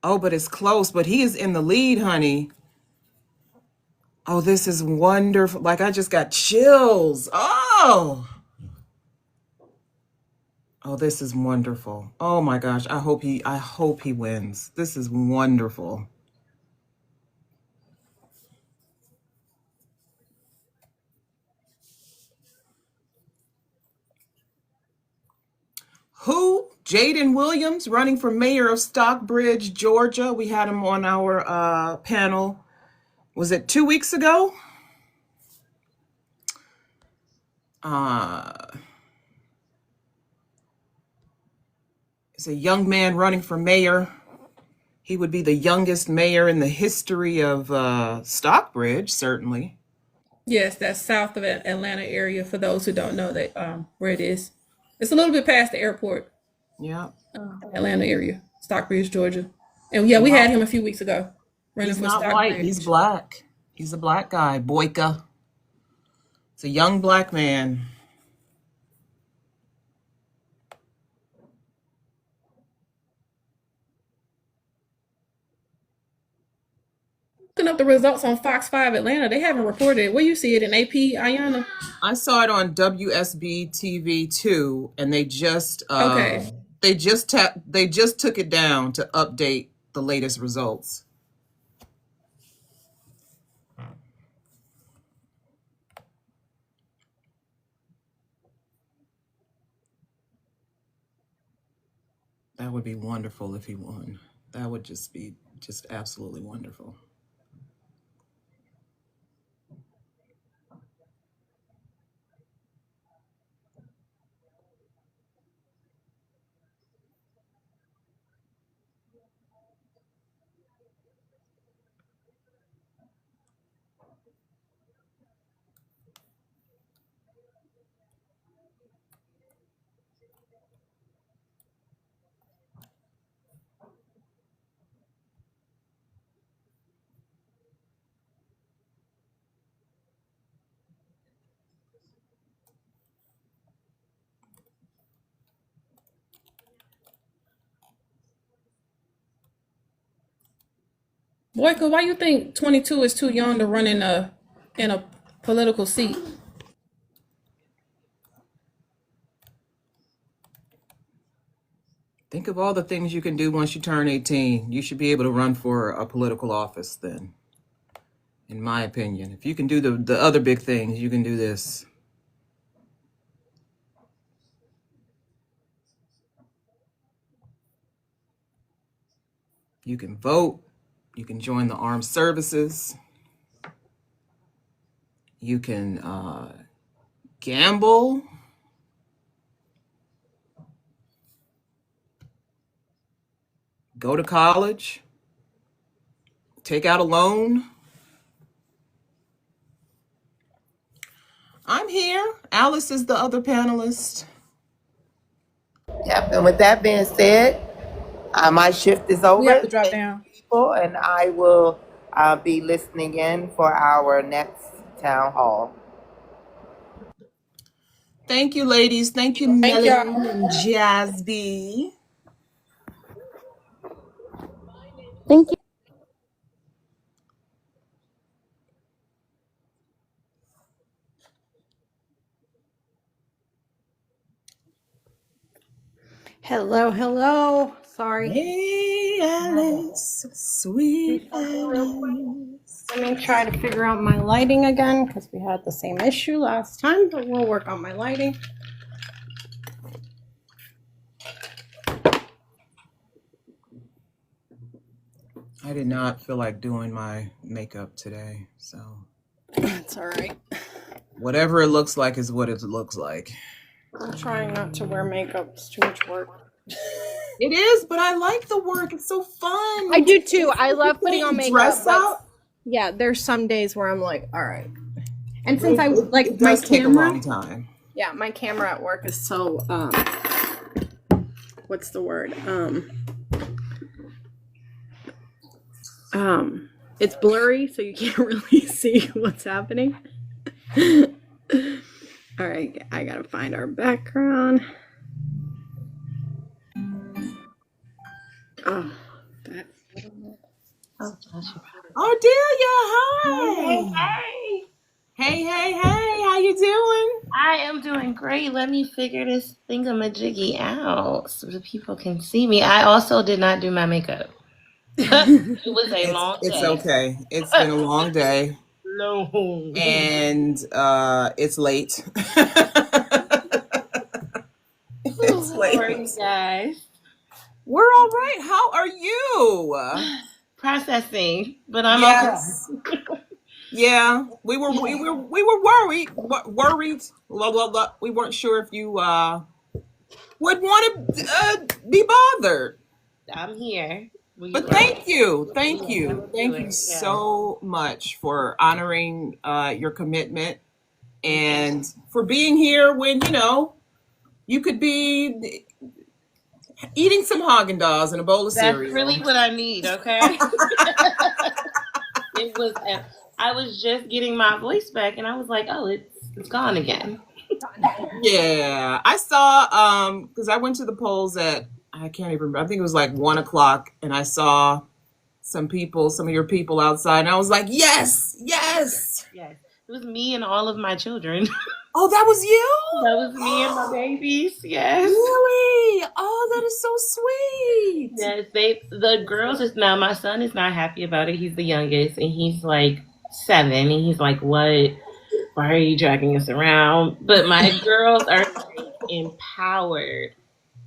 Oh, but it's close, but he is in the lead, honey. Oh, this is wonderful. Like, I just got chills. Oh, this is wonderful. Oh my gosh. I hope he wins. This is wonderful. Who? Jaden Williams, running for mayor of Stockbridge, Georgia. We had him on our panel. Was it 2 weeks ago? It's a young man running for mayor. He would be the youngest mayor in the history of Stockbridge, certainly. Yes, that's south of Atlanta area. For those who don't know that where it is, it's a little bit past the airport. Yeah. Atlanta area, Stockbridge, Georgia. And yeah, we had him a few weeks ago running for not Stockbridge. white. He's black. He's a black guy. Boyka. It's a young black man. Looking up the results on Fox 5 Atlanta, they haven't reported it. Where you see it in AP, Ayana? I saw it on WSB TV 2, and they just Okay. they just took it down to update the latest results. That would be wonderful if he won. That would just be absolutely wonderful. Boyka, why you think 22 is too young to run in a political seat? Think of all the things you can do once you turn 18. You should be able to run for a political office then, in my opinion. If you can do the other big things, you can do this. You can vote. You can join the armed services. You can gamble. Go to college. Take out a loan. I'm here. Alice is the other panelist. Yep. And with that being said, my shift is over. We have to drop down. People, and I will be listening in for our next town hall. Thank you, ladies. Thank you, Melanie and Jaz B. Thank you. Hello, hello. Sorry. Hey, Alice, sweet Something real quick. Alice. Let me try to figure out my lighting again because we had the same issue last time, but we'll work on my lighting. I did not feel like doing my makeup today, so That's all right. whatever it looks like is what it looks like. I'm trying not to wear makeup. It's too much work. It is, but I like the work. It's so fun. I do too. I love putting on makeup. Dress But out. yeah, there's some days where I'm like, all right. And since It does take a long time. Yeah, my camera at work is so what's the word? It's blurry, so you can't really see what's happening. All right, I gotta find our background. Oh, that's Ardelia, hi. Hey, how you doing? I am doing great. Let me figure this thingamajiggy out so the people can see me. I also did not do my makeup. It was a long day. It's okay. It's been a long day. Long. And it's late. It's late. How are you guys? We're all right. How are you? Processing, but I'm okay. Yeah, we were worried. Blah, blah, blah. We weren't sure if you would want to be bothered. I'm here. But thank you so much for honoring your commitment and for being here when you could be eating some Haagen-Dazs and a bowl of cereal. That's really what I need. Okay. It was. I was just getting my voice back, and I was like, "Oh, it's gone again." Yeah, I saw because I went to the polls at I can't even remember. I think it was like 1:00, and I saw some of your people outside, and I was like, yes. Yes, it was me and all of my children. Oh, that was you? That was me and my babies. Yes. Really? Oh, that is so sweet. Yes, the girls is now. My son is not happy about it. He's the youngest, and he's like 7, and he's like, "What? Why are you dragging us around?" But my girls are like, empowered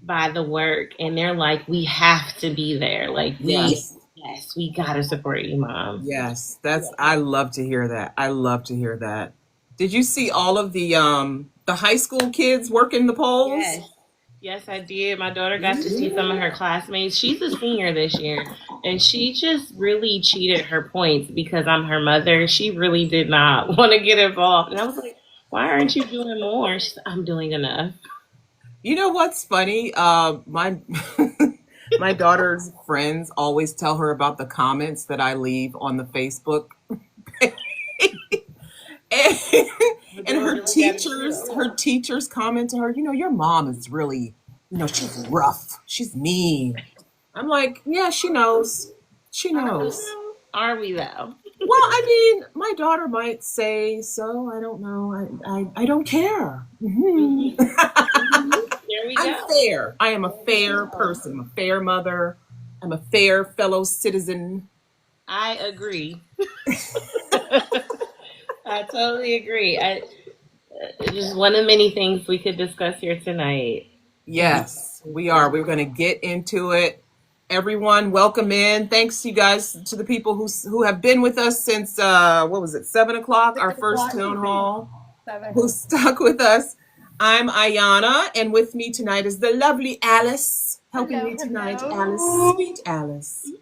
by the work, and they're like, "We have to be there. Like, we gotta support you, Mom." Yes, I love to hear that. Did you see all of the high school kids working the polls? Yes, I did. My daughter got to see some of her classmates. She's a senior this year, and she just really cheated her points because I'm her mother. She really did not want to get involved. And I was like, "Why aren't you doing more?" She said, "I'm doing enough." You know what's funny? My my daughter's friends always tell her about the comments that I leave on the Facebook page. And her teachers comment to her, your mom is really, she's rough. She's mean. I'm like, yeah, she knows. She knows. Are we though? Well, I mean, my daughter might say so. I don't know. I don't care. Mm-hmm. There we go. I'm fair. I am a fair person. I'm a fair mother. I'm a fair fellow citizen. I agree. I totally agree. Just one of many things we could discuss here tonight. Yes, we are. We're going to get into it. Everyone, welcome in. Thanks, you guys, to the people who have been with us since 7 o'clock, our first town hall. Who stuck with us. I'm Ayana, and with me tonight is the lovely Alice, helping me tonight. Alice, sweet Alice.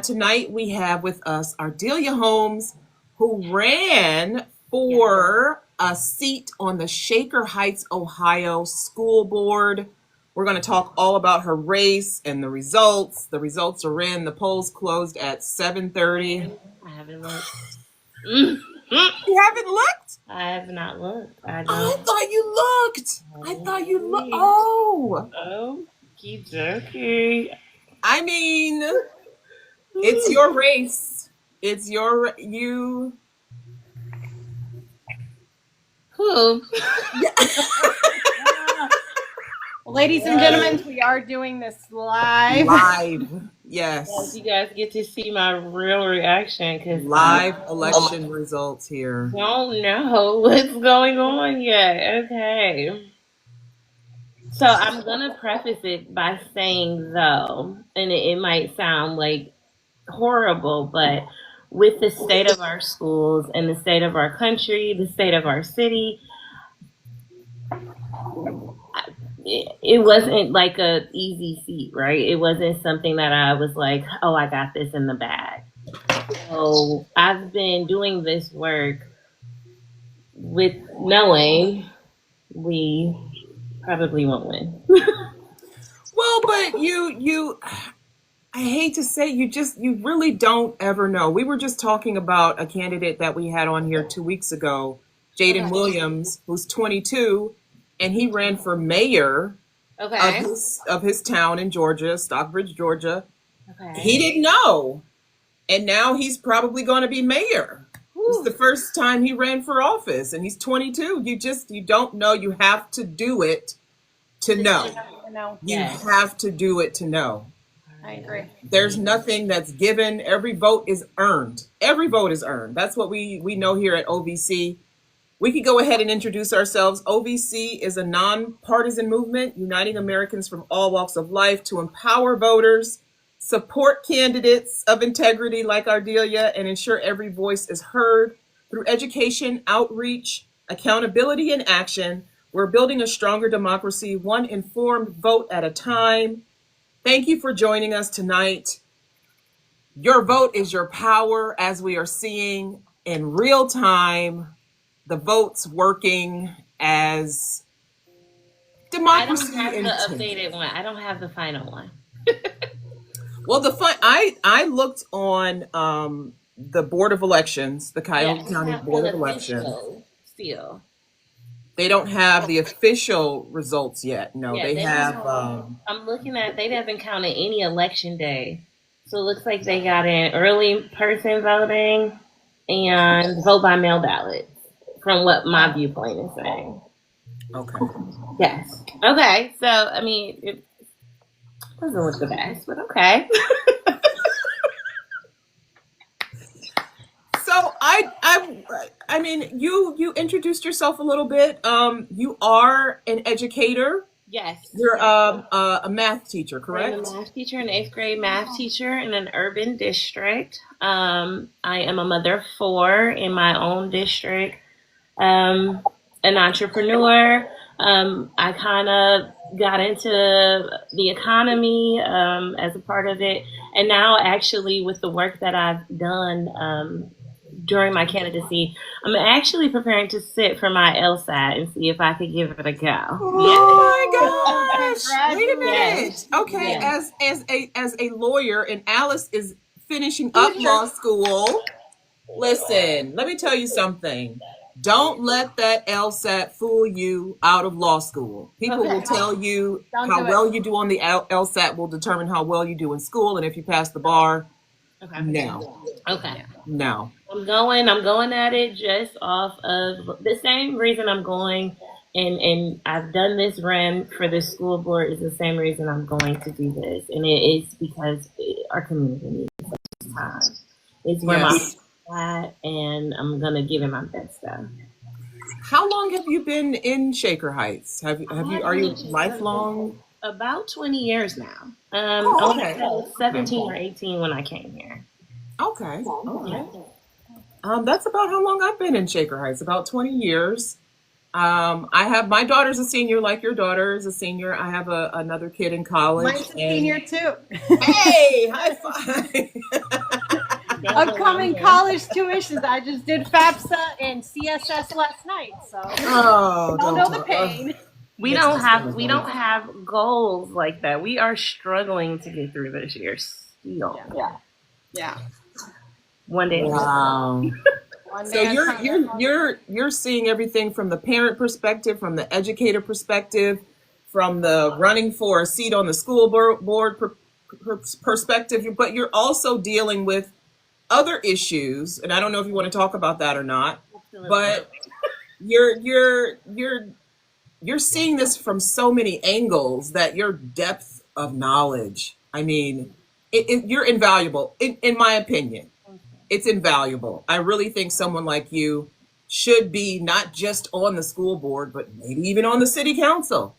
Tonight we have with us Ardelia Holmes, who ran for a seat on the Shaker Heights, Ohio School Board. We're going to talk all about her race and the results. The results are in. The polls closed at 7:30. I haven't looked. You haven't looked? I have not looked. I thought you looked. Oh. Okie dokie. I mean, It's your race. It's you. Who? Ladies and gentlemen, we are doing this live. Live. Yes, Yes. you guys get to see my real reaction because Live election results here. don't know what's going on yet. Okay. So I'm gonna preface it by saying though, and it might sound like horrible, but with the state of our schools and the state of our country, the state of our city, it wasn't like a easy feat, right? It wasn't something that I was like, oh, I got this in the bag. So I've been doing this work with knowing we probably won't win. Well, but you I hate to say, you really don't ever know. We were just talking about a candidate that we had on here 2 weeks ago, Jaden Williams, who's 22, and he ran for mayor Okay. of his town in Georgia, Stockbridge, Georgia. Okay. He didn't know, and now he's probably going to be mayor. It's the first time he ran for office, and he's 22. You don't know. You have to do it to know. You have to do it to know. I agree. There's nothing that's given. Every vote is earned. Every vote is earned. That's what we know here at OVC. We could go ahead and introduce ourselves. OVC is a nonpartisan movement uniting Americans from all walks of life to empower voters, support candidates of integrity like Ardelia, and ensure every voice is heard. Through education, outreach, accountability, and action, we're building a stronger democracy, one informed vote at a time. Thank you for joining us tonight. Your vote is your power, as we are seeing in real time the votes working as democracy. I don't have the updated one. I don't have the final one. Well, I looked on the Board of Elections, the Cuyahoga County Board of Elections. Still. They don't have the official results yet. No, Yeah, they have. I'm looking at, they haven't counted any election day. So it looks like they got in early person voting and vote by mail ballots, from what my viewpoint is saying. Okay. Yes. Okay. So, I mean, it doesn't look the best, but okay. So I mean, you introduced yourself a little bit. You are an educator. Yes. You're a math teacher, correct? I'm a math teacher, an 8th grade math teacher in an urban district. I am a mother of 4 in my own district. An entrepreneur. I kind of got into the economy as a part of it. And now actually with the work that I've done during my candidacy, I'm actually preparing to sit for my LSAT and see if I could give it a go. Oh my gosh! Wait a minute. Yes. Okay, Yes. as a lawyer, and Alice is finishing up law school. Listen, let me tell you something. Don't let that LSAT fool you out of law school. People will tell you how well you do on the LSAT will determine how well you do in school, and if you pass the bar. No. Okay. No. I'm going at it just off of the same reason I'm going, and I've done this run for the school board is the same reason I'm going to do this, and it is because our community needs this time. It's where my at, and I'm gonna give it my best stuff. How long have you been in Shaker Heights? Are you lifelong? About 20 years now. Okay. I was 17 or 18 when I came here. Okay. That's about how long I've been in Shaker Heights, about 20 years. I have, my daughter's a senior, like your daughter is a senior. I have another kid in college. Mine's a senior too. Hey, high five. Upcoming college tuitions. I just did FAFSA and CSS last night, so don't know the pain. We don't have goals like that. We are struggling to get through this year still. Yeah. One day. Wow. So you're seeing everything from the parent perspective, from the educator perspective, from the running for a seat on the school board perspective, but you're also dealing with other issues, and I don't know if you want to talk about that or not. Absolutely. But you're seeing this from so many angles that your depth of knowledge, I mean, you're invaluable in my opinion. It's invaluable. I really think someone like you should be not just on the school board, but maybe even on the city council.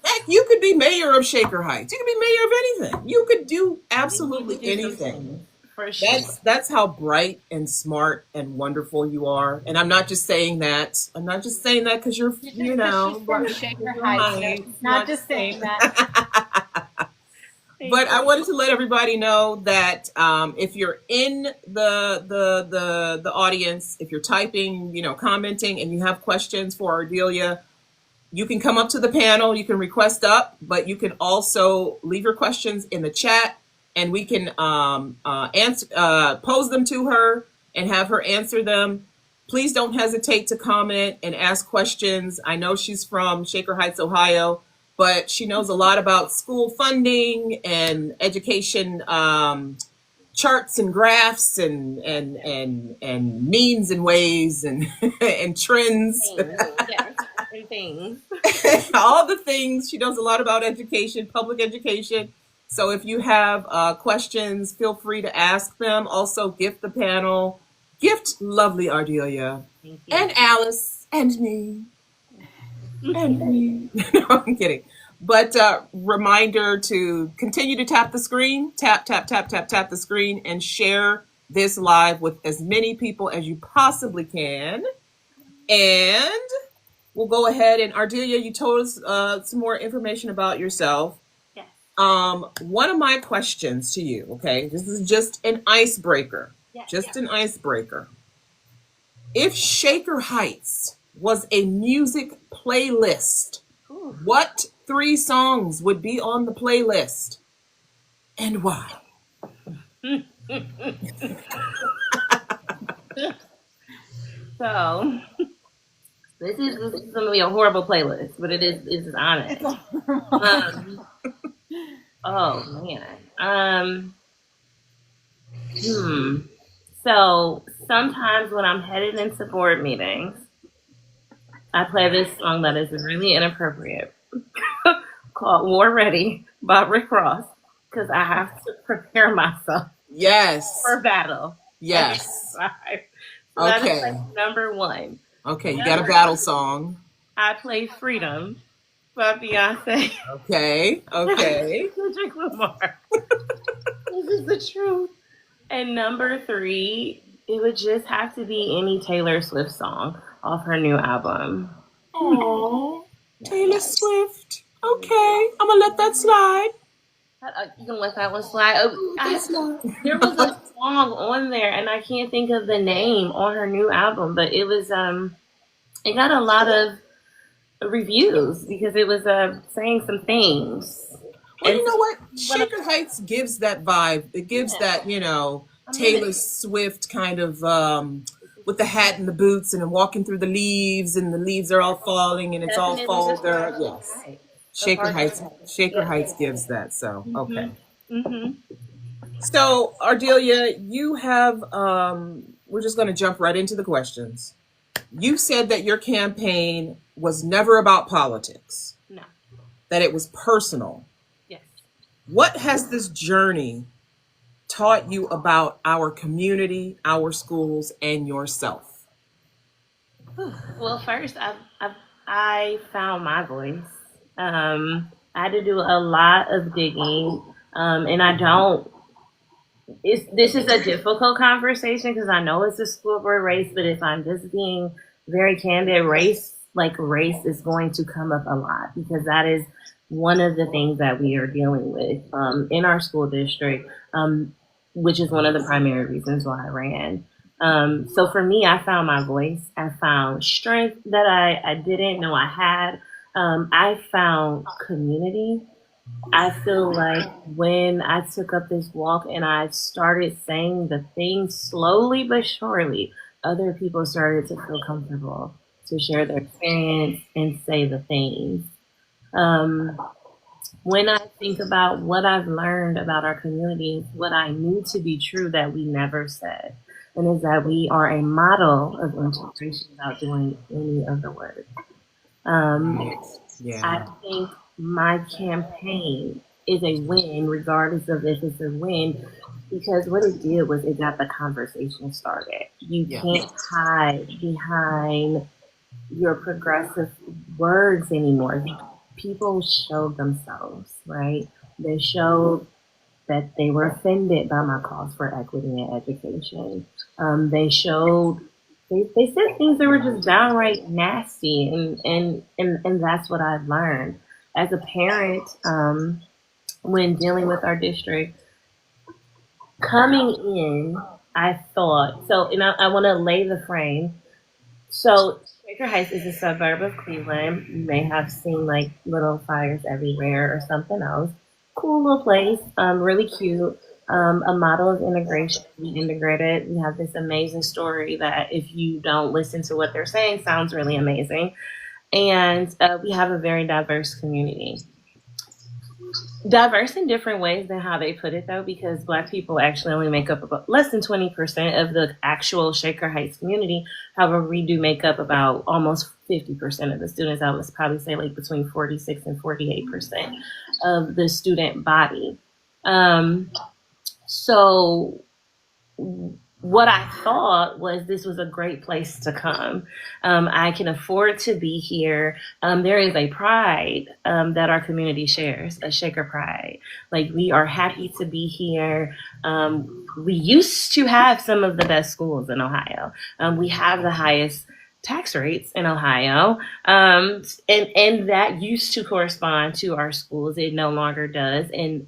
Heck, you could be mayor of Shaker Heights. You could be mayor of anything. You could do absolutely anything. For sure. That's how bright and smart and wonderful you are. And I'm not just saying that. I'm not just saying that because you're from Shaker Heights. Not just saying that. But I wanted to let everybody know that if you're in the audience, if you're typing, commenting, and you have questions for Ardelia, you can come up to the panel. You can request up, but you can also leave your questions in the chat, and we can pose them to her and have her answer them. Please don't hesitate to comment and ask questions. I know she's from Shaker Heights, Ohio, but she knows a lot about school funding and education charts and graphs and means and ways and and trends. Things. All the things. She knows a lot about education, public education. So if you have questions, feel free to ask them. Also, gift the panel. Gift lovely Ardelia and Alice and me. And me. No, I'm kidding. But reminder to continue to tap the screen. Tap the screen and share this live with as many people as you possibly can. And we'll go ahead and Ardelia, you told us some more information about yourself. Yes. One of my questions to you, okay, this is just an icebreaker. An icebreaker. If Shaker Heights was a music playlist, what 3 songs would be on the playlist and why? So this is going to be a horrible playlist, but it is honest. Oh man. So sometimes when I'm headed into board meetings, I play this song that is really inappropriate called War Ready by Rick Ross, because I have to prepare myself for battle. Yes. So that is like number 1. Okay, you got a battle song. I play Freedom by Beyonce. Okay. Kendrick Lamar. This is the truth. And number 3, it would just have to be any Taylor Swift song off her new album. Oh, Taylor Swift. Okay, I'm gonna let that slide. You can let that one slide. There was a song on there, and I can't think of the name on her new album, but it was it got a lot of reviews because it was saying some things. Well, you know what? Shaker Heights gives that vibe. It gives that, Taylor Swift kind of with the hat and the boots and walking through the leaves, and the leaves are all falling and it's all fall girl. Yes. Shaker Heights gives that. So, okay. Mm-hmm. So, Ardelia, you have, we're just going to jump right into the questions. You said that your campaign was never about politics. No. That it was personal. Yes. What has this journey taught you about our community, our schools, and yourself? Well, first, I found my voice. I had to do a lot of digging, and I don't. This is a difficult conversation because I know it's a school board race, but if I'm just being very candid, race is going to come up a lot because that is one of the things that we are dealing with in our school district, which is one of the primary reasons why I ran. So for me, I found my voice. I found strength that I didn't know I had. I found community. I feel like when I took up this walk and I started saying the things slowly but surely, other people started to feel comfortable to share their experience and say the things. when I think about what I've learned about our community, what I knew to be true that we never said, and is that we are a model of integration without doing any of the work. I Yeah. think my campaign is a win, regardless of if it's a win, because what it did was it got the conversation started. You Yeah. can't hide behind your progressive words anymore. People showed themselves, right? They showed that they were offended by my calls for equity in education. They showed they said things that were just downright nasty, and that's what I've learned as a parent. When dealing with our district, coming in, I thought so, and I want to lay the frame. So Shaker Heights is a suburb of Cleveland. You may have seen like little fires everywhere or something else. Cool little place, really cute. A model of integration. We integrated. We have this amazing story that if you don't listen to what they're saying, sounds really amazing. And we have a very diverse community. Diverse in different ways than how they put it, though, because Black people actually only make up about less than 20% of the actual Shaker Heights community. However, we do make up about almost 50% of the students. I would probably say like between 46 and 48% of the student body. So what I thought was this was a great place to come. I can afford to be here. There is a pride that our community shares, a Shaker pride. Like, we are happy to be here. We used to have some of the best schools in Ohio. We have the highest tax rates in Ohio. And that used to correspond to our schools. It no longer does. And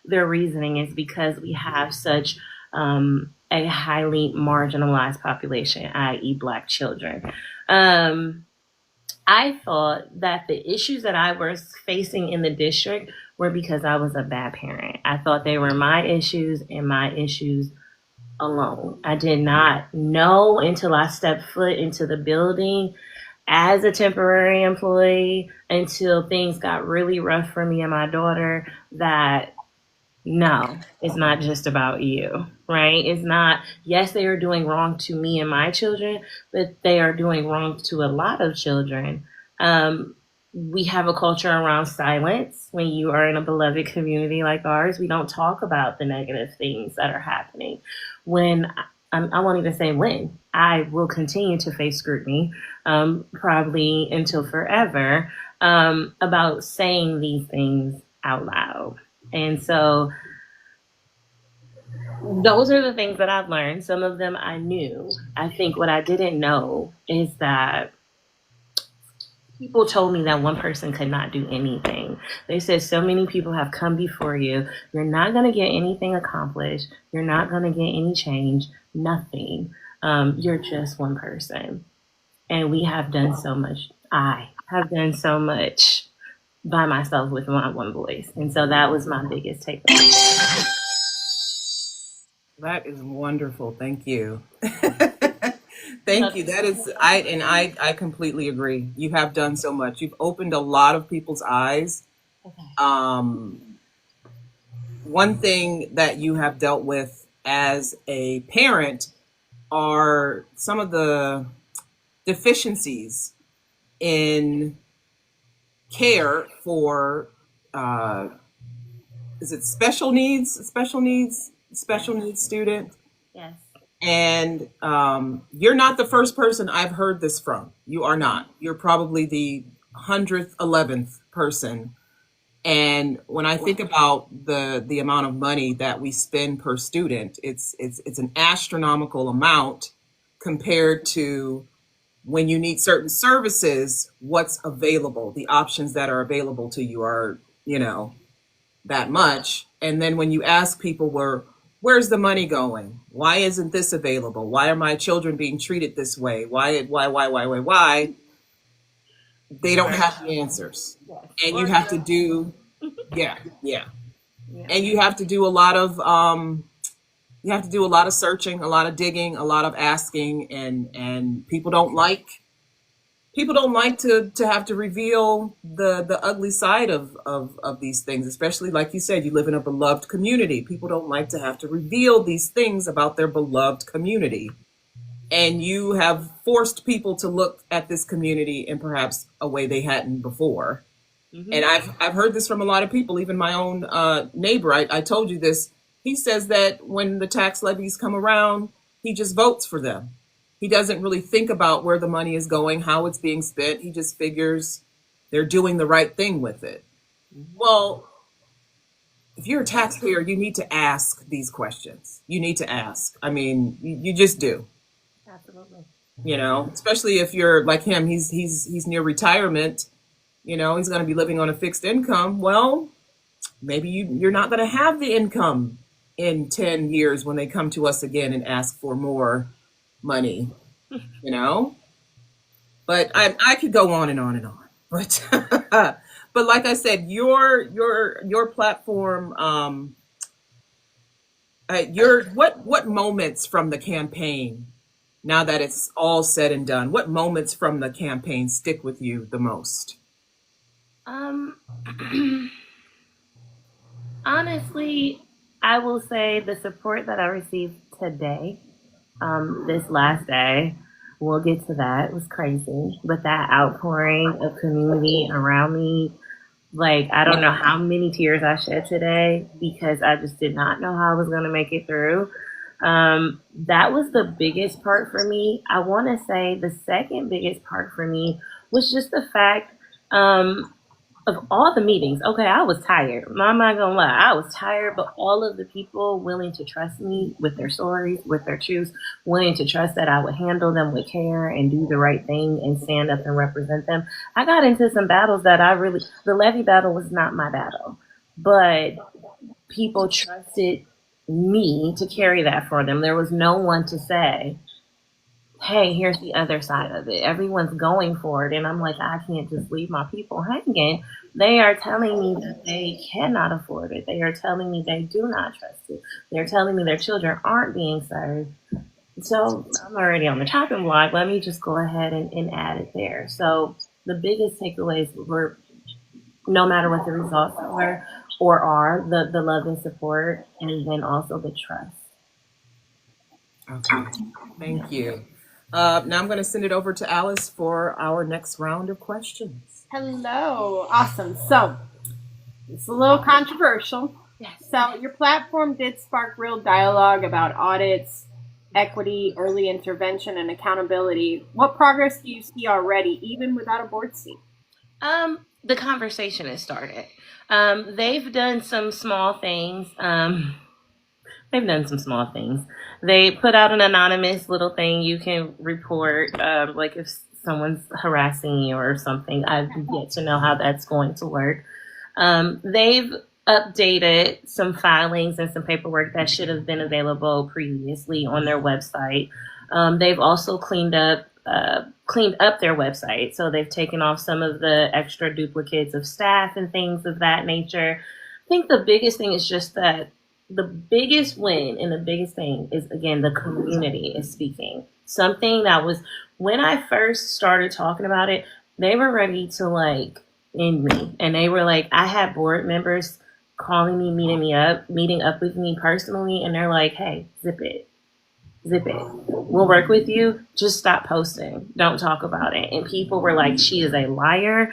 their reasoning is because we have such a highly marginalized population, i.e. Black children. I thought that the issues that I was facing in the district were because I was a bad parent. I thought they were my issues and my issues alone. I did not know until I stepped foot into the building as a temporary employee, until things got really rough for me and my daughter, that no, it's not just about you, right? It's not, yes, they are doing wrong to me and my children, but they are doing wrong to a lot of children. We have a culture around silence. When you are in a beloved community like ours, we don't talk about the negative things that are happening. I won't even say when, I will continue to face scrutiny, probably until forever, about saying these things out loud. And so those are the things that I've learned. Some of them I knew. I think what I didn't know is that people told me that one person could not do anything. They said, so many people have come before you. You're not going to get anything accomplished. You're not going to get any change. Nothing. You're just one person. And we have done so much. I have done so much by myself with my one voice. And so that was my biggest takeaway. That is wonderful. Thank you. Thank you. That is, I completely agree. You have done so much. You've opened a lot of people's eyes. One thing that you have dealt with as a parent are some of the deficiencies in care for is it special needs student? Yes. And you're not the first person I've heard this from. You are not. You're probably the 100th, 11th person. And when I think about the amount of money that we spend per student, it's an astronomical amount compared to when you need certain services, what's available, the options that are available to you are, that much. And then when you ask people, where's the money going? Why isn't this available? Why are my children being treated this way? Why? They don't have the answers. And you have to do, yeah. And you have to do a lot of, searching, a lot of digging, a lot of asking, and people don't like people don't like to have to reveal the ugly side of these things, especially like you said, you live in a beloved community. People don't like to have to reveal these things about their beloved community. And you have forced people to look at this community in perhaps a way they hadn't before. Mm-hmm. And I've heard this from a lot of people, even my own neighbor. I told you this. He says that when the tax levies come around, he just votes for them. He doesn't really think about where the money is going, how it's being spent. He just figures they're doing the right thing with it. Well, if you're a taxpayer, you need to ask these questions. You need to ask. I mean, you just do. Absolutely. You know, especially if you're like him, he's near retirement. You know, he's going to be living on a fixed income. Well, maybe you're not going to have the income in 10 years when they come to us again and ask for more money, you know. But I could go on and on and on. But but like I said, your platform, what moments from the campaign, now that it's all said and done, what moments from the campaign stick with you the most? Honestly, I will say the support that I received today, this last day, we'll get to that, it was crazy. But that outpouring of community around me, like, I don't know how many tears I shed today because I just did not know how I was going to make it through. That was the biggest part for me. I want to say the second biggest part for me was just the fact of all the meetings. Okay, I was tired. I'm not gonna lie, I was tired, but all of the people willing to trust me with their stories, with their truths, willing to trust that I would handle them with care and do the right thing and stand up and represent them. I got into some battles that the levy battle was not my battle, but people trusted me to carry that for them. There was no one to say, hey, here's the other side of it. Everyone's going for it. And I'm like, I can't just leave my people hanging. They are telling me that they cannot afford it. They are telling me they do not trust it. They're telling me their children aren't being served. So I'm already on the chopping block. Let me just go ahead and add it there. So the biggest takeaways were, no matter what the results were or are, the love and support, and then also the trust. Okay, thank you. Now I'm going to send it over to Alice for our next round of questions. Hello. Awesome. So it's a little controversial. So your platform did spark real dialogue about audits, equity, early intervention, and accountability. What progress do you see already, even without a board seat? The conversation has started. They've done some small things. They put out an anonymous little thing you can report, like if someone's harassing you or something. I've yet to know how that's going to work. They've updated some filings and some paperwork that should have been available previously on their website. They've also cleaned up their website. So they've taken off some of the extra duplicates of staff and things of that nature. I think the biggest thing is just that the biggest win and the biggest thing is, again, the community is speaking. Something that was, when I first started talking about it, they were ready to like end me. And they were like, I had board members calling me, meeting up with me personally. And they're like, hey, zip it. We'll work with you. Just stop posting. Don't talk about it. And people were like, she is a liar.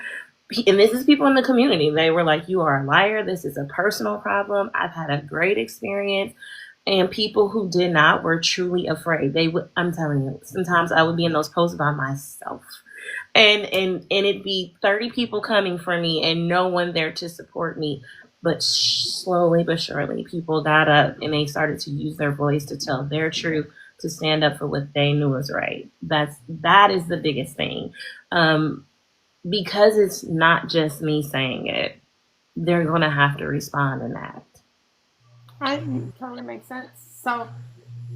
And this is people in the community. They were like, you are a liar. This is a personal problem. I've had a great experience. And people who did not were truly afraid. I'm telling you, sometimes I would be in those posts by myself. And it'd be 30 people coming for me and no one there to support me. But slowly but surely, people got up and they started to use their voice to tell their truth, to stand up for what they knew was right. That is the biggest thing. Because it's not just me saying it, they're going to have to respond and act. Right, totally makes sense. So,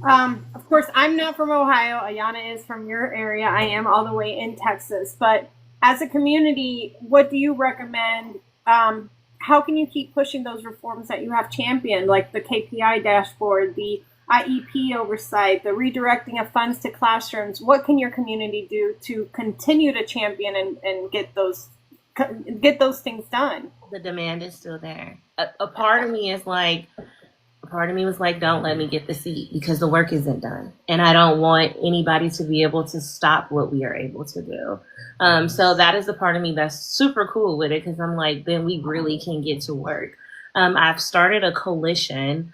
of course, I'm not from Ohio. Ayana is from your area. I am all the way in Texas. But as a community, what do you recommend? How can you keep pushing those reforms that you have championed, like the KPI dashboard, the IEP oversight, the redirecting of funds to classrooms. What can your community do to continue to champion and get those things done? The demand is still there. A part of me was like, don't let me get the seat because the work isn't done. And I don't want anybody to be able to stop what we are able to do. So that is the part of me that's super cool with it, because I'm like, then we really can get to work. I've started a coalition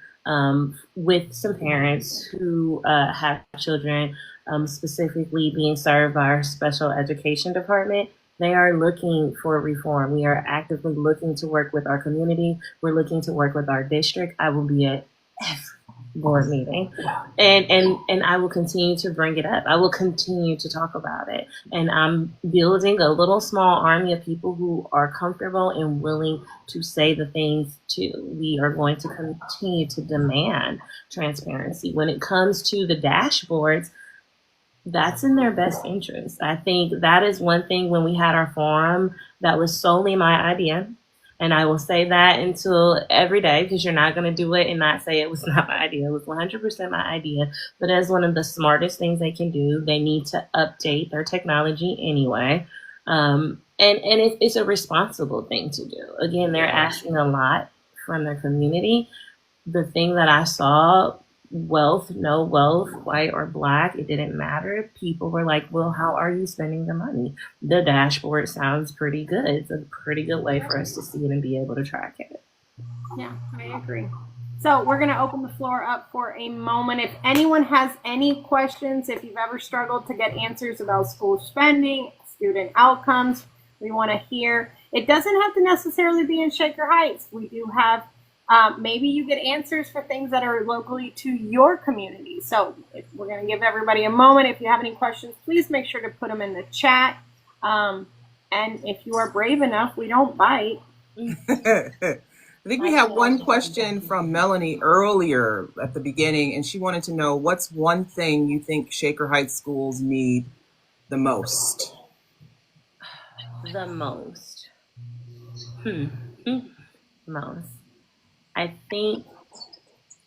with some parents who have children specifically being served by our special education department. They are looking for reform. We are actively looking to work with our community. We're looking to work with our district. I will be at every board meeting, and I will continue to bring it up. I will continue to talk about it. And I'm building a little small army of people who are comfortable and willing to say the things too. We are going to continue to demand transparency. When it comes to the dashboards, that's in their best interest. I think that is one thing when we had our forum that was solely my idea. And I will say that until every day, because you're not going to do it and not say it was not my idea. It was 100% my idea. But as one of the smartest things they can do, they need to update their technology anyway. And it's a responsible thing to do. Again, they're asking a lot from their community. The thing that I saw, wealth, no wealth, white or black, it didn't matter. People were like, well, how are you spending the money? The dashboard sounds pretty good. It's a pretty good way for us to see it and be able to track it. Yeah, I agree. So we're going to open the floor up for a moment. If anyone has any questions, if you've ever struggled to get answers about school spending, student outcomes, we want to hear. It doesn't have to necessarily be in Shaker Heights. We do have maybe you get answers for things that are locally to your community. So we're going to give everybody a moment. If you have any questions, please make sure to put them in the chat. And if you are brave enough, we don't bite. I think we have one question from Melanie earlier at the beginning, and she wanted to know, what's one thing you think Shaker Heights schools need the most? The most. Most. I think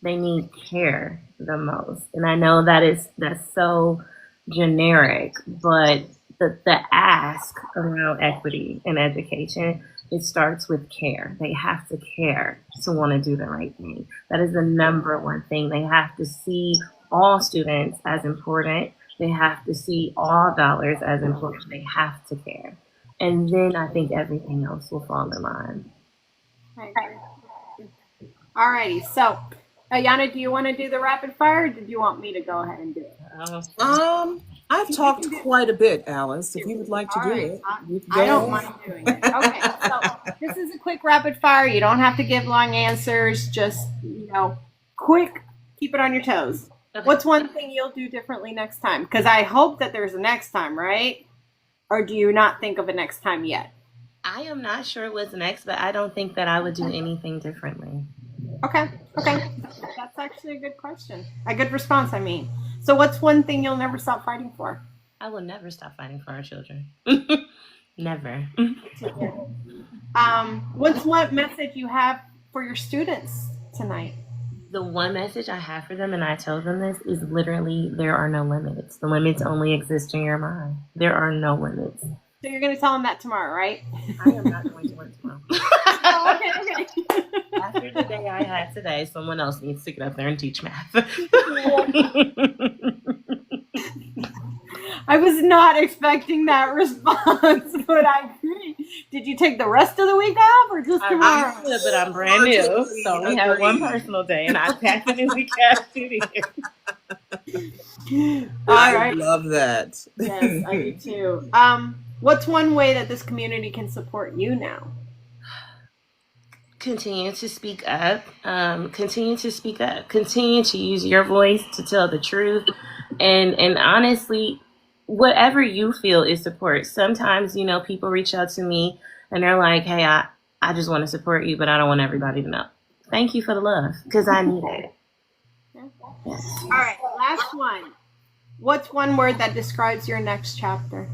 they need care the most. And I know that's so generic, but the ask around equity in education, it starts with care. They have to care to want to do the right thing. That is the number one thing. They have to see all students as important. They have to see all dollars as important. They have to care. And then I think everything else will fall in line. Okay. Alrighty, so Ayana, do you want to do the rapid fire, or did you want me to go ahead and do it? I've talked quite a bit, Alice. If you would like to do it, I don't mind doing it. Okay, so this is a quick rapid fire. You don't have to give long answers. Just quick. Keep it on your toes. Okay. What's one thing you'll do differently next time? Because I hope that there's a next time, right? Or do you not think of a next time yet? I am not sure what's next, but I don't think that I would do anything differently. Okay. That's actually a good question. A good response, I mean. So what's one thing you'll never stop fighting for? I will never stop fighting for our children. Never. What's one message you have for your students tonight? The one message I have for them, and I tell them this, is literally there are no limits. The limits only exist in your mind. There are no limits. So you're going to tell them that tomorrow, right? I am not going to work tomorrow. Oh, okay. After the day I had today, someone else needs to get up there and teach math. I was not expecting that response, but I agree. Did you take the rest of the week off or just tomorrow? I did, but I'm brand new, so I only have one personal day, and I definitely can't do it. I love that. Yes, I do too. What's one way that this community can support you now? Continue to speak up. Continue to use your voice to tell the truth. And honestly, whatever you feel is support. Sometimes, people reach out to me and they're like, hey, I just want to support you, but I don't want everybody to know. Thank you for the love, because I need it. Yes. All right, last one. What's one word that describes your next chapter?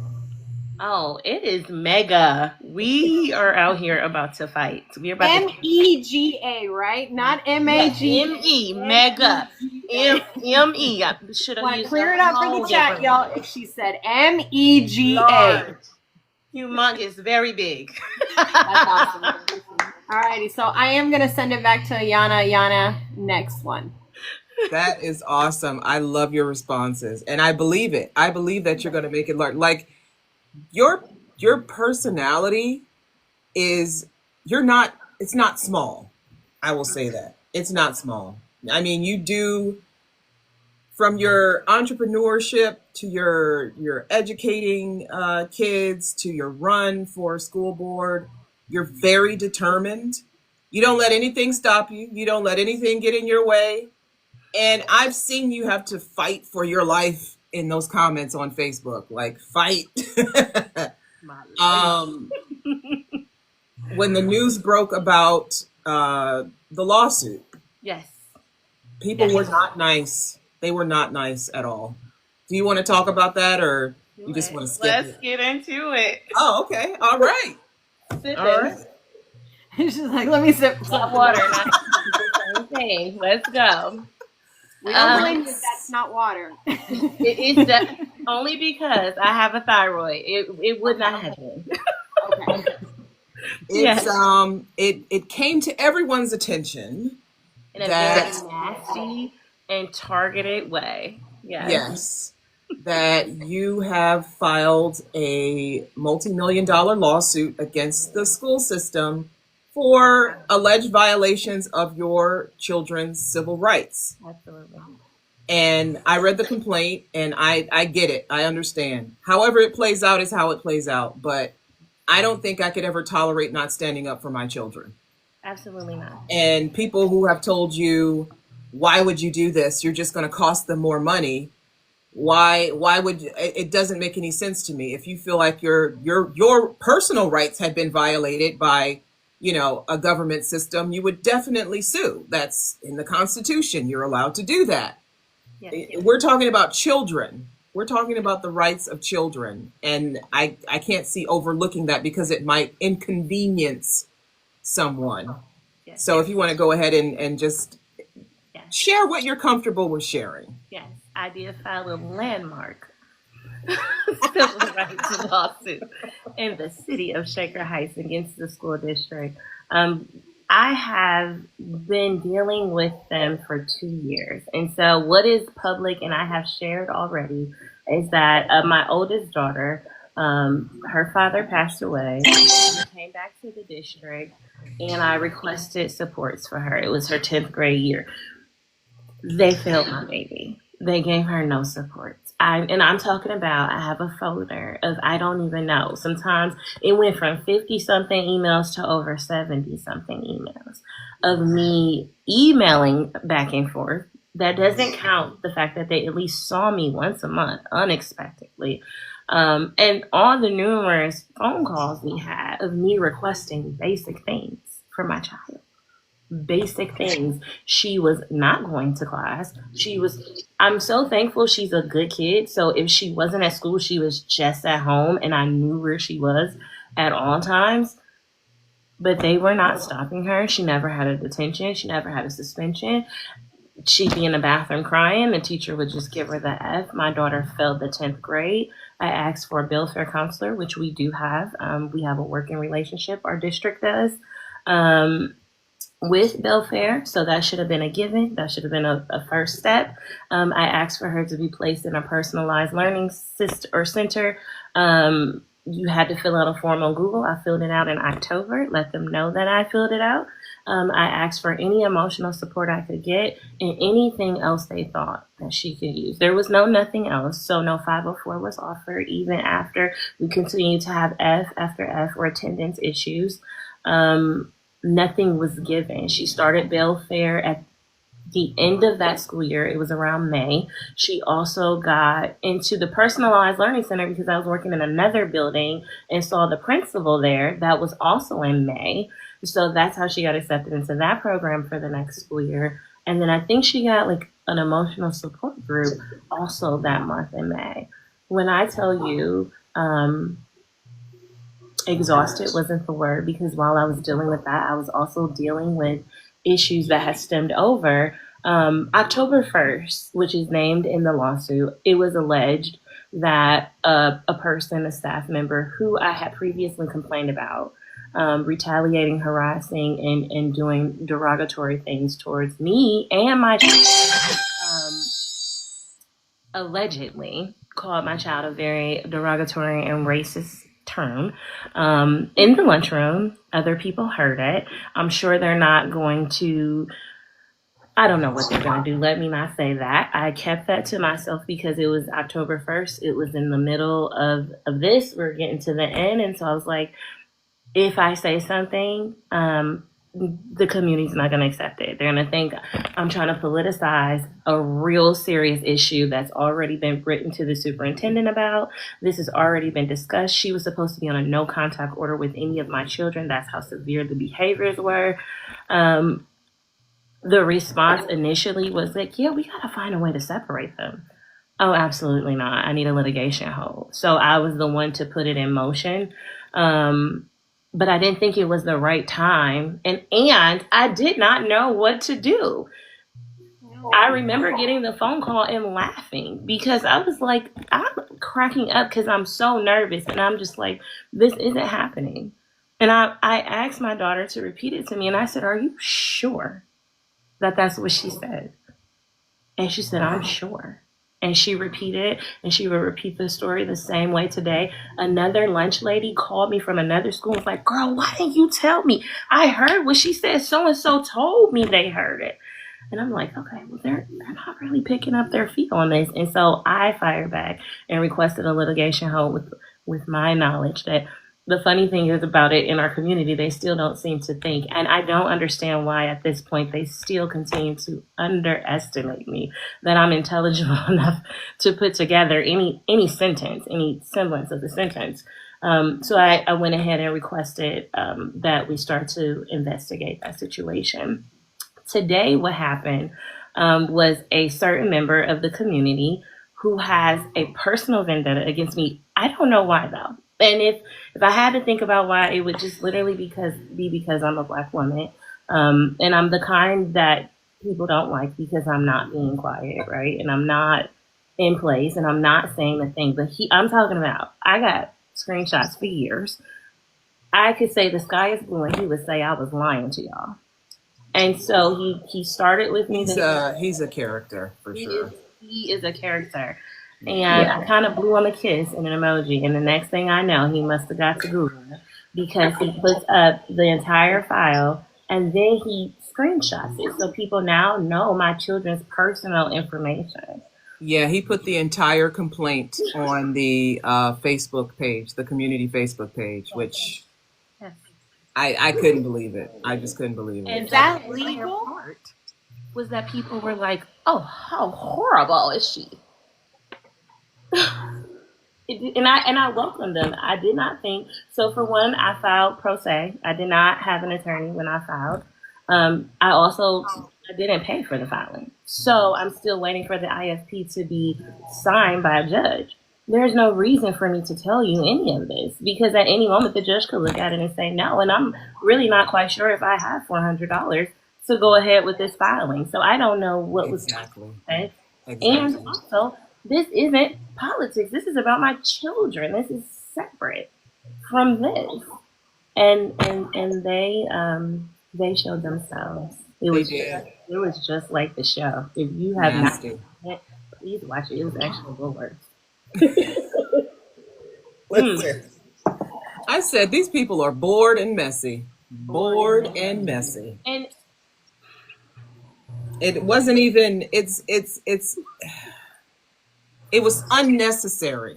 Oh, it is mega. We are out here about to fight. We're about MEGA, right? Not MAG. ME, mega. M-E. I should have Want to used clear a it up for whole the chat, different y'all. word. She said MEGA. Large. Humongous, very big. That's awesome. Alrighty, so I am gonna send it back to Ayana. Ayana, next one. That is awesome. I love your responses, and I believe it. I believe that you're going to make it large. Like your personality is, it's not small. I will say that it's not small. I mean, you do, from your entrepreneurship to your educating kids to your run for school board, you're very determined. You don't let anything stop you. You don't let anything get in your way. And I've seen you have to fight for your life in those comments on Facebook, like fight. When the news broke about the lawsuit, Yes. people were not nice. They were not nice at all. Do you want to talk about that, or you just want to skip Let's it? get into it. Oh, okay. All right. Sipping. All right. She's like, let me sip Not water, not the same thing. Let's go. We don't blame you if that's not water. It's only because I have a thyroid. It would not have been. Okay. It's it came to everyone's attention In a that very nasty and targeted way. yes, that you have filed a multi-million-dollar lawsuit against the school system for alleged violations of your children's civil rights. Absolutely. And I read the complaint, and I get it. I understand. However it plays out is how it plays out. But I don't think I could ever tolerate not standing up for my children. Absolutely not. And people who have told you, why would you do this? You're just going to cost them more money. Why would it doesn't make any sense to me. If you feel like your personal rights had been violated by, a government system, you would definitely sue. That's in the Constitution. You're allowed to do that. Yes. We're talking about children. We're talking about the rights of children. And I can't see overlooking that because it might inconvenience someone. Yes. So if you want to go ahead and just share what you're comfortable with sharing. Yes. I did file a landmark civil rights lawsuit in the city of Shaker Heights against the school district. I have been dealing with them for 2 years. And so what is public and I have shared already is that my oldest daughter, her father passed away, came back to the district, and I requested supports for her. It was her 10th grade year. They failed my baby. They gave her no supports. I'm talking about, I have a folder of, I don't even know. Sometimes it went from 50 something emails to over 70 something emails of me emailing back and forth. That doesn't count the fact that they at least saw me once a month unexpectedly. And all the numerous phone calls we had of me requesting basic things for my child. Basic things. She was not going to class. I'm so thankful she's a good kid. So if she wasn't at school, she was just at home and I knew where she was at all times. But they were not stopping her. She never had a detention. She never had a suspension. She'd be in the bathroom crying. The teacher would just give her the F. My daughter failed the 10th grade. I asked for a bill fair counselor, which we do have. We have a working relationship. Our district does. With Belfair, so that should have been a given. That should have been a first step. I asked for her to be placed in a personalized learning center. You had to fill out a form on Google. I filled it out in October, let them know that I filled it out. I asked for any emotional support I could get and anything else they thought that she could use. There was nothing else, so no 504 was offered, even after we continued to have F after F or attendance issues. Nothing was given. She started Belfair at the end of that school year. It was around May. She also got into the personalized learning center because I was working in another building and saw the principal there. That was also in May. So that's how she got accepted into that program for the next school year. And then I think she got like an emotional support group also that month in May. When I tell you, exhausted wasn't the word, because while I was dealing with that, I was also dealing with issues that had stemmed over October 1st, which is named in the lawsuit, it was alleged that a person, a staff member who I had previously complained about, retaliating, harassing, and doing derogatory things towards me and my child, allegedly called my child a very derogatory and racist term in the lunchroom. Other people heard it. I'm sure they're not going to, I don't know what they're going to do. Let me not say that. I kept that to myself because it was October 1st. It was in the middle of this. We're getting to the end. And so I was like, if I say something, the community's not going to accept it. They're going to think I'm trying to politicize a real serious issue that's already been written to the superintendent about. This has already been discussed. She was supposed to be on a no contact order with any of my children. That's how severe the behaviors were. The response initially was like, yeah, we got to find a way to separate them. Oh, absolutely not. I need a litigation hold. So I was the one to put it in motion. But I didn't think it was the right time. And I did not know what to do. I remember getting the phone call and laughing because I was like, I'm cracking up because I'm so nervous. And I'm just like, this isn't happening. And I asked my daughter to repeat it to me. And I said, are you sure that that's what she said? And she said, I'm sure. And she repeated it, and she would repeat the story the same way today. Another lunch lady called me from another school and was like, girl, why didn't you tell me? I heard what she said. So-and-so told me they heard it. And I'm like, okay, well, they're not really picking up their feet on this. And so I fired back and requested a litigation hold with my knowledge that the funny thing is about it in our community, they still don't seem to think. And I don't understand why at this point they still continue to underestimate me, that I'm intelligible enough to put together any sentence, any semblance of the sentence. So I went ahead and requested that we start to investigate that situation. Today, what happened was a certain member of the community who has a personal vendetta against me. I don't know why, though. And if I had to think about why, it would just literally be because I'm a Black woman. And I'm the kind that people don't like because I'm not being quiet, right? And I'm not in place and I'm not saying the thing. But I'm talking about, I got screenshots for years. I could say the sky is blue and he would say I was lying to y'all. And so he started with me. He's a character for sure. He is a character. And I kind of blew him a kiss and an emoji. And the next thing I know, he must have got to Google because he puts up the entire file and then he screenshots it. So people now know my children's personal information. Yeah, he put the entire complaint on the Facebook page, the community Facebook page, which I couldn't believe it. I just couldn't believe it. And that legal part was that people were like, oh, how horrible is she? And I welcomed them. I did not think so. For one, I filed pro se. I did not have an attorney when I filed. I didn't pay for the filing, so I'm still waiting for the IFP to be signed by a judge. There's no reason for me to tell you any of this because at any moment the judge could look at it and say no, and I'm really not quite sure if I have $400 to go ahead with this filing. So I don't know what was said. And also, this isn't politics. This is about my children. This is separate from this. And they showed themselves. It was just like the show. If you have not seen it, please watch it. It was actually a little worse. I said these people are bored and messy. Bored and messy. And it wasn't even it was unnecessary.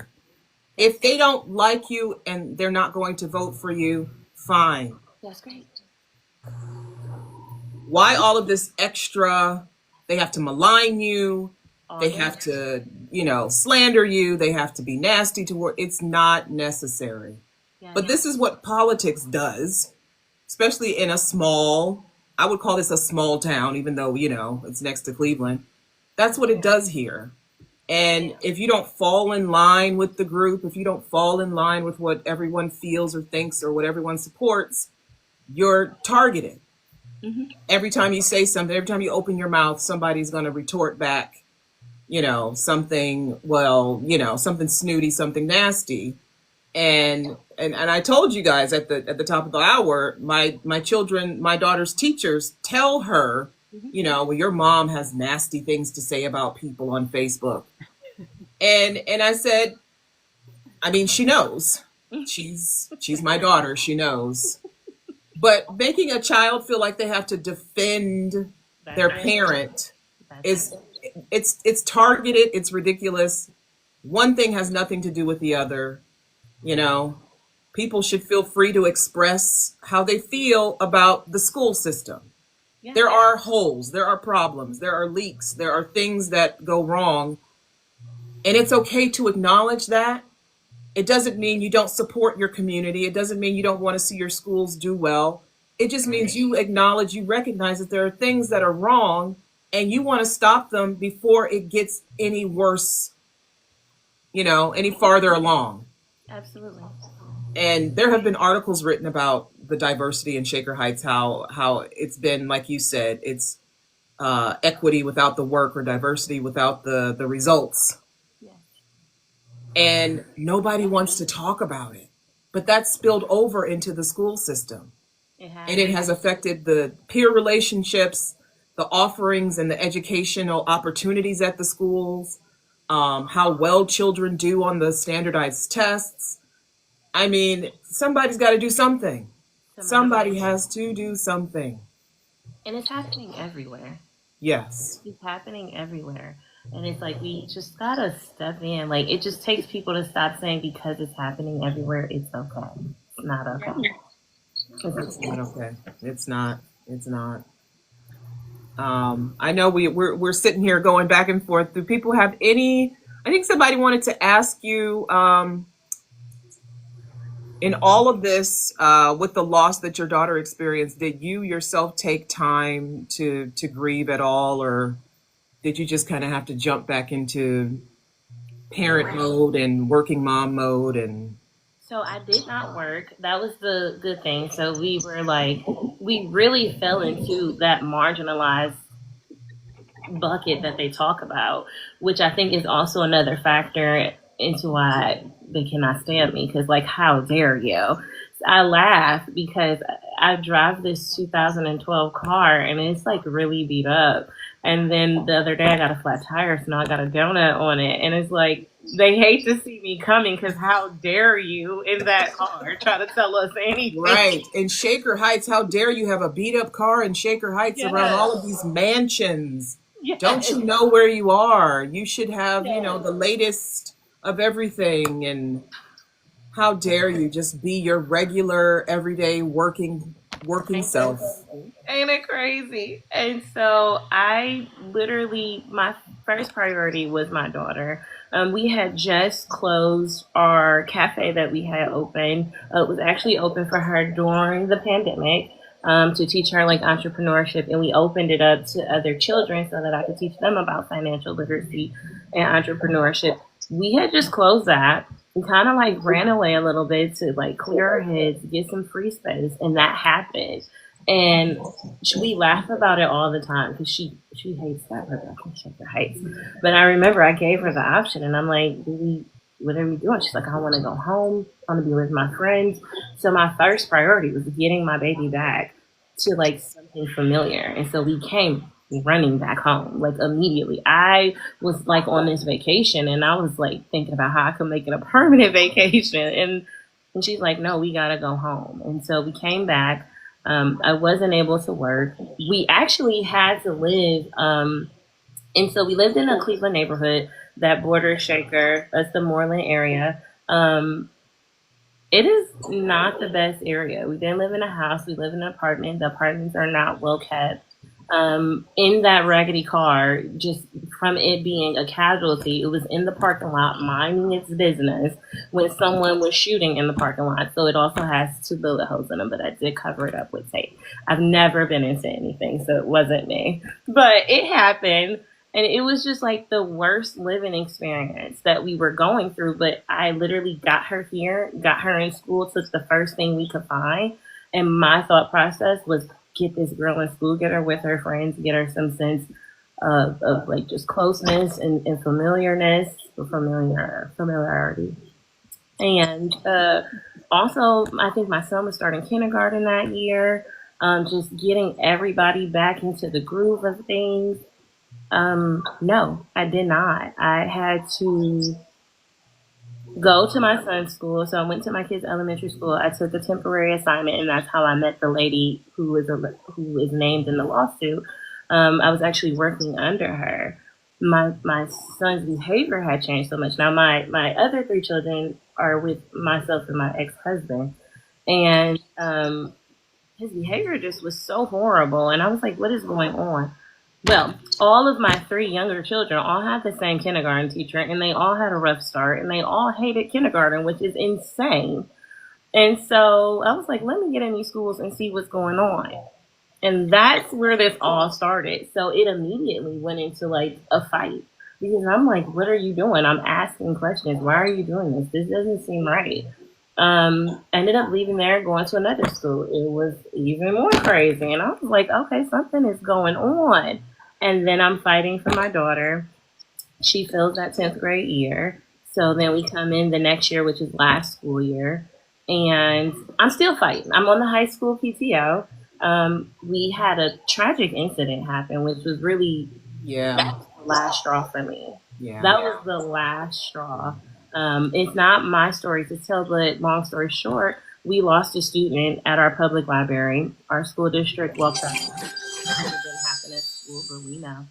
If they don't like you and they're not going to vote for you, fine. That's great. Why all of this extra? They have to malign you. They have to, slander you. They have to be nasty toward. It's not necessary. Yeah, but this is what politics does, especially in a small, I would call this a small town, even though, it's next to Cleveland. That's what it does here. And if you don't fall in line with the group, if you don't fall in line with what everyone feels or thinks or what everyone supports, you're targeted. Every time you say something, every time you open your mouth, somebody's going to retort back, something, something snooty, something nasty. And I told you guys at the top of the hour, my daughter's teachers tell her, well, your mom has nasty things to say about people on Facebook. And I said, I mean, she knows. She's my daughter, she knows. But making a child feel like they have to defend their parent is it's targeted, it's ridiculous. One thing has nothing to do with the other. People should feel free to express how they feel about the school system. Yeah. There are holes, there are problems, there are leaks, there are things that go wrong. And it's okay to acknowledge that. It doesn't mean you don't support your community. It doesn't mean you don't want to see your schools do well. It just means you acknowledge, you recognize that there are things that are wrong and you want to stop them before it gets any worse, any farther along. Absolutely. And there have been articles written about the diversity in Shaker Heights, how it's been, like you said, it's equity without the work or diversity without the results. Yeah. And nobody wants to talk about it. But that's spilled over into the school system. And it has affected the peer relationships, the offerings and the educational opportunities at the schools, how well children do on the standardized tests. I mean, somebody's got to do something. Somebody has to do something. And it's happening everywhere. Yes. It's happening everywhere. And it's like, we just got to step in. Like, it just takes people to stop saying because it's happening everywhere, it's okay. It's not okay. It's not okay. It's not. I know we're sitting here going back and forth. Do people have any? I think somebody wanted to ask you, in all of this, with the loss that your daughter experienced, did you yourself take time to grieve at all, or did you just kind of have to jump back into parent mode and working mom mode? And so I did not work. That was the good thing. So we were like, we really fell into that marginalized bucket that they talk about, which I think is also another factor into why they cannot stand me. Because, like, how dare you? I laugh because I drive this 2012 car and it's like really beat up. And then the other day I got a flat tire, so now I got a donut on it. And it's like, they hate to see me coming because how dare you in that car try to tell us anything. Right. In Shaker Heights, how dare you have a beat up car in Shaker Heights around all of these mansions? Yes. Don't you know where you are? You should have, the latest of everything. And how dare you just be your regular, everyday working self. Ain't it crazy? And so I literally, my first priority was my daughter. We had just closed our cafe that we had open. It was actually open for her during the pandemic, to teach her like entrepreneurship. And we opened it up to other children so that I could teach them about financial literacy and entrepreneurship. We had just closed that. We kind of like ran away a little bit to like clear our heads, get some free space. And that happened. And we laugh about it all the time because she hates that Rebecca Shaker Heights. But I remember I gave her the option and I'm like, what are we doing? She's like, I want to go home. I want to be with my friends. So my first priority was getting my baby back to like something familiar. And so we came running back home like immediately. I was like on this vacation and I was like thinking about how I could make it a permanent vacation. And she's like, no, we got to go home. And so we came back. I wasn't able to work. We actually had to live. And so we lived in a Cleveland neighborhood that borders Shaker. That's the Moreland area. It is not the best area. We didn't live in a house. We live in an apartment. The apartments are not well kept. In that raggedy car, just from it being a casualty, it was in the parking lot minding its business when someone was shooting in the parking lot. So it also has 2 bullet holes in them, but I did cover it up with tape. I've never been into anything, so it wasn't me. But it happened, and it was just like the worst living experience that we were going through. But I literally got her here, got her in school, took the first thing we could find. And my thought process was, get this girl in school, get her with her friends, get her some sense of like just closeness and familiarity. And also, I think my son was starting kindergarten that year. Just getting everybody back into the groove of things. No, I did not. I had to go to my son's school. So I went to my kid's elementary school. I took a temporary assignment, and that's how I met the lady who is named in the lawsuit. I was actually working under her. My son's behavior had changed so much. Now my other 3 children are with myself and my ex-husband, and his behavior just was so horrible. And I was like, what is going on? Well, all of my 3 younger children all had the same kindergarten teacher, and they all had a rough start, and they all hated kindergarten, which is insane. And so I was like, let me get in these schools and see what's going on. And that's where this all started. So it immediately went into like a fight, because I'm like, what are you doing? I'm asking questions. Why are you doing this? This doesn't seem right. Ended up leaving there, going to another school. It was even more crazy. And I was like, okay, something is going on. And then I'm fighting for my daughter. She fails that 10th grade year. So then we come in the next year, which is last school year. And I'm still fighting. I'm on the high school PTO. We had a tragic incident happen, which was really that was the last straw for me. That was the last straw. It's not my story to tell, but long story short, we lost a student at our public library. Our school district, well, that didn't happen at school, but we know.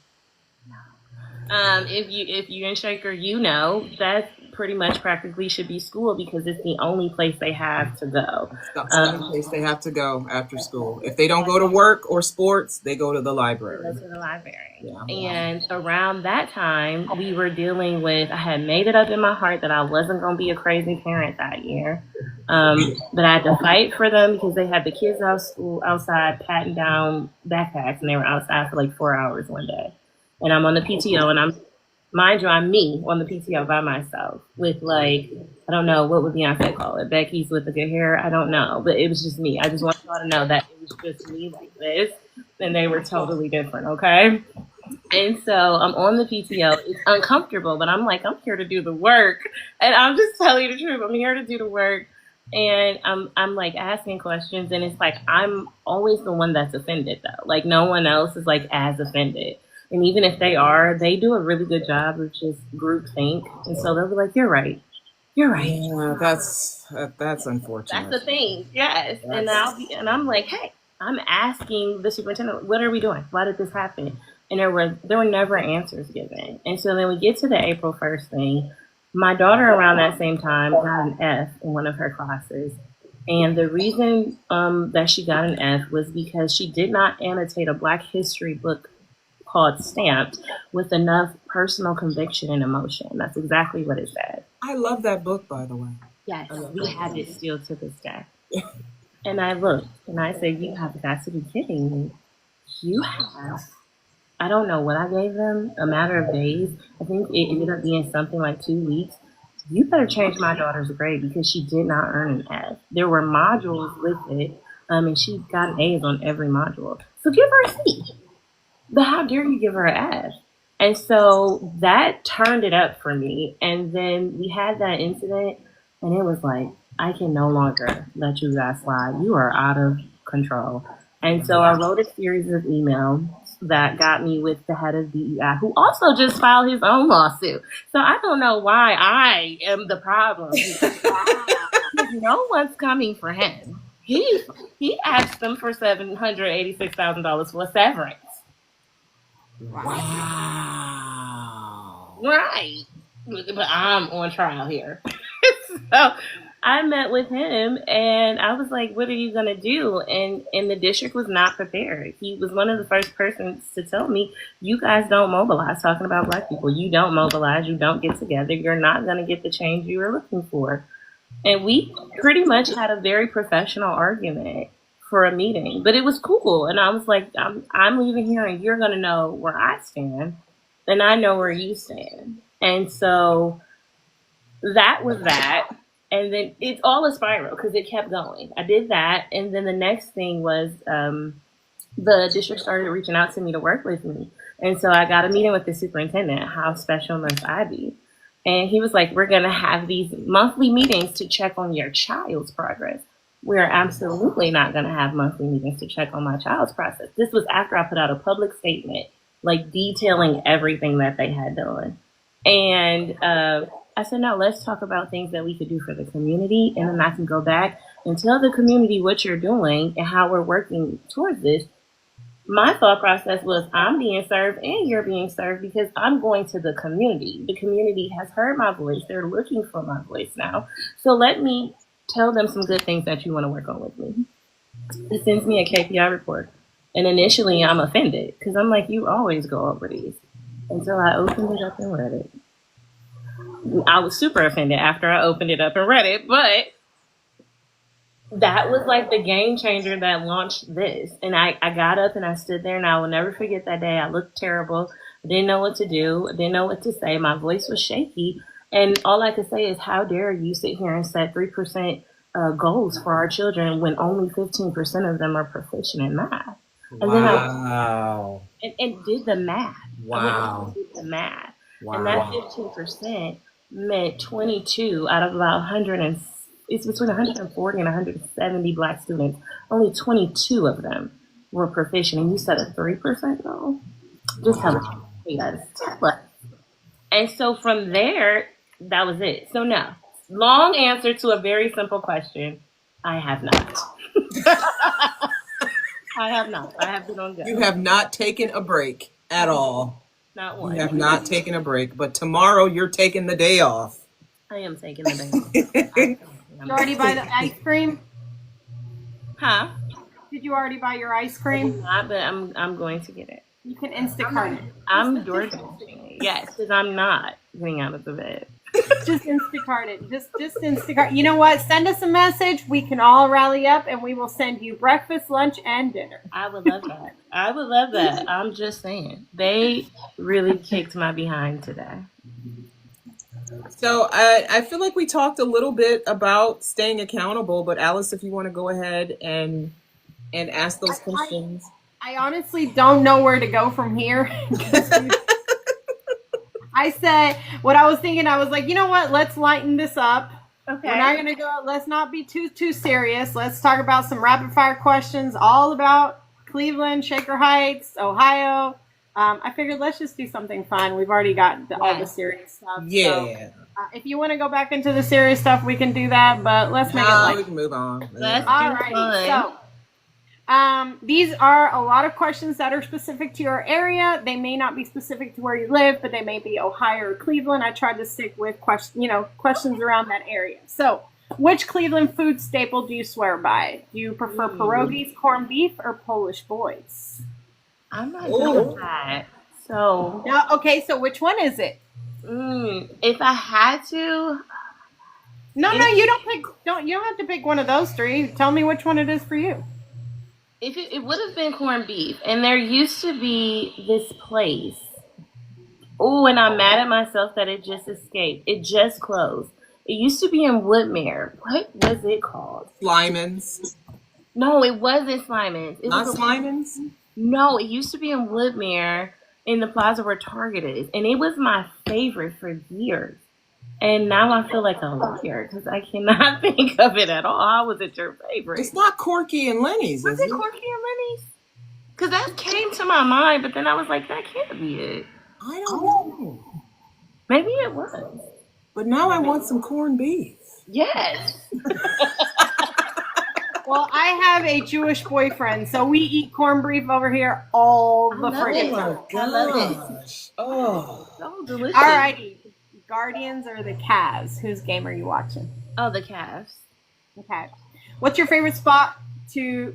If you're in Shaker, you know that pretty much practically should be school, because it's the only place they have to go. It's the only place they have to go after school. If they don't go to work or sports, they go to the library. Go to the library. Yeah. And around that time, we were dealing with, I had made it up in my heart that I wasn't going to be a crazy parent that year. But I had to fight for them, because they had the kids outside patting down backpacks, and they were outside for like 4 hours one day. And I'm on the PTO, and I'm me on the PTO by myself with, like, I don't know, what would Beyonce call it? Becky's with the good hair? I don't know. But it was just me. I just want y'all to know that it was just me like this, and they were totally different, okay? And so I'm on the PTO. It's uncomfortable, but I'm like, I'm here to do the work. And I'm just telling you the truth. I'm here to do the work. And I'm like asking questions, and it's like I'm always the one that's offended, though. Like, no one else is like as offended. And even if they are, they do a really good job of just groupthink. And so they'll be like, you're right. You're right. Yeah, that's unfortunate. That's the thing. Yes. And I'm like, hey, I'm asking the superintendent, what are we doing? Why did this happen? And there were never answers given. And so then we get to the April 1st thing. My daughter around that same time got an F in one of her classes. And the reason that she got an F was because she did not annotate a Black history book called Stamped with enough personal conviction and emotion. That's exactly what it said. I love that book, by the way. Yes, we have it still to this day. And I looked and I said, you have got to be kidding me. You have, I don't know what I gave them, a matter of days. I think it ended up being something like 2 weeks. You better change my daughter's grade, because she did not earn an F. There were modules with it, and she got A's on every module. So give her a C. But how dare you give her an F? And so that turned it up for me. And then we had that incident, and it was like, I can no longer let you guys slide. You are out of control. And so I wrote a series of emails that got me with the head of DEI, who also just filed his own lawsuit. So I don't know why I am the problem. No one's coming for him. He asked them for $786,000 for severance. Wow. Right. But I'm on trial here. So I met with him, and I was like, what are you going to do? And the district was not prepared. He was one of the first persons to tell me, you guys don't mobilize, talking about Black people. You don't mobilize. You don't get together. You're not going to get the change you were looking for. And we pretty much had a very professional argument for a meeting, but it was cool. And I was like, I'm leaving here, and you're going to know where I stand, and I know where you stand. And so that was that. And then it's all a spiral, because it kept going. I did that. And then the next thing was the district started reaching out to me to work with me. And so I got a meeting with the superintendent. How special must I be? And he was like, we're going to have these monthly meetings to check on your child's progress. We're absolutely not going to have monthly meetings to check on my child's process. This was after I put out a public statement, like detailing everything that they had done. And I said, no, let's talk about things that we could do for the community. And then I can go back and tell the community what you're doing and how we're working towards this. My thought process was, I'm being served and you're being served because I'm going to the community. The community has heard my voice. They're looking for my voice now. So let me tell them some good things that you want to work on with me. It sends me a KPI report. And initially I'm offended because I'm like, you always go over these. Until I opened it up and read it. I was super offended after I opened it up and read it, but that was like the game changer that launched this. And I got up and I stood there, and I will never forget that day. I looked terrible. I didn't know what to do. I didn't know what to say. My voice was shaky. And all I could say is, how dare you sit here and set 3% goals for our children when only 15% of them are proficient in math? And then I and did the math. Wow. Did the math. Wow. And that 15% meant 22 out of about 100 and it's between 140 and 170 Black students. Only 22 of them were proficient, and you set a 3% goal. Just how much you guys. And so from there, that was it. So no, long answer to a very simple question. I have not. I have not. I have been on go. You have not taken a break at all. Not one. You have not taken a break, but tomorrow you're taking the day off. I am taking the day off. You already buy the ice cream? Huh? Did you already buy your ice cream? Not, but I'm going to get it. You can Instacart it. I'm DoorDashing it. Yes, because I'm not getting out of the bed. Just Instacart it. Just Instacart. You know what? Send us a message. We can all rally up, and we will send you breakfast, lunch, and dinner. I would love that. I would love that. I'm just saying. They really kicked my behind today. So I feel like we talked a little bit about staying accountable, but Alice, if you want to go ahead and ask those questions. I honestly don't know where to go from here. I said what I was thinking. I was like, you know what? Let's lighten this up. Okay. We're not gonna go. Let's not be too serious. Let's talk about some rapid fire questions, all about Cleveland, Shaker Heights, Ohio. I figured let's just do something fun. We've already got all the serious stuff. Yeah. So, if you want to go back into the serious stuff, we can do that. But let's make it like we can move on. All righty. So, these are a lot of questions that are specific to your area. They may not be specific to where you live, but they may be Ohio or Cleveland. I tried to stick with questions around that area. So, which Cleveland food staple do you swear by? Do you prefer pierogies, corned beef, or Polish boys? I'm not doing that. So okay. So which one is it? If I had to, no, you don't pick. You don't have to pick one of those three. Tell me which one it is for you. If it would have been corned beef, and there used to be this place. Oh, and I'm mad at myself that it just escaped. It just closed. It used to be in Woodmere. What was it called? Slyman's. No, it wasn't Slyman's. Not Slyman's? No, it used to be in Woodmere in the plaza where Target is. And it was my favorite for years. And now I feel like a liar because I cannot think of it at all. How was it your favorite? It's not Corky and Lenny's, Was it Corky and Lenny's? Because that came to my mind, but then I was like, that can't be it. I don't know. Maybe it was. But now I want some corned beef. Yes. Well, I have a Jewish boyfriend, so we eat corned beef over here all the freaking time. I love it. Oh, so delicious. All righty. Guardians or the Cavs? Whose game are you watching? Oh, the Cavs. Okay. What's your favorite spot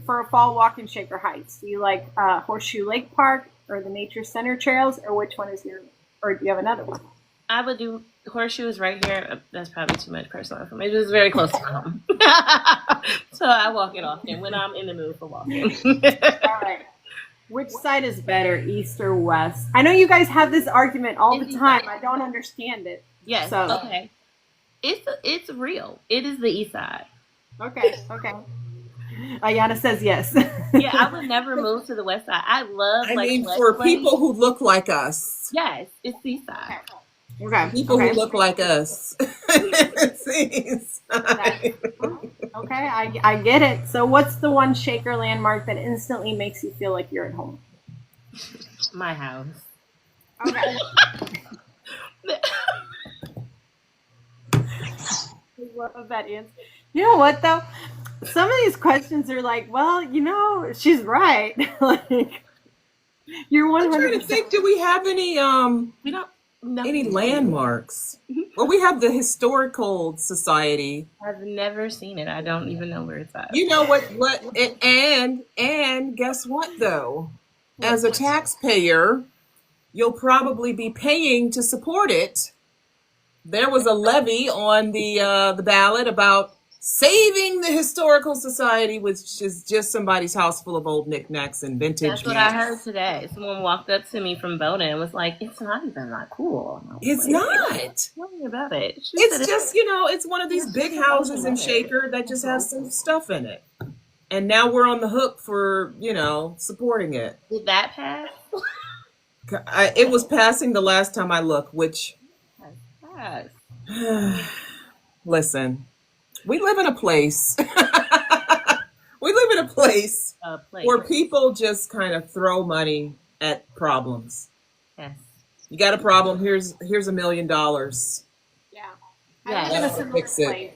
for a fall walk in Shaker Heights? Do you like Horseshoe Lake Park or the Nature Center trails, or which one is or do you have another one? I would do Horseshoes right here. That's probably too much personal information. It's very close to my home. So I walk it often when I'm in the mood for walking. All right. Which side is better, east or west? I know you guys have this argument all the time. I don't understand it. Yes. So. Okay. It's real. It is the east side. Okay. Ayana says yes. Yeah, I would never move to the west side. I love I like mean, West for Way. people who look like us. Yes, it's seaside. Okay. People Okay. who look like us. It's seaside. Okay, I get it. So what's the one shaker landmark that instantly makes you feel like you're at home? My house. Okay. I love that answer. You know what though? Some of these questions are like, well, you know, she's right. Like, you're 100%. I'm trying to think, do we have any We don't know. any landmarks? Well, we have the Historical Society. I've never seen it. I don't even know where it's at. You know what and guess what though? As a taxpayer, you'll probably be paying to support it. There was a levy on the ballot about saving the Historical Society, which is just somebody's house full of old knickknacks and vintage. That's what I heard today. Someone walked up to me from voting and was like, "It's not even that cool." It's like, not. Tell me about it. It's just, you know, it's one of these big houses in Shaker that just has some stuff in it. And now we're on the hook for, you know, supporting it. Did that pass? It was passing the last time I looked, which, Pass. listen, we live in a place. We live in a place where people just kind of throw money at problems. Yes. You got a problem, here's $1 million. Yeah. I live in a similar Fix it. place.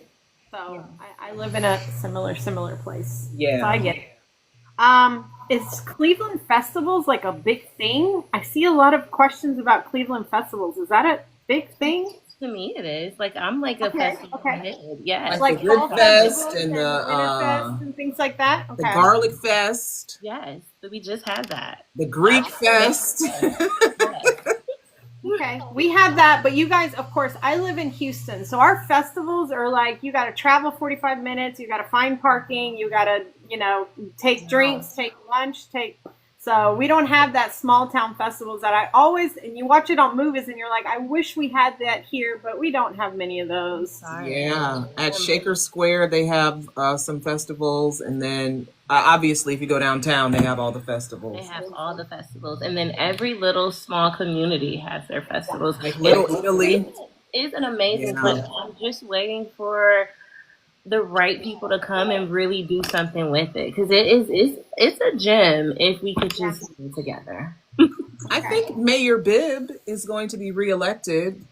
So I live in a similar place. Yeah. So I get it. Is Cleveland festivals like a big thing? I see a lot of questions about Cleveland festivals. Is that a big thing? To me, it is. Like, I'm like a festival head. Yes. Like the Rib Fest and the Fest and things like that. The Garlic Fest. Yes. We just had that. The Greek Fest. Okay, we have that, but you guys, of course, I live in Houston, so our festivals are like, you got to travel 45 minutes, you got to find parking, you got to, you know, take drinks, take lunch, so we don't have that small town festivals that I always, and you watch it on movies and you're like, I wish we had that here, but we don't have many of those. Yeah, at Shaker Square, they have some festivals, and then obviously, if you go downtown, they have all the festivals. They have all the festivals, and then every little small community has their festivals. Like Little Italy is an amazing place. I'm just waiting for the right people to come and really do something with it, because it's a gem if we could just be together. I think Mayor Bibb is going to be reelected,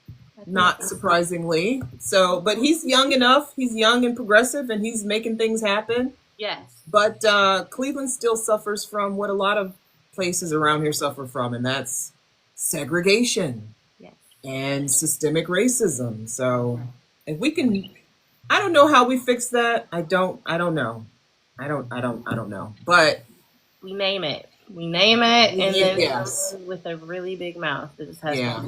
not surprisingly. So, but he's young enough. He's young and progressive, and he's making things happen. Yes. But Cleveland still suffers from what a lot of places around here suffer from, and that's segregation and systemic racism. So if we can, I don't know how we fix that. I don't know. I don't know. But we name it. And then yes, with a really big mouth that just has yeah,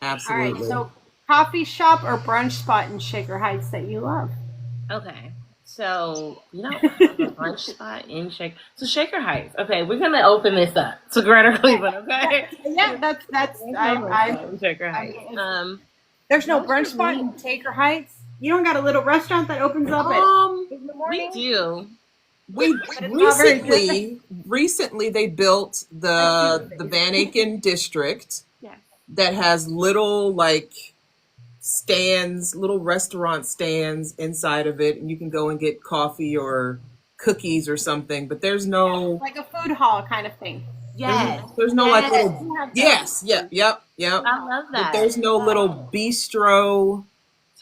absolutely. All right, so coffee shop or brunch spot in Shaker Heights that you love? Okay, so you know, a brunch spot in Shaker. So Shaker Heights. Okay, we're gonna open this up to Greater Cleveland. Okay. Yeah, that's Shaker Heights. There's no brunch spot in Shaker Heights. You don't got a little restaurant that opens up in the morning? We do. Recently they built the Van Aken district that has little like stands, little restaurant stands inside of it, and you can go and get coffee or cookies or something, but there's no like a food hall kind of thing. There's no like little yep. I love that. But there's no little bistro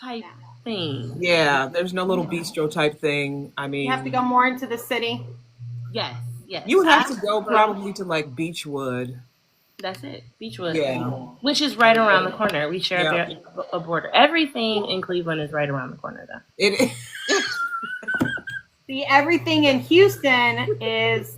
type thing. Yeah, there's no little bistro type thing. I mean, you have to go more into the city. Yes. You would have to go probably to like Beechwood. That's it, Beechwood. Yeah. Which is right around the corner. We share a border. Everything in Cleveland is right around the corner, though. It is. See, everything in Houston is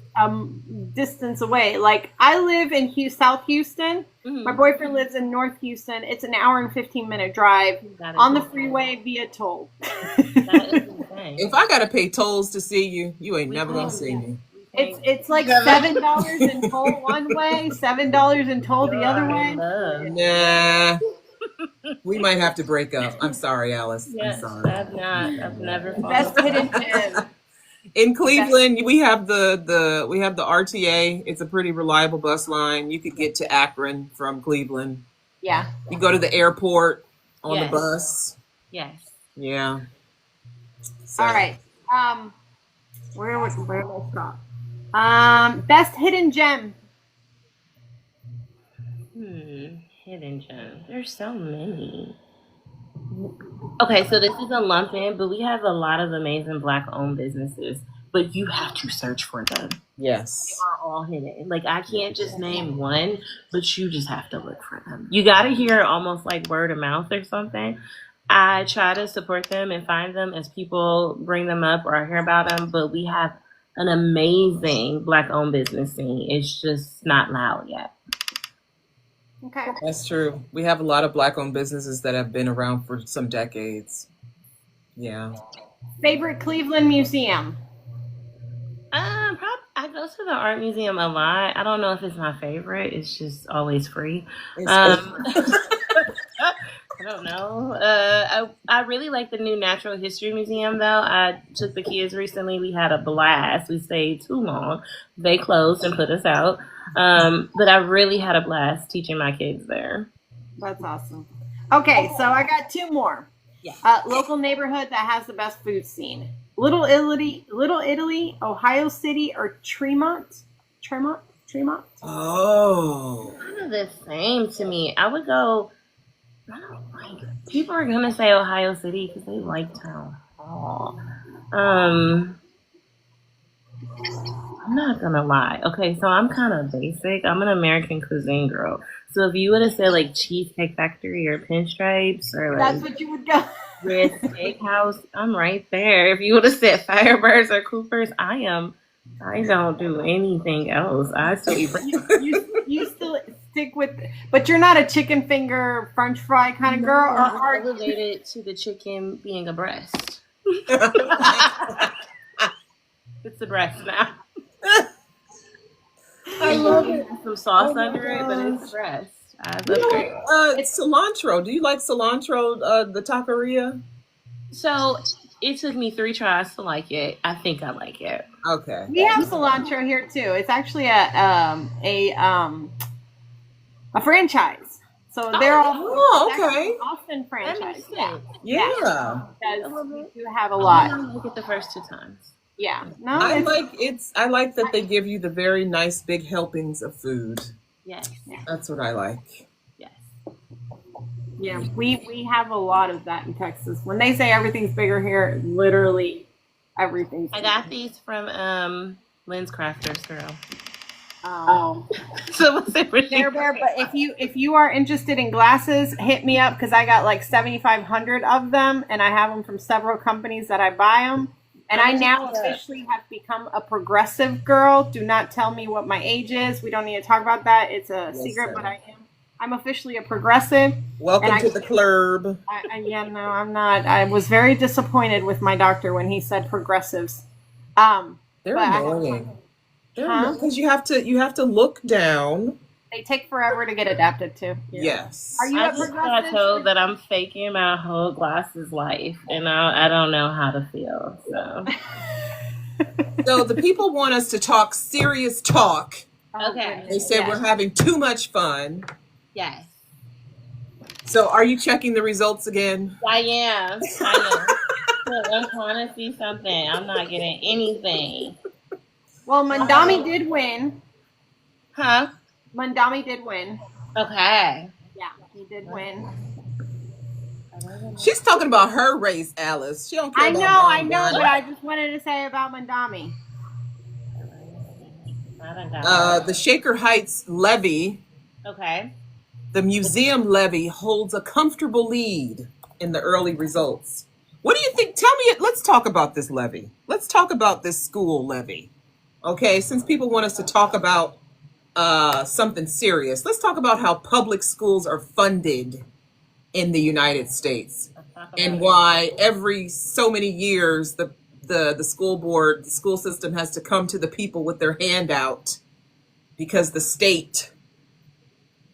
distance away. Like, I live in South Houston. Mm-hmm. My boyfriend lives in North Houston. It's an hour and 15-minute drive on the freeway via toll. If I gotta pay tolls to see you, you ain't never gonna see me. It's like $7 in toll one way, $7 in toll the other way. Nah. We might have to break up. I'm sorry, Alice. I'm Yes, sorry. I've never Best followed. hidden gem. In Cleveland, we have the RTA. It's a pretty reliable bus line. You could get to Akron from Cleveland. Yeah. You go to the airport on the Yes. bus. Yes. Yeah. So, All right. Where do I stop? Best hidden gem. Hidden gems. There's so many. Okay, so this is a lump in, but we have a lot of amazing Black-owned businesses, but you have to search for them. They yes. are all hidden. Like, I can't just name one, but you just have to look for them. You got to hear almost like word of mouth or something. I try to support them and find them as people bring them up or I hear about them, but we have an amazing Black-owned business scene. It's just not loud yet. Okay. That's true. We have a lot of Black-owned businesses that have been around for some decades. Yeah. Favorite Cleveland museum. I go to the art museum a lot. I don't know if it's my favorite. It's just always free. I don't know. I really like the new Natural History Museum, though. I took the kids recently. We had a blast. We stayed too long. They closed and put us out. But I really had a blast teaching my kids there. That's awesome. Okay, so I got two more. Yeah. Local neighborhood that has the best food scene. Little Italy, Ohio City, or Tremont? Oh. Kind of the same to me. I would go. I don't like it. People are gonna say Ohio City because they like town hall. I'm not gonna lie. Okay, so I'm kind of basic. I'm an American cuisine girl. So if you would have said like Cheesecake Factory or Pinstripes or like That's what you would go. Red Steakhouse, I'm right there. If you would have said Firebirds or Coopers, I don't do anything else. I still eat you still stick with, but you're not a chicken finger, French fry kind of girl, or are you? Elevated to the chicken being a breast. It's the breast now. I love it. Some sauce under it, but it's the breast. That's great. It's cilantro. Do you like cilantro, the taqueria? So it took me 3 tries to like it. I think I like it. Okay. We have cilantro here too. It's actually a franchise. So they're all okay. Austin franchise. Yeah. Because you have a lot. I didn't like it the first 2 times. Yeah. No, I like that they give you the very nice big helpings of food. Yes. That's what I like. Yes. Yeah, we have a lot of that in Texas. When they say everything's bigger here, literally everything's bigger. I got these from Lynn's Crafters girl. So what's it for Bear, but if you are interested in glasses, hit me up because I got like 7,500 of them, and I have them from several companies that I buy them. And I now officially have become a progressive girl. Do not tell me what my age is. We don't need to talk about that. It's a secret, but I'm officially a progressive. Welcome to the club. I'm not. I was very disappointed with my doctor when he said progressives. They're annoying. Because you have to look down. They take forever to get adapted to. Yes. Are you I just got told that I'm faking my whole glasses life, and I don't know how to feel. So. So the people want us to talk serious talk. Okay. They said we're having too much fun. Yes. So are you checking the results again? I am. I'm trying to see something. I'm not getting anything. Well, Mandami did win. Huh? Mandami did win. Okay. Yeah, he did win. She's talking about her race, Alice. She don't care I about know, but I just wanted to say about Mandami. The Shaker Heights levy. Okay. The museum levy holds a comfortable lead in the early results. What do you think? Tell me, let's talk about this levy. Let's talk about this school levy. Okay, since people want us to talk about something serious, let's talk about how public schools are funded in the United States and why every so many years the school board, the school system has to come to the people with their hand out because the state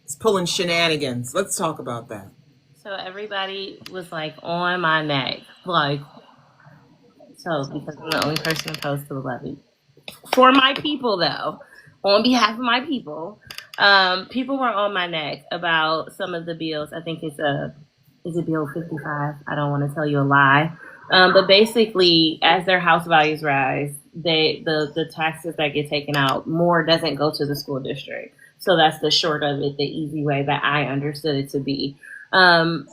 is pulling shenanigans. Let's talk about that. So everybody was like on my neck, like, so because I'm the only person opposed to the levy. For my people, though, on behalf of my people, people were on my neck about some of the bills. I think is it Bill 55? I don't want to tell you a lie. But basically, as their house values rise, the taxes that get taken out, more doesn't go to the school district. So that's the short of it, the easy way that I understood it to be. And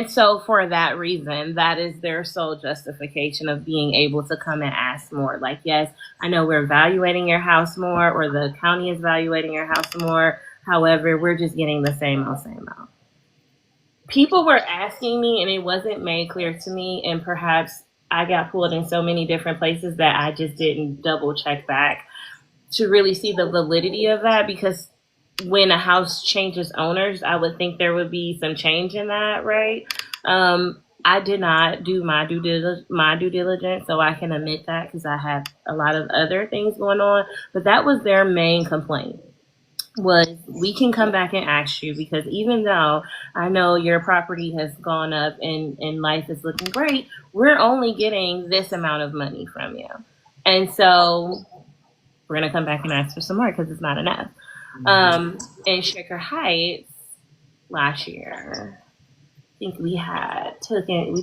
so for that reason, that is their sole justification of being able to come and ask more. Like, yes, I know we're evaluating your house more, or the county is evaluating your house more. However, we're just getting the same amount. People were asking me, and it wasn't made clear to me, and perhaps I got pulled in so many different places that I just didn't double check back to really see the validity of that, because when a house changes owners, I would think there would be some change in that, right? I did not do my due diligence, so I can admit that because I have a lot of other things going on. But that was their main complaint, was we can come back and ask you, because even though I know your property has gone up and life is looking great, we're only getting this amount of money from you. And so we're going to come back and ask for some more because it's not enough. In Shaker Heights last year, I think we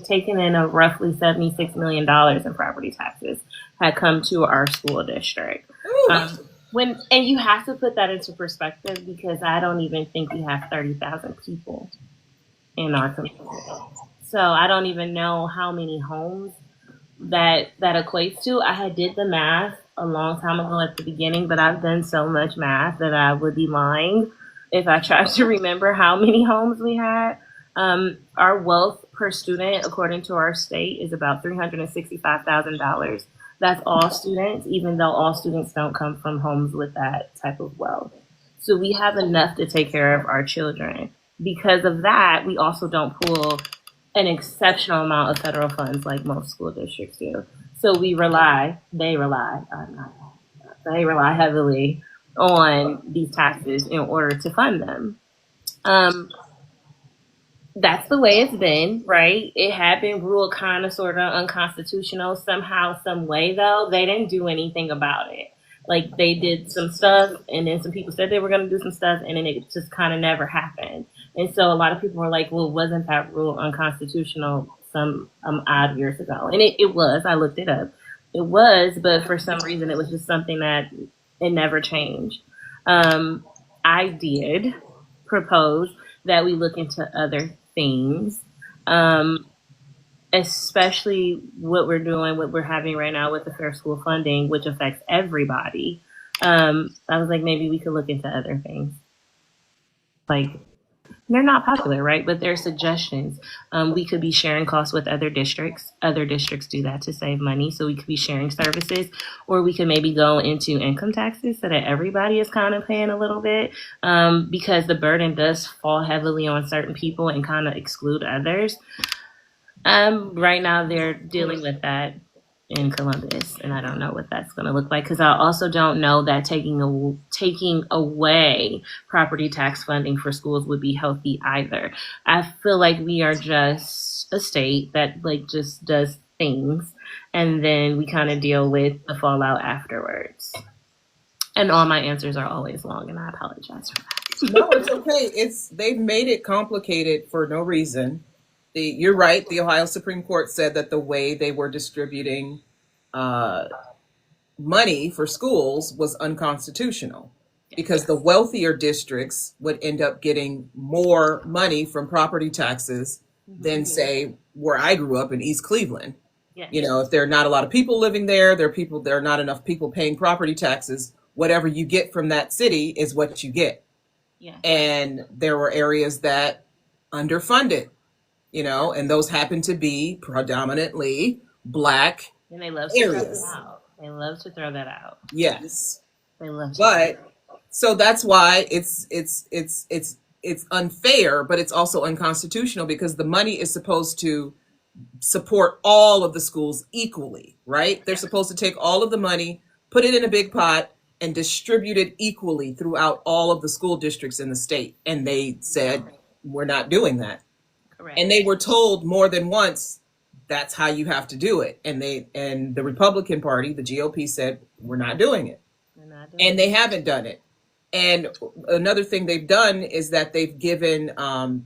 taken in a roughly $76 million in property taxes had come to our school district. And you have to put that into perspective, because I don't even think we have 30,000 people in our community. So I don't even know how many homes that equates to. I had did the math a long time ago at the beginning, but I've done so much math that I would be lying if I tried to remember how many homes we had. Our wealth per student, according to our state, is about $365,000. That's all students, even though all students don't come from homes with that type of wealth. So we have enough to take care of our children. Because of that, we also don't pull an exceptional amount of federal funds like most school districts do. So they rely heavily on these taxes in order to fund them. That's the way it's been, right? It had been ruled kind of sort of unconstitutional somehow, some way, though. They didn't do anything about it. Like, they did some stuff, and then some people said they were going to do some stuff, and then it just kind of never happened. And so a lot of people were like, well, wasn't that rule unconstitutional some odd years ago? And it was. I looked it up. It was, but for some reason it was just something that it never changed. I did propose that we look into other things, especially what we're having right now with the fair school funding, which affects everybody. I was like, maybe we could look into other things. Like, they're not popular, right? But they're suggestions. We could be sharing costs with other districts. Other districts do that to save money. So we could be sharing services, or we could maybe go into income taxes so that everybody is kind of paying a little bit, because the burden does fall heavily on certain people and kind of exclude others. Right now they're dealing with that in Columbus, and I don't know what that's going to look like, because I also don't know that taking away property tax funding for schools would be healthy either. I feel like we are just a state that just does things, and then we kind of deal with the fallout afterwards. And all my answers are always long, and I apologize for that. No, it's okay. They've made it complicated for no reason. You're right. The Ohio Supreme Court said that the way they were distributing money for schools was unconstitutional, because the wealthier districts would end up getting more money from property taxes than, say, where I grew up in East Cleveland. Yes. You know, if there are not a lot of people living there, there are not enough people paying property taxes. Whatever you get from that city is what you get. Yeah. And there were areas that underfunded. You know, and those happen to be predominantly Black and they love to areas. Throw that out. They love to throw that out. Yes, they love. So that's why it's unfair, but it's also unconstitutional, because the money is supposed to support all of the schools equally, right? They're supposed to take all of the money, put it in a big pot, and distribute it equally throughout all of the school districts in the state. And they said, we're not doing that. Correct. And they were told more than once, that's how you have to do it. And the Republican Party, the GOP, said, we're not doing it. And they haven't done it. And another thing they've done is that they've given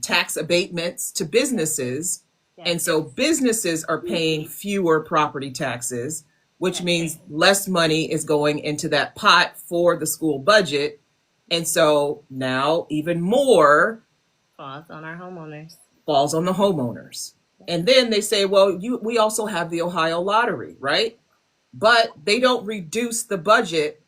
tax abatements to businesses. Yes. And so businesses are paying fewer property taxes, which means less money is going into that pot for the school budget. And so now even more falls on our homeowners. Falls on the homeowners. And then they say, well, we also have the Ohio lottery, right? But they don't reduce the budget.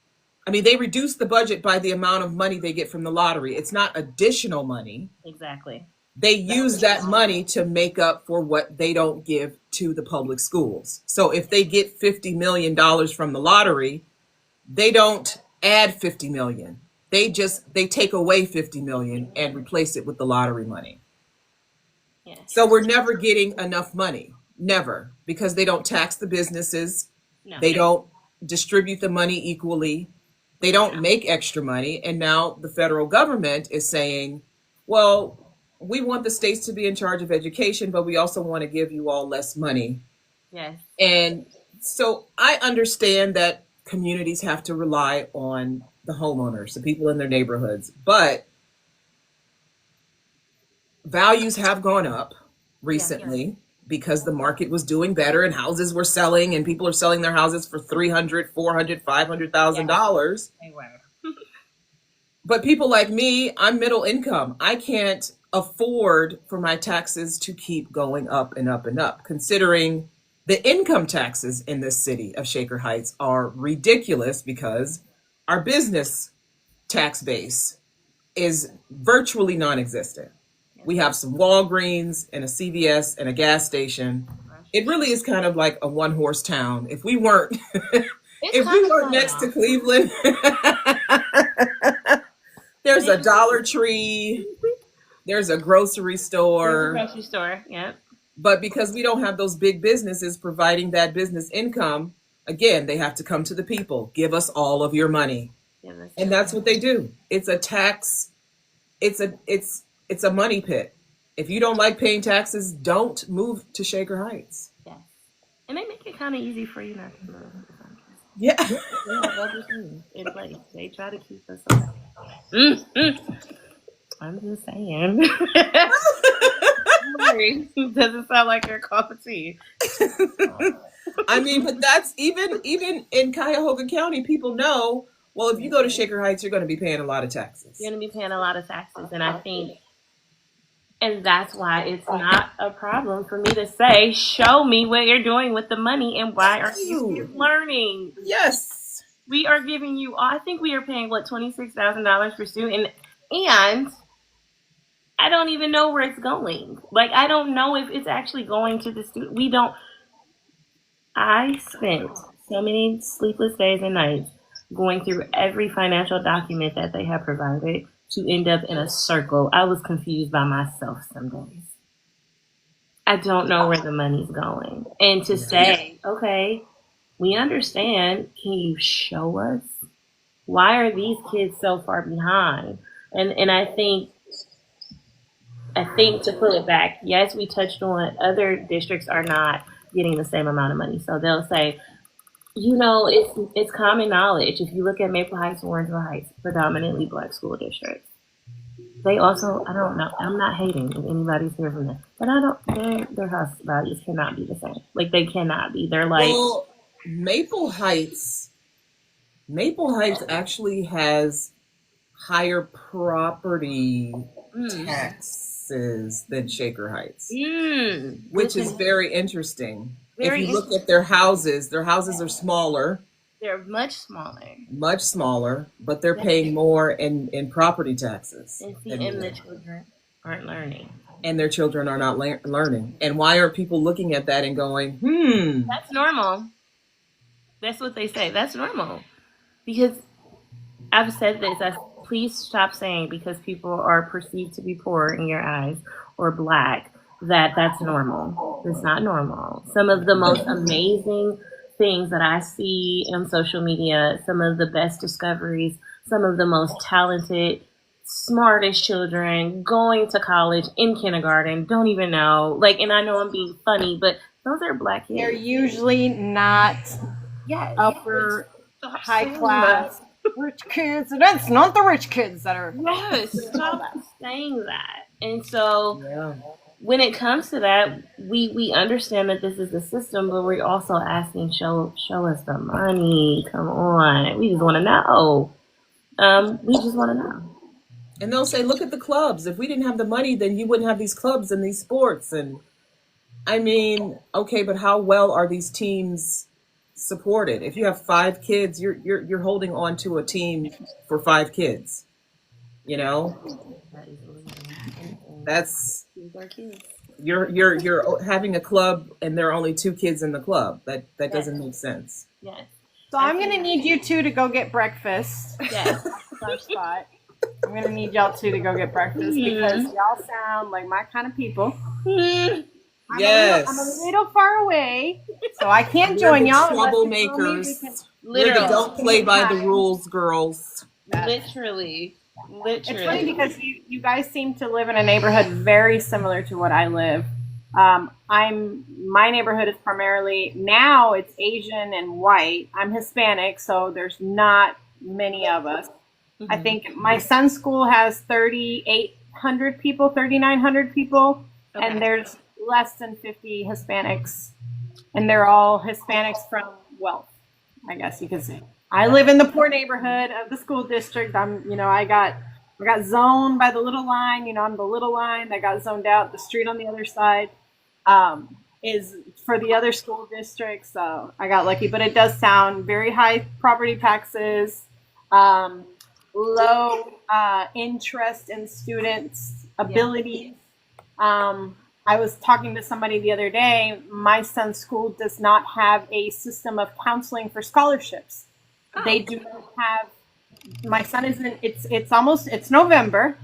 I mean, they reduce the budget by the amount of money they get from the lottery. It's not additional money. Exactly. They use that money to make up for what they don't give to the public schools. So if they get $50 million from the lottery, they don't add 50 million. They take away 50 million and replace it with the lottery money. Yes. So we're never getting enough money. Never. Because they don't tax the businesses. No. They don't distribute the money equally. They don't make extra money. And now the federal government is saying, well, we want the states to be in charge of education, but we also want to give you all less money. Yes. And so I understand that communities have to rely on the homeowners, the people in their neighborhoods, but values have gone up recently because the market was doing better and houses were selling and people are selling their houses for $300,000, $400,000, $500,000. They were. But people like me, I'm middle income. I can't afford for my taxes to keep going up and up and up, considering the income taxes in this city of Shaker Heights are ridiculous because our business tax base is virtually non-existent. We have some Walgreens and a CVS and a gas station. It really is kind of like a one-horse town. If we weren't next to Cleveland, there's a Dollar Tree, there's a grocery store. Grocery store, yep. But because we don't have those big businesses providing that business income, again, they have to come to the people. Give us all of your money. And that's what they do. It's a tax. It's a money pit. If you don't like paying taxes, don't move to Shaker Heights. Yes. And they make it kind of easy for you not to move. Yeah. They have other things in place. They try to keep us away. I'm just saying. Sorry. Doesn't sound like your cup of tea. I mean, but that's even in Cuyahoga County, people know, well, if you go to Shaker Heights, you're going to be paying a lot of taxes. You're going to be paying a lot of taxes. And I think, and that's why it's not a problem for me to say, show me what you're doing with the money and why are you learning? Yes. We are giving you, I think we are paying, $26,000 per student. And I don't even know where it's going. Like, I don't know if it's actually going to the student. I spent so many sleepless days and nights going through every financial document that they have provided to end up in a circle. I was confused by myself some days. I don't know where the money's going. And to say, okay, we understand. Can you show us? Why are these kids so far behind? And I think to pull it back, yes, we touched on other districts are not getting the same amount of money. So they'll say, it's common knowledge. If you look at Maple Heights and Warrensville Heights, predominantly Black school districts. They also, I don't know, I'm not hating if anybody's here from there, but their house values cannot be the same. Like, they cannot be. They're like, well, Maple Heights actually has higher property taxes than Shaker Heights, which is very interesting. If you look at their houses are smaller. They're much smaller, but they're paying more in property taxes. And the children aren't learning. And their children are not learning. And why are people looking at that and going, That's normal. That's what they say. That's normal. Because I've said this, please stop saying because people are perceived to be poor in your eyes or Black, that's normal. It's not normal. Some of the most amazing things that I see on social media, some of the best discoveries, some of the most talented smartest children going to college in kindergarten, don't even know. Like, and I know I'm being funny, but those are Black kids. They're usually not Yes. upper Stop high saying class rich kids. That's not the rich kids that are. Yes, stop saying that. And so when it comes to that, we understand that this is the system, but we're also asking, show us the money. Come on. We just want to know. We just want to know. And they'll say, look at the clubs. If we didn't have the money, then you wouldn't have these clubs and these sports. And I mean, okay, but how well are these teams supported? If you have 5 kids, you're holding on to a team for 5 kids. You know, that's you're having a club and there are only 2 kids in the club. That doesn't make sense. Yes. So I'm gonna need you two to go get breakfast. Yes. Our spot. I'm gonna need y'all two to go get breakfast because y'all sound like my kind of people. Yes. I'm a little far away, so I can't join y'all. Troublemakers. Literally, don't play by the rules, girls. Literally. It's funny because you guys seem to live in a neighborhood very similar to what I live. My neighborhood is primarily, now it's Asian and white. I'm Hispanic, so there's not many of us. I think my son's school has 3,800 people, 3,900 people, and there's less than 50 Hispanics, and they're all Hispanics from wealth, I guess you could say. I live in the poor neighborhood of the school district. I got zoned by the little line. I'm the little line that got zoned out. The street on the other side is for the other school districts. So I got lucky, but it does sound very high property taxes, low interest in students' abilities. I was talking to somebody the other day. My son's school does not have a system of counseling for scholarships. They do not have. My son is in. It's November,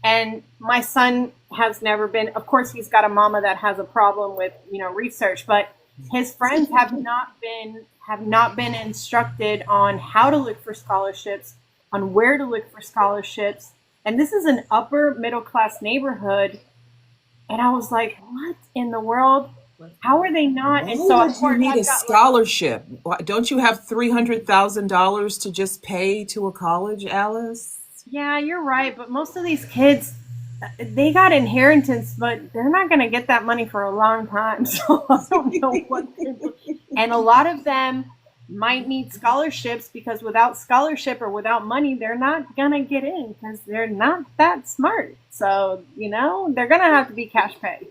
and my son has never been. Of course, he's got a mama that has a problem with research, but his friends have not been instructed on how to look for scholarships, on where to look for scholarships, and this is an upper middle class neighborhood. And I was like, what in the world? How are they not? And so of course, you need a scholarship. Don't you have $300,000 to just pay to a college, Alice? Yeah, you're right. But most of these kids, they got inheritance, but they're not going to get that money for a long time. So I don't know what they're doing. And a lot of them might need scholarships because without scholarship or without money, they're not going to get in because they're not that smart. So, they're going to have to be cash pay.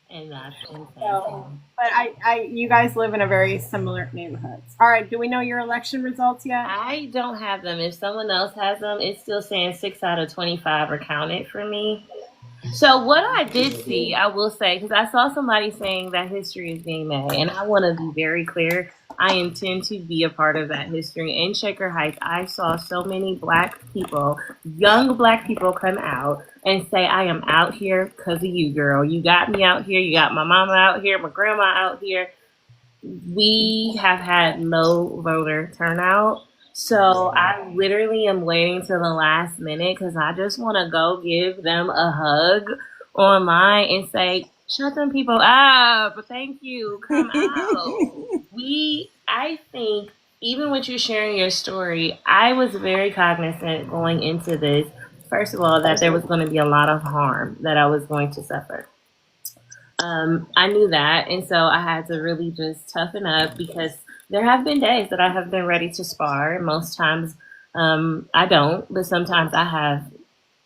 And that's but you guys live in a very similar neighborhood. All right. Do we know your election results yet? I don't have them. If someone else has them, it's still saying 6 out of 25 are counted for me. So what I did see, I will say, because I saw somebody saying that history is being made, and I want to be very clear, I intend to be a part of that history. In Shaker Heights, I saw so many Black people, young Black people come out and say, I am out here because of you, girl. You got me out here. You got my mama out here, my grandma out here. We have had low voter turnout. So I literally am waiting till the last minute because I just want to go give them a hug online and say, shut them people up. Thank you. Come out. I think, even with you sharing your story, I was very cognizant going into this, first of all, that there was going to be a lot of harm that I was going to suffer. I knew that. And so I had to really just toughen up because there have been days that I have been ready to spar. Most times I don't, but sometimes I have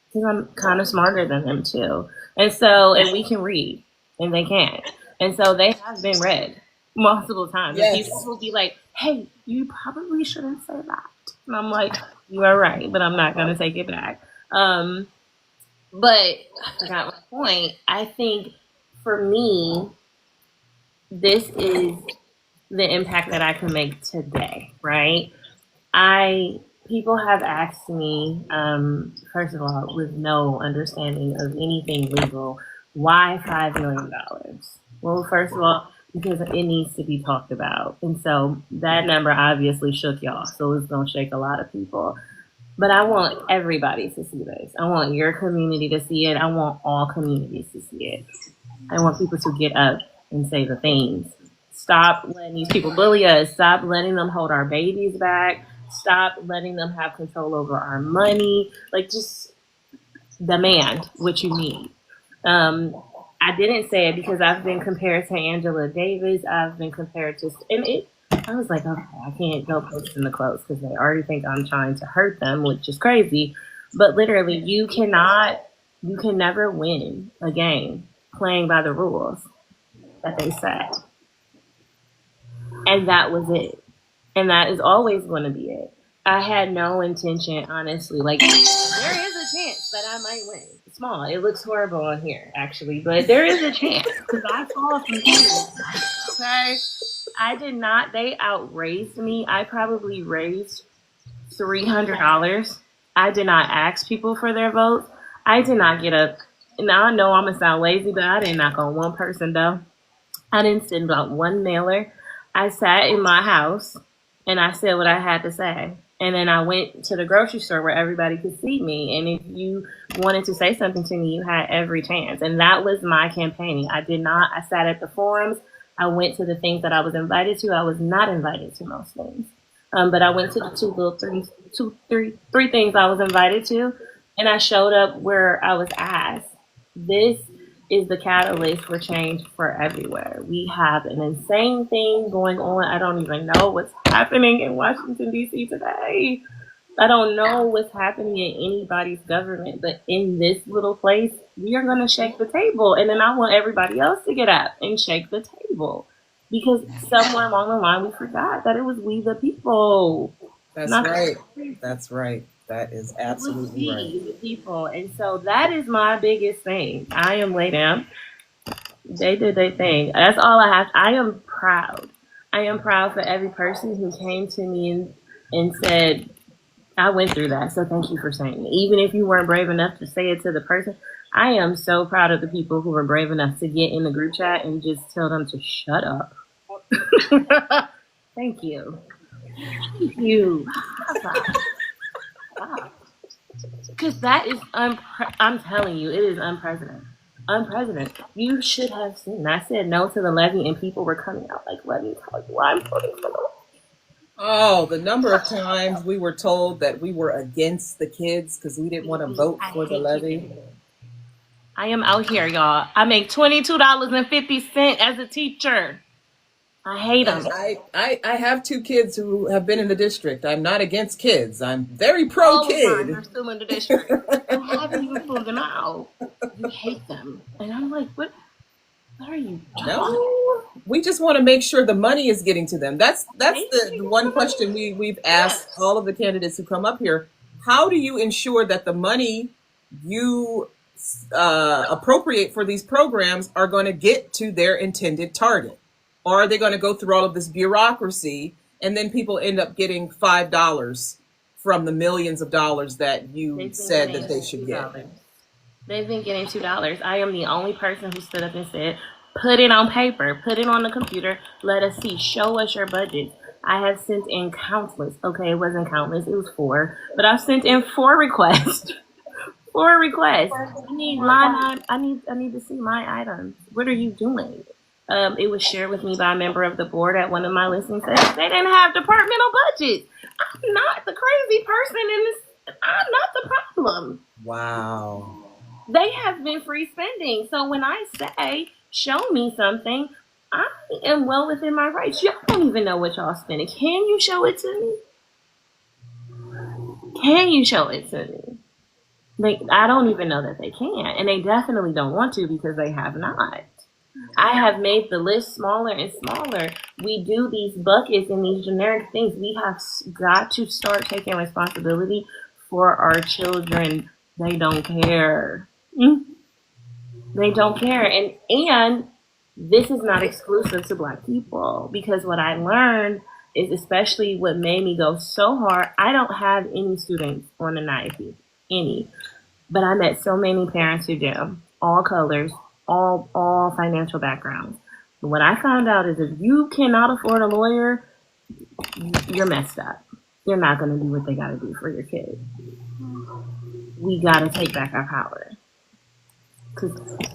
because I'm kind of smarter than them too. And we can read and they can't. And so they have been read multiple times. Yes. And people will be like, hey, you probably shouldn't say that. And I'm like, you are right, but I'm not going to take it back. But I forgot my point. I think for me, this is the impact that I can make today, right? People have asked me, first of all, with no understanding of anything legal, why $5 million? Well, first of all, because it needs to be talked about. And so that number obviously shook y'all. So it's going to shake a lot of people. But I want everybody to see this. I want your community to see it. I want all communities to see it. I want people to get up and say the things. Stop letting these people bully us. Stop letting them hold our babies back. Stop letting them have control over our money. Like, just demand what you need. I didn't say it because I've been compared to Angela Davis. I've been compared to, I was like, okay, I can't go post in the clothes because they already think I'm trying to hurt them, which is crazy. But literally, you can never win a game playing by the rules that they set. And that was it. And that is always going to be it. I had no intention, honestly. Like, there is a chance that I might win. Small. It looks horrible on here, actually. But there is a chance because I saw some things. Okay? I did not. They outraised me. I probably raised $300. I did not ask people for their votes. I did not get up. Now I know I'm going to sound lazy, but I didn't knock on one person, though. I didn't send out one mailer. I sat in my house and I said what I had to say. And then I went to the grocery store where everybody could see me. And if you wanted to say something to me, you had every chance. And that was my campaigning. I sat at the forums. I went to the things that I was invited to. I was not invited to most things. But I went to the three things I was invited to. And I showed up where I was asked. This is the catalyst for change for everywhere. We have an insane thing going on. I don't even know what's happening in Washington, D.C. today. I don't know what's happening in anybody's government, but in this little place, we are going to shake the table. And then I want everybody else to get up and shake the table. Because somewhere along the line, we forgot that it was we the people. That's right. That's right. That is absolutely right. People. And so that is my biggest thing. I am laid down. They did their thing. That's all I have. I am proud. I am proud for every person who came to me and said, I went through that, so thank you for saying it. Even if you weren't brave enough to say it to the person, I am so proud of the people who were brave enough to get in the group chat and just tell them to shut up. Thank you. Thank you. Because that is, I'm telling you, it is unprecedented. Unprecedented. You should have seen. I said no to the levy, and people were coming out like, let me tell you why I'm voting for the. Oh, the number of times we were told that we were against the kids because we didn't want to vote for the levy. I am out here, y'all. I make $22.50 as a teacher. I hate them. I have 2 kids who have been in the district. I'm not against kids. I'm very pro-kid. They're still in the district. I haven't even pulled them out. You hate them. And I'm like, what are you doing? No, we just want to make sure the money is getting to them. That's the one question we've asked all of the candidates who come up here. How do you ensure that the money you appropriate for these programs are going to get to their intended target? Or are they going to go through all of this bureaucracy and then people end up getting $5 from the millions of dollars that you said that they should get? They've been getting $2. I am the only person who stood up and said, put it on paper, put it on the computer, let us see, show us your budget. I have sent in countless, okay, it wasn't countless, it was 4, but I've sent in 4 requests. 4 requests. I need I need to see my items. What are you doing? It was shared with me by a member of the board at one of my listening sessions. They didn't have departmental budgets. I'm not the crazy person in this. I'm not the problem. Wow. They have been free spending. So when I say, show me something, I am well within my rights. Y'all don't even know what y'all spending. Can you show it to me? Can you show it to me? I don't even know that they can. And they definitely don't want to because they have not. I have made the list smaller and smaller. We do these buckets and these generic things. We have got to start taking responsibility for our children. They don't care. They don't care. And this is not exclusive to Black people, because what I learned is, especially what made me go so hard, I don't have any students on the NIAP, any. But I met so many parents who do, all colors, all financial backgrounds. What I found out is if you cannot afford a lawyer, you're messed up. they're not going to do what they got to do for your kid. We got to take back our power. Because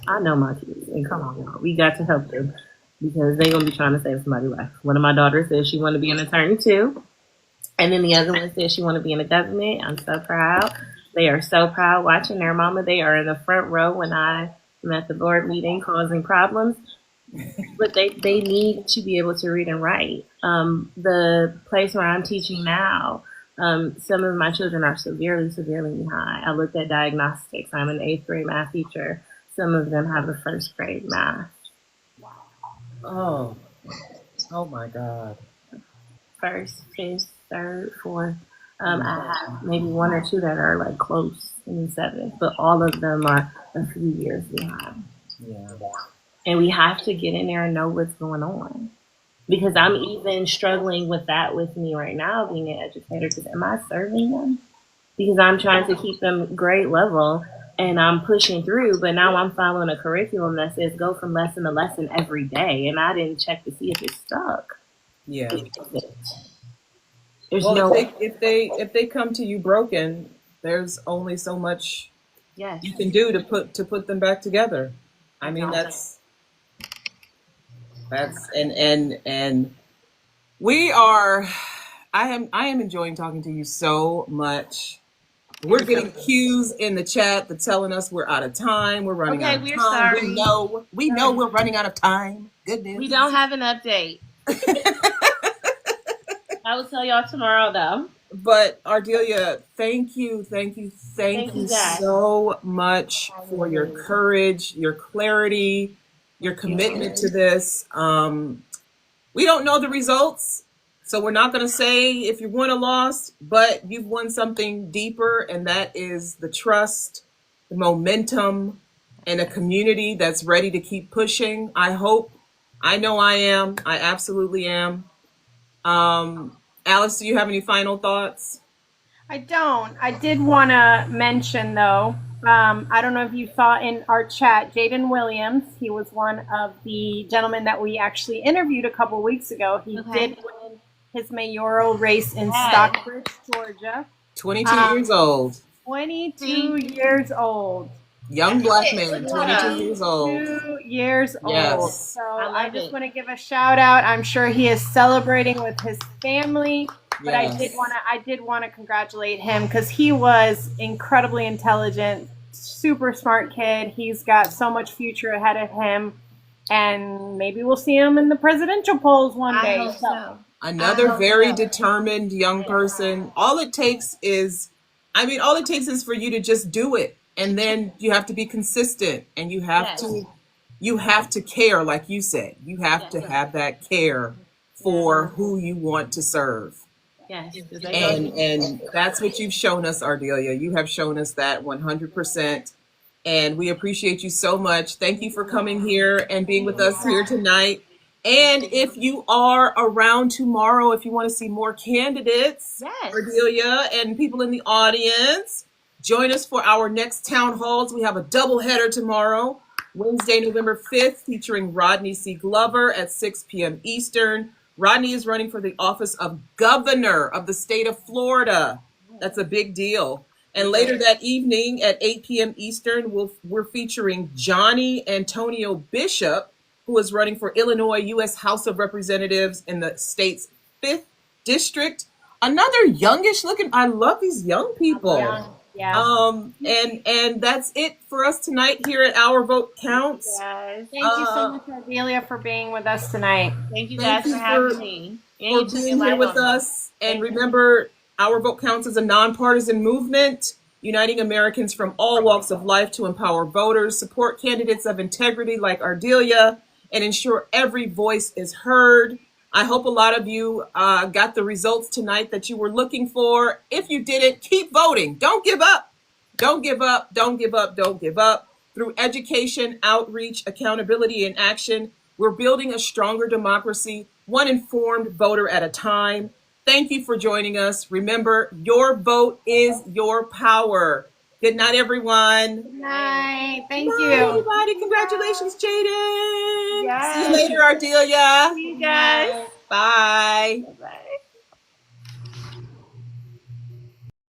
I know my kids, and come on, y'all, we got to help them because they're going to be trying to save somebody's life. One of my daughters says she want to be an attorney too. And then the other one says she want to be in the government. I'm so proud. They are so proud watching their mama. They are in the front row when I am at the board meeting causing problems. But they need to be able to read and write. The place where I'm teaching now, some of my children are severely behind. I looked at diagnostics. I'm an 8th grade math teacher. Some of them have a 1st grade math. Oh my God. 1st, 5th, 3rd, 4th. I have maybe 1 or 2 that are like close in 7th, but all of them are a few years behind. Yeah. And we have to get in there and know what's going on. Because I'm even struggling with that with me right now, being an educator, because am I serving them? Because I'm trying to keep them grade level and I'm pushing through, but now I'm following a curriculum that says go from lesson to lesson every day, and I didn't check to see if it's stuck. Yeah. There's Well, no if they come to you broken, there's only so much yes. you can do to put them back together. I mean, that's and we are. I am enjoying talking to you so much. We're getting cues in the chat that telling us we're out of time. We're running out of time. Sorry. We know we're running out of time. Goodness. We don't have an update. I will tell y'all tomorrow, though. But Ardelia, thank you so much for your courage, your clarity, your commitment to this. We don't know the results, so we're not going to say if you won or lost, but you've won something deeper, and that is the trust, the momentum, and a community that's ready to keep pushing. I know I am. I absolutely am. Alice, do you have any final thoughts? I don't. I did want to mention, though, I don't know if you saw in our chat, Jaden Williams, he was one of the gentlemen that we actually interviewed a couple of weeks ago. He did win his mayoral race in Stockbridge, Georgia. 22 years old. 22 years old. Young black man, 22 years old. 2 years old. So I just want to give a shout out. I'm sure he is celebrating with his family. But I did want to congratulate him because he was incredibly intelligent, super smart kid. He's got so much future ahead of him, and maybe we'll see him in the presidential polls one day. So another very determined young person. All it takes is for you to just do it, and then you have to be consistent, and you have to care, like you said. You have to have that care for who you want to serve. Yes. And that's what you've shown us, Ardelia. You have shown us that 100%. And we appreciate you so much. Thank you for coming here and being with us here tonight. And if you are around tomorrow, if you want to see more candidates, Ardelia and people in the audience, join us for our next town halls. We have a double header tomorrow, Wednesday, November 5th, featuring Rodney C. Glover at 6 p.m. Eastern. Rodney is running for the office of governor of the state of Florida. That's a big deal. And later that evening at 8 p.m. Eastern, we're featuring Johnny Antonio Bishop, who is running for Illinois U.S. House of Representatives in the state's 5th district. Another youngish looking. I love these young people. Yeah. And that's it for us tonight here at Our Vote Counts. Yes. Thank you so much, Ardelia, for being with us tonight. Thank you guys for having me. For being here with us. And remember, Our Vote Counts is a nonpartisan movement uniting Americans from all walks of life to empower voters, support candidates of integrity like Ardelia, and ensure every voice is heard. I hope a lot of you got the results tonight that you were looking for. If you didn't, keep voting. Don't give up. Don't give up. Don't give up. Don't give up. Through education, outreach, accountability, and action, we're building a stronger democracy, one informed voter at a time. Thank you for joining us. Remember, your vote is your power. Good night, everyone. Good night. Thank Good you. night, everybody. Congratulations, Jaden. Yes. See you later, Ardelia. See you guys. Bye.